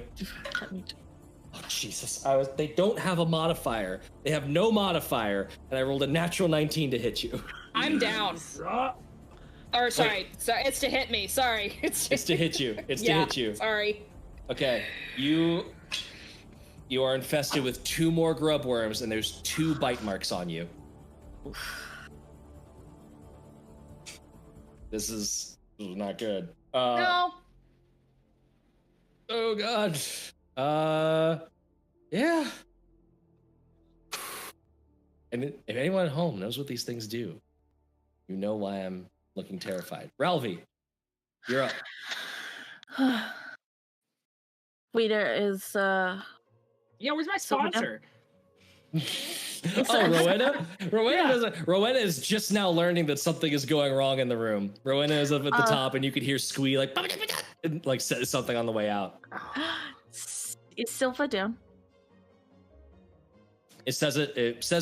Oh Jesus! They don't have a modifier. They have no modifier, and I rolled a natural 19 to hit you. I'm down. Or sorry, it's to hit me. Sorry, It's to hit you. It's to hit you. Sorry. Okay, you are infested with 2 more grub worms, and there's 2 bite marks on you. This is not good. No. Oh god. Yeah. And if anyone at home knows what these things do, you know why I'm looking terrified. Ralvi, you're up. Waiter is Yeah, where's my sponsor? Oh, Rowena? Rowena is just now learning that something is going wrong in the room. Rowena is up at the top, and you could hear Squee like says something on the way out. Is Silva down? It says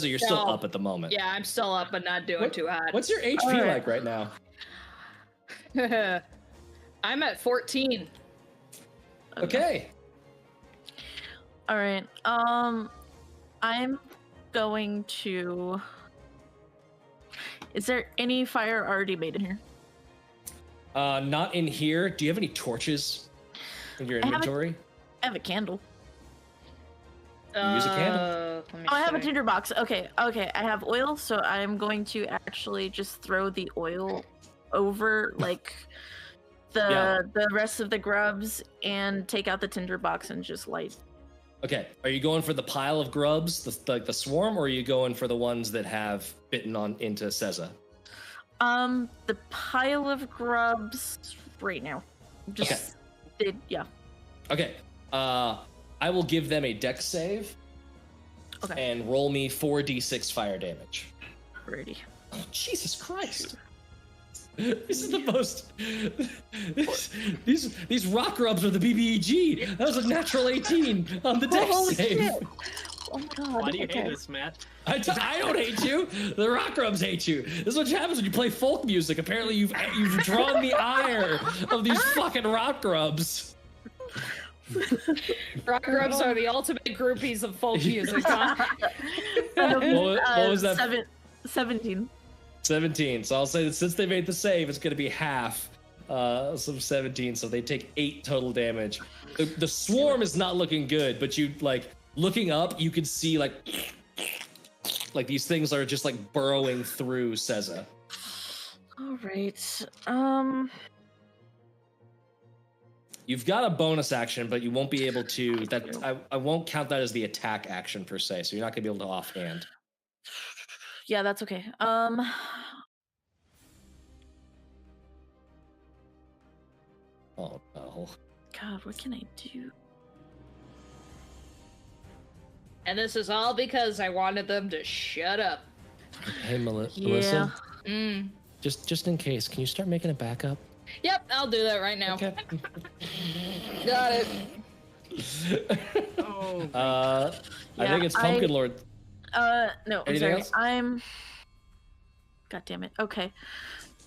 you're still up at the moment. Yeah, I'm still up, but not doing too hot. What's your HP like right now? I'm at 14. Okay. All right. I'm going to. Is there any fire already made in here? Not in here. Do you have any torches in your inventory? I have a candle. Use a candle. I have a tinder box. Okay. I have oil, so I'm going to actually just throw the oil over like the rest of the grubs and take out the tinder box and just light. Okay. Are you going for the pile of grubs, the swarm, or are you going for the ones that have bitten on into Seza? The pile of grubs right now. Just yeah. Okay. I will give them a dex save. Okay. And roll me 4d6 fire damage. Ready. Oh, Jesus Christ. This is the most. These rock grubs are the BBEG. That was a natural 18 on the dex save. Shit. Oh my god. Why do you hate this, Matt? I don't hate you. The rock grubs hate you. This is what happens when you play folk music. Apparently, you've drawn the ire of these fucking rock grubs. Rock grubs are the ultimate groupies of folk music, huh? What was that? 17. 17. So I'll say that since they made the save, it's going to be half. Some 17, so they take 8 total damage. The swarm is not looking good, but you looking up, you can see like these things are just like burrowing through Seza. All right. You've got a bonus action, but you won't be able to. I won't count that as the attack action per se. So you're not gonna be able to offhand. Yeah, that's okay. Oh no. God, what can I do? And this is all because I wanted them to shut up. Hey, Melissa. Mm. Just in case, can you start making a backup? Yep, I'll do that right now. Okay. Got it. I think it's Pumpkin Lord. No, I'm Anything sorry. else? God damn it. Okay.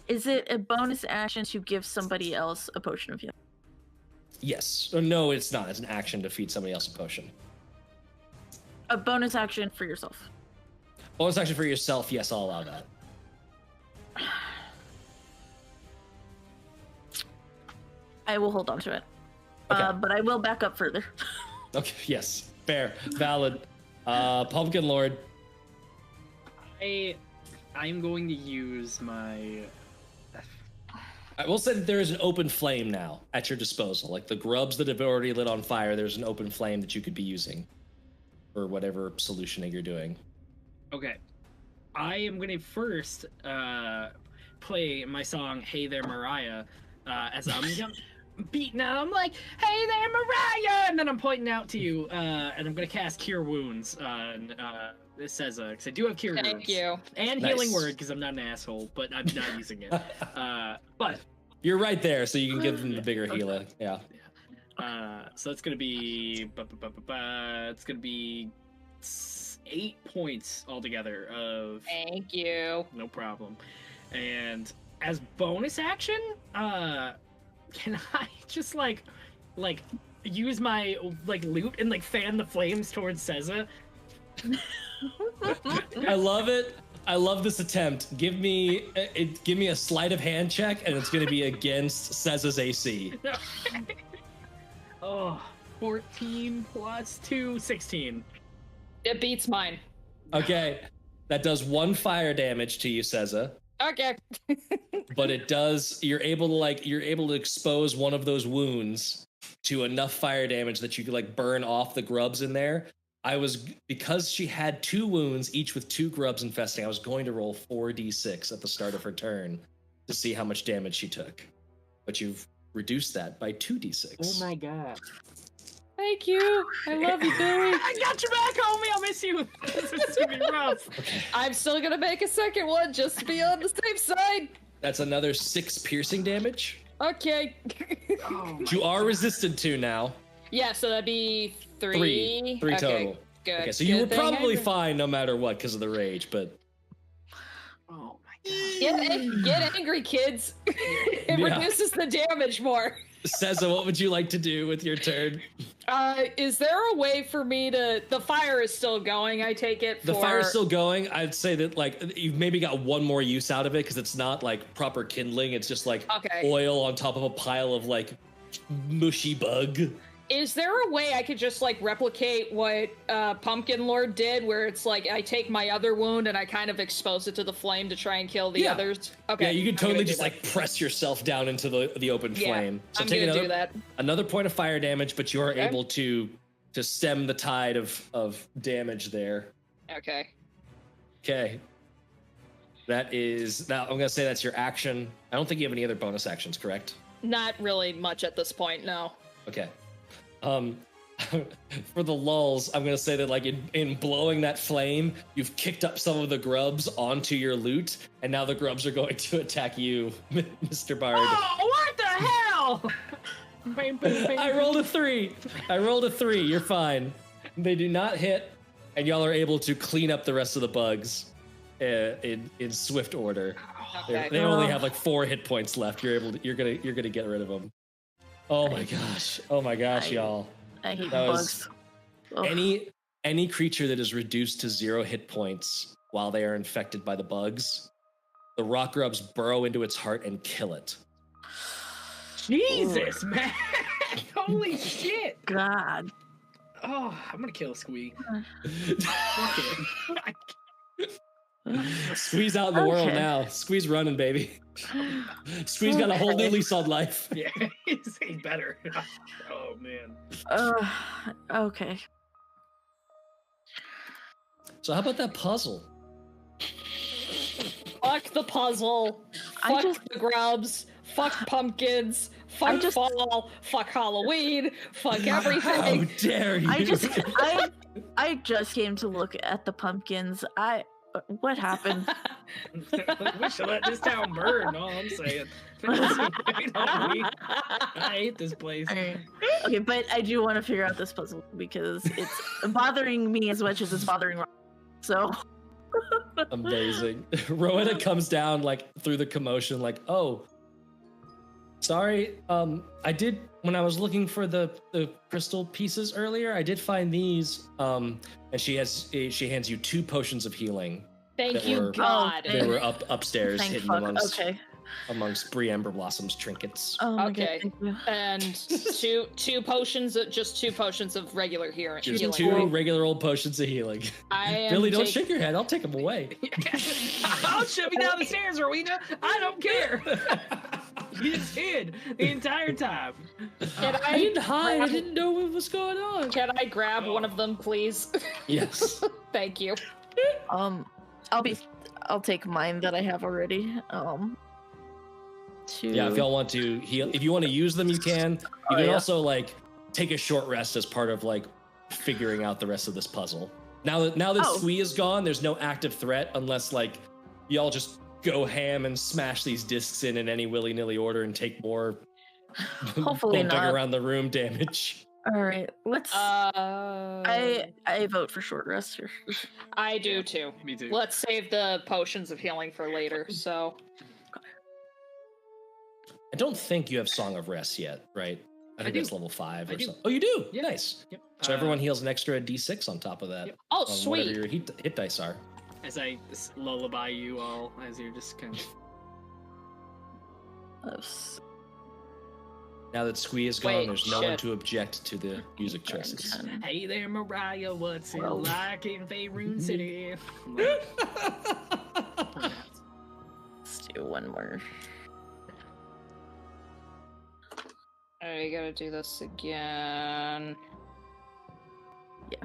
Is it a bonus action to give somebody else a potion of healing? Yes. Oh, no, it's not. It's an action to feed somebody else a potion. A bonus action for yourself. Bonus action for yourself. Yes, I'll allow that. I will hold on to it. Okay. But I will back up further. Okay. Yes. Fair. Valid. Pumpkin Lord. I am going to use my. I will say that there is an open flame now at your disposal. Like the grubs that have already lit on fire, there's an open flame that you could be using for whatever solutioning you're doing. Okay. I am going to first play my song "Hey There, Mariah" as I'm beating out. I'm like, "Hey there, Mariah," and then I'm pointing out to you, and I'm going to cast Cure Wounds. This says, because I do have Cure Wounds. Thank you. And Nice. Healing Word, because I'm not an asshole, but I'm not using it. But You're right there, so you can give them the bigger healer. Yeah. so it's going to be, it's going to be 8 points altogether of. Thank you. No problem. And as bonus action, can I just like use my loot and fan the flames towards Seza? I love it. I love this attempt. Give me a sleight of hand check, and it's going to be against Seza's AC. Oh, 14 plus 2, 16. It beats mine. Okay, that does 1 fire damage to you, Seza. Okay. But it does. You're able to expose one of those wounds to enough fire damage that you could burn off the grubs in there. Because she had 2 wounds, each with 2 grubs infesting, I was going to roll 4d6 at the start of her turn to see how much damage she took. But you've reduced that by 2d6. Oh my god. Thank you. I love you, Billy. I got you back, homie. I'll miss you. This is gonna be rough. Okay. I'm still gonna make a second one just to be on the safe side. That's another 6 piercing damage. Okay. Oh Which you are resistant to now. Yeah, so that'd be 3. 3 okay, total. Good. Okay, so you were Good thing probably I- fine no matter what because of the rage, but Oh my god. Get angry, kids. It Yeah. reduces the damage more. Seza, what would you like to do with your turn? Is there a way for me to? The fire is still going. I take it. The fire's still going. I'd say that you've maybe got one more use out of it because it's not proper kindling. It's just Okay. oil on top of a pile of mushy bug. Is there a way I could just replicate what Pumpkin Lord did, where it's I take my other wound and I kind of expose it to the flame to try and kill the others? Okay. Yeah, you could I'm gonna totally do just that. press yourself down into the open flame. So I'm take gonna do that. another point of fire damage, but you're Okay. able to stem the tide of damage there. Okay. Okay. Now I'm gonna say that's your action. I don't think you have any other bonus actions, correct? Not really much at this point, no. Okay. For the lulls, I'm gonna say that in blowing that flame, you've kicked up some of the grubs onto your loot, and now the grubs are going to attack you, Mr. Bard. Oh, what the hell? Bang, bang, bang. I rolled a 3. You're fine. They do not hit, and y'all are able to clean up the rest of the bugs in swift order. Okay. They only have 4 hit points left. You're gonna get rid of them. Oh my gosh, y'all. I hate That bugs. Ugh. Any creature that is reduced to 0 hit points while they are infected by the bugs, the rock grubs burrow into its heart and kill it. Jesus, man. Holy shit. God. Oh, I'm gonna kill Squeak. Fuck it. Squeeze out in the world Okay. now. Squeeze running, baby. Squeeze got a whole new lease on life. Yeah, he's better. Oh man. Okay. So how about that puzzle? Fuck the puzzle. I Fuck just- the grubs. Fuck pumpkins. Fuck fall. Fuck Halloween. Fuck How everything. dare you? I just came to look at the pumpkins. What happened? We should let this town burn. All I'm saying. I hate this place. Okay, but I do want to figure out this puzzle because it's bothering me as much as it's bothering Rob. So Amazing. Rowena comes down through the commotion, oh, sorry. I did when I was looking for the crystal pieces earlier. I did find these. And she hands you 2 potions of healing. Thank that you, were- God. They were upstairs, thank hidden fuck. amongst Okay. Brie Ember Blossom's trinkets. Oh my Okay. God, thank you. And two potions, just 2 potions of regular healing. Just 2 regular old potions of healing. I am Billy, don't shake your head. I'll take them away. I'll shove you down the stairs, Rowena. I don't care. You just hid the entire time. Can I didn't hide. I grab- didn't know what was going on. Can I grab one of them, please? Yes. Thank you. I'll take mine that I have already. Yeah, if y'all want to heal, if you want to use them, you can. You can yeah. also take a short rest as part of figuring out the rest of this puzzle. Now that Squee is gone, there's no active threat unless y'all just go ham and smash these discs in any willy-nilly order and take more Hopefully bumping not. around the room damage. All right, let's. I vote for short rest here. I do too. Me too. Let's save the potions of healing for later. So I don't think you have Song of Rest yet, right? I think do. it's level 5 I or do. something. Oh, you do? Yeah. Nice. Yep. So everyone heals an extra D6 on top of that. Yep. oh On whatever sweet. your hit dice are. as I lullaby you all as you're just kind of. Now that Squee is gone, Wait, there's no one shit. to object to the music choices. Hey there, Mariah. What's it Whoa. like in Faerun City? Let's do one more. I gotta do this again. Yeah.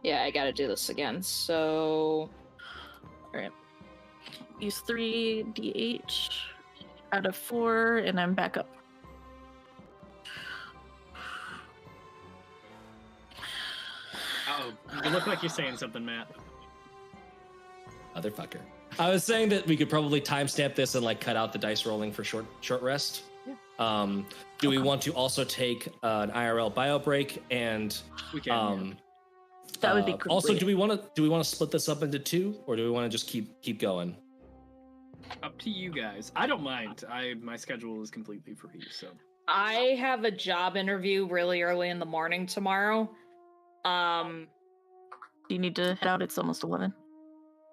Yeah, I gotta do this again. So, Alright. Use 3 DH out of 4, and I'm back up. Oh, you look like you're saying something, Matt. Motherfucker. I was saying that we could probably timestamp this and like cut out the dice rolling for short rest. Yeah. Do we want to also take an IRL bio break and We can. That would be also great. do we want to split this up into 2, or do we want to just keep going? Up to you guys. I don't mind. My schedule is completely free, so. I have a job interview really early in the morning tomorrow. Do you need to head out? It's almost 11.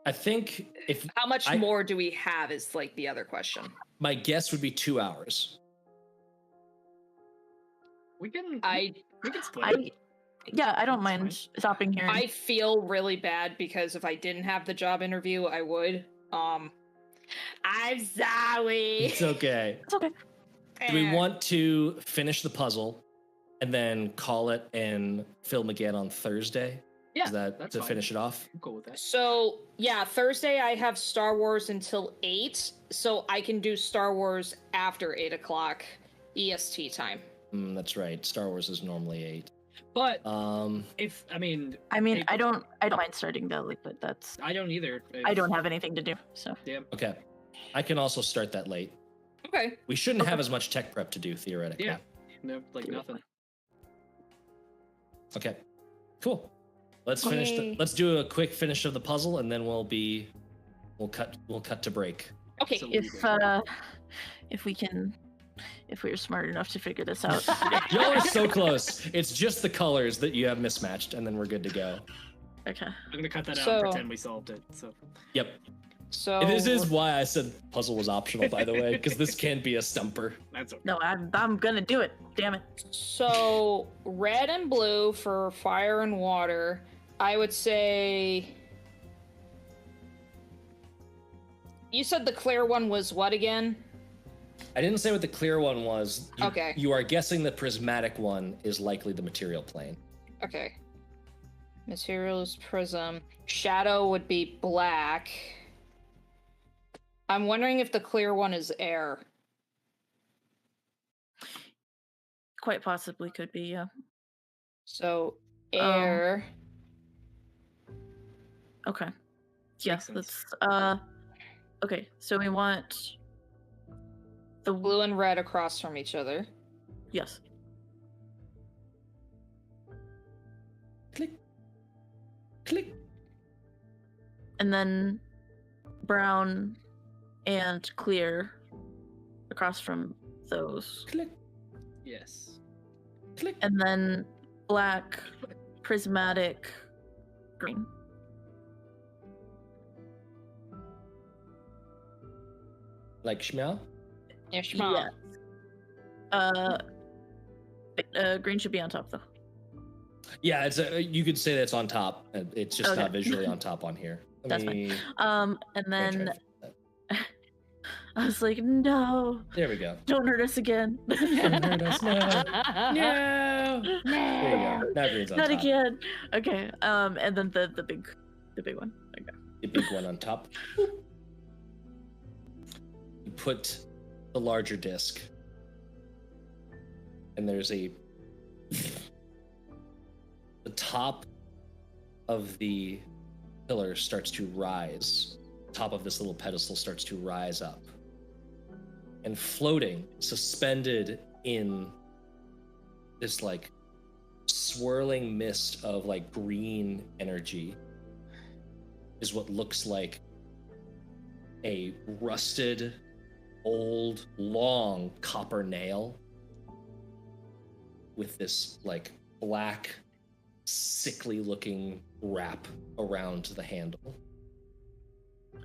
I think if How much more do we have is like the other question. my guess would be 2 hours. We can split. I don't That's mind stopping here. I feel really bad because if I didn't have the job interview, I would. I'm sorry. It's okay. It's okay. Do we want to finish the puzzle and then call it and film again on Thursday? Yeah, Is that that's to fine. finish it off? I'm cool with that. So, yeah, Thursday I have Star Wars until 8, so I can do Star Wars after 8 o'clock EST time. That's right. Star Wars is normally 8. But If I mean, I don't mind starting that late, but that's I don't either. I don't have anything to do, so Yeah. okay, I can also start that late. Okay. We shouldn't have as much tech prep to do theoretically. Yeah. No, like nothing. Okay. Cool. Let's finish. Let's do a quick finish of the puzzle, and then we'll cut to break. Okay. So- if we're smart enough to figure this out. Y'all are so close. It's just the colors that you have mismatched, and then we're good to go. Okay. I'm gonna cut that out So- and pretend we solved it. So Yep. So This is why I said puzzle was optional, by the way, because this can be a stumper. that's okay. No, I'm gonna do it. Damn it. So red and blue for fire and water. I would say. You said the clear one was what again? I didn't say what the clear one was. Okay. You are guessing the prismatic one is likely the material plane. Okay. Materials prism. Shadow would be black. I'm wondering if the clear one is air. Quite possibly could be, yeah. So air. Okay. Yeah, Makes sense. let's okay, so we want the Blue and red across from each other. yes. Click. Click. And then brown and clear across from those. Click. Yes. Click. And then black, prismatic, green. Like Shmel? Ishmael. Yeah. Green should be on top though. Yeah, it's you could say that's on top. It's just Okay. not visually on top on here. That's fine. fine. And then I was like, no, There we go. don't hurt us again. Don't hurt us, no. No. There you go. Now green's on Not top. again. Okay. And then the big one. Okay. The big one on top. You put the larger disc, and there's the top of the pillar starts to rise. Top of this little pedestal starts to rise up, and floating, suspended in this like swirling mist of like green energy, is what looks like a rusted, old, long copper nail with this like black, sickly-looking wrap around the handle.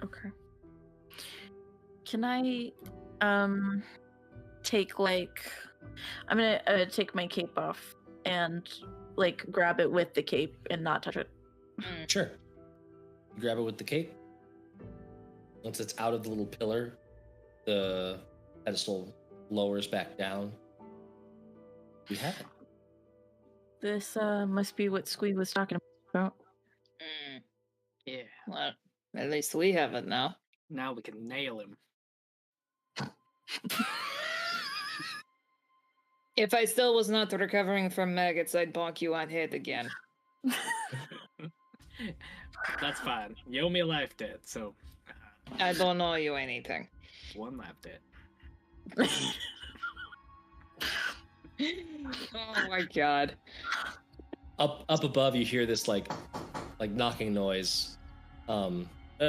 Okay. Can I take I'm gonna take my cape off and grab it with the cape and not touch it. Sure. You grab it with the cape. Once it's out of the little pillar, the pedestal lowers back down. You have it. This must be what Squee was talking about. Yeah. Well, at least we have it now. Now we can nail him. If I still was not recovering from maggots, I'd bonk you on head again. That's fine. You owe me a life debt, so. I don't owe you anything. One life debt. Oh my god. Up above, you hear this like knocking noise.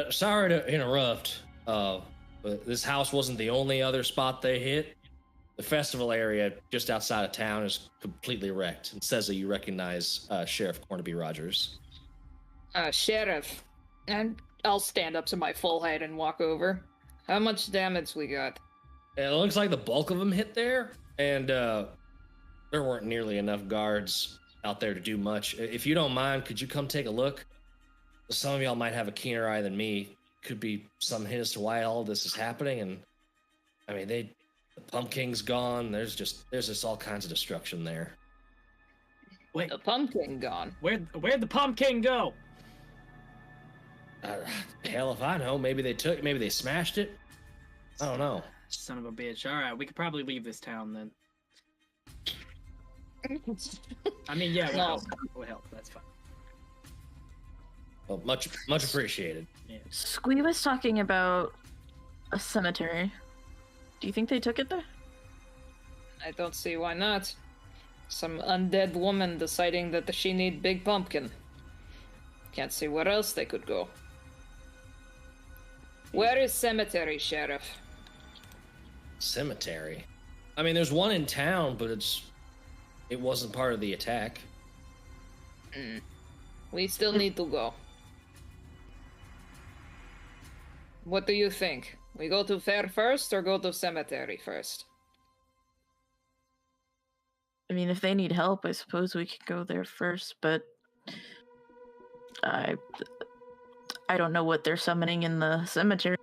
Sorry to interrupt. But this house wasn't the only other spot they hit. The festival area just outside of town is completely wrecked. And says that you recognize Sheriff Cornaby Rogers. Sheriff. And I'll stand up to my full height and walk over. How much damage we got? It looks like the bulk of them hit there, and there weren't nearly enough guards out there to do much. If you don't mind, could you come take a look? Some of y'all might have a keener eye than me. Could be some hint as to why all of this is happening, and I mean, the pumpkin's gone. There's just all kinds of destruction there. Wait, The pumpkin gone. where'd the pumpkin go? Hell if I know. Maybe they smashed it. I don't know. Son of a bitch. All right, we could probably leave this town then. I mean, yeah, we'll help. That's fine. Well, much appreciated. Yeah. Squee was talking about a cemetery. Do you think they took it there? I don't see why not. Some undead woman deciding that she need big pumpkin. Can't see where else they could go. Where is cemetery, Sheriff? Cemetery? I mean, there's one in town, but it wasn't part of the attack. We still need to go. What do you think? We go to fair first or go to cemetery first? I mean, if they need help, I suppose we could go there first, but I don't know what they're summoning in the cemetery.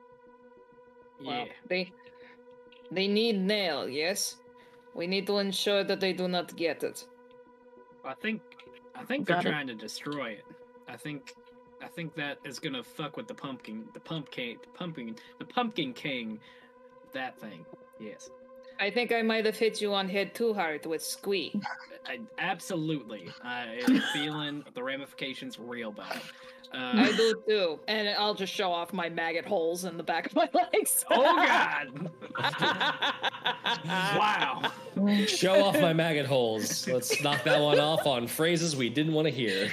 Well, Yeah. they need nail, yes? We need to ensure that they do not get it. I think they're Got it. trying to destroy it. I think that is gonna fuck with the pumpkin king. That thing. Yes. I think I might have hit you on head too hard with Squee. Absolutely. I am feeling the ramifications real bad. I do too. And I'll just show off my maggot holes in the back of my legs. Oh God! Wow. Show off my maggot holes. Let's knock that one off on phrases we didn't want to hear.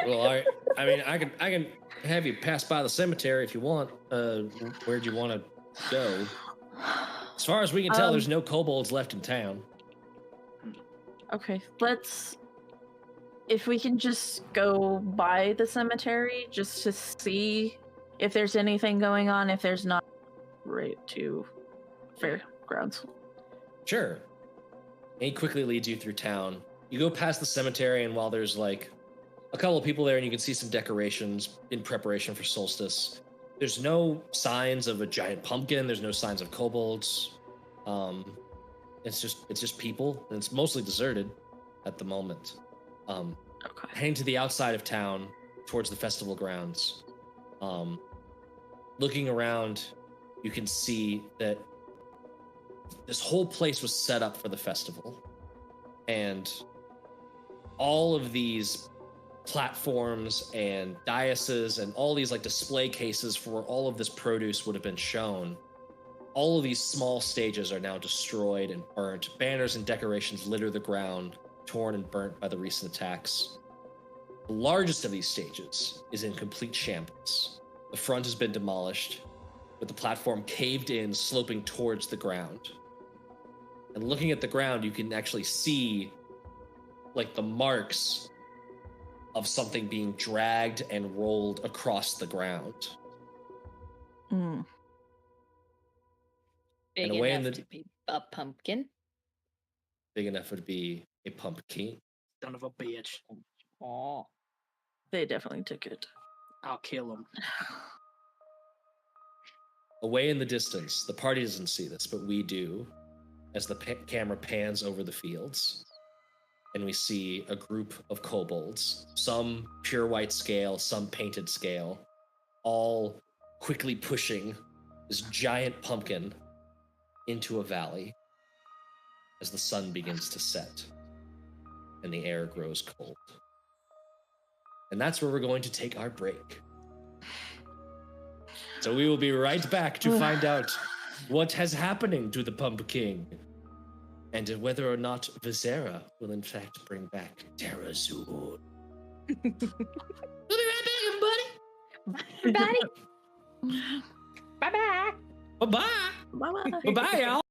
Well, I mean, I can have you pass by the cemetery if you want. Where'd you want to go? As far as we can tell, there's no kobolds left in town. Okay, if we can just go by the cemetery just to see if there's anything going on, if there's not, right to fairgrounds. Sure. And he quickly leads you through town. You go past the cemetery, and while there's like a couple of people there, and you can see some decorations in preparation for solstice, there's no signs of a giant pumpkin. There's no signs of kobolds. It's just people, and it's mostly deserted at the moment. Okay. Heading to the outside of town, towards the festival grounds. Looking around, you can see that this whole place was set up for the festival, and all of these platforms and daises and all these like display cases for where all of this produce would have been shown. All of these small stages are now destroyed and burnt. Banners and decorations litter the ground, torn and burnt by the recent attacks. The largest of these stages is in complete shambles. The front has been demolished, with the platform caved in, sloping towards the ground. And looking at the ground, you can actually see like the marks of something being dragged and rolled across the ground. Mm. Big away enough in the- to be a pumpkin. Big enough would be a pumpkin. Son of a bitch. Oh. They definitely took it. I'll kill him. Away in the distance, the party doesn't see this, but we do, as the camera pans over the fields, and we see a group of kobolds, some pure white scale, some painted scale, all quickly pushing this giant pumpkin into a valley as the sun begins to set and the air grows cold. And that's where we're going to take our break. So we will be right back to find out what has happening to the pumpkin and whether or not Visera will in fact bring back Terazul. We'll be right back, everybody. Bye bye. Bye-bye. Bye-bye. Bye-bye, y'all.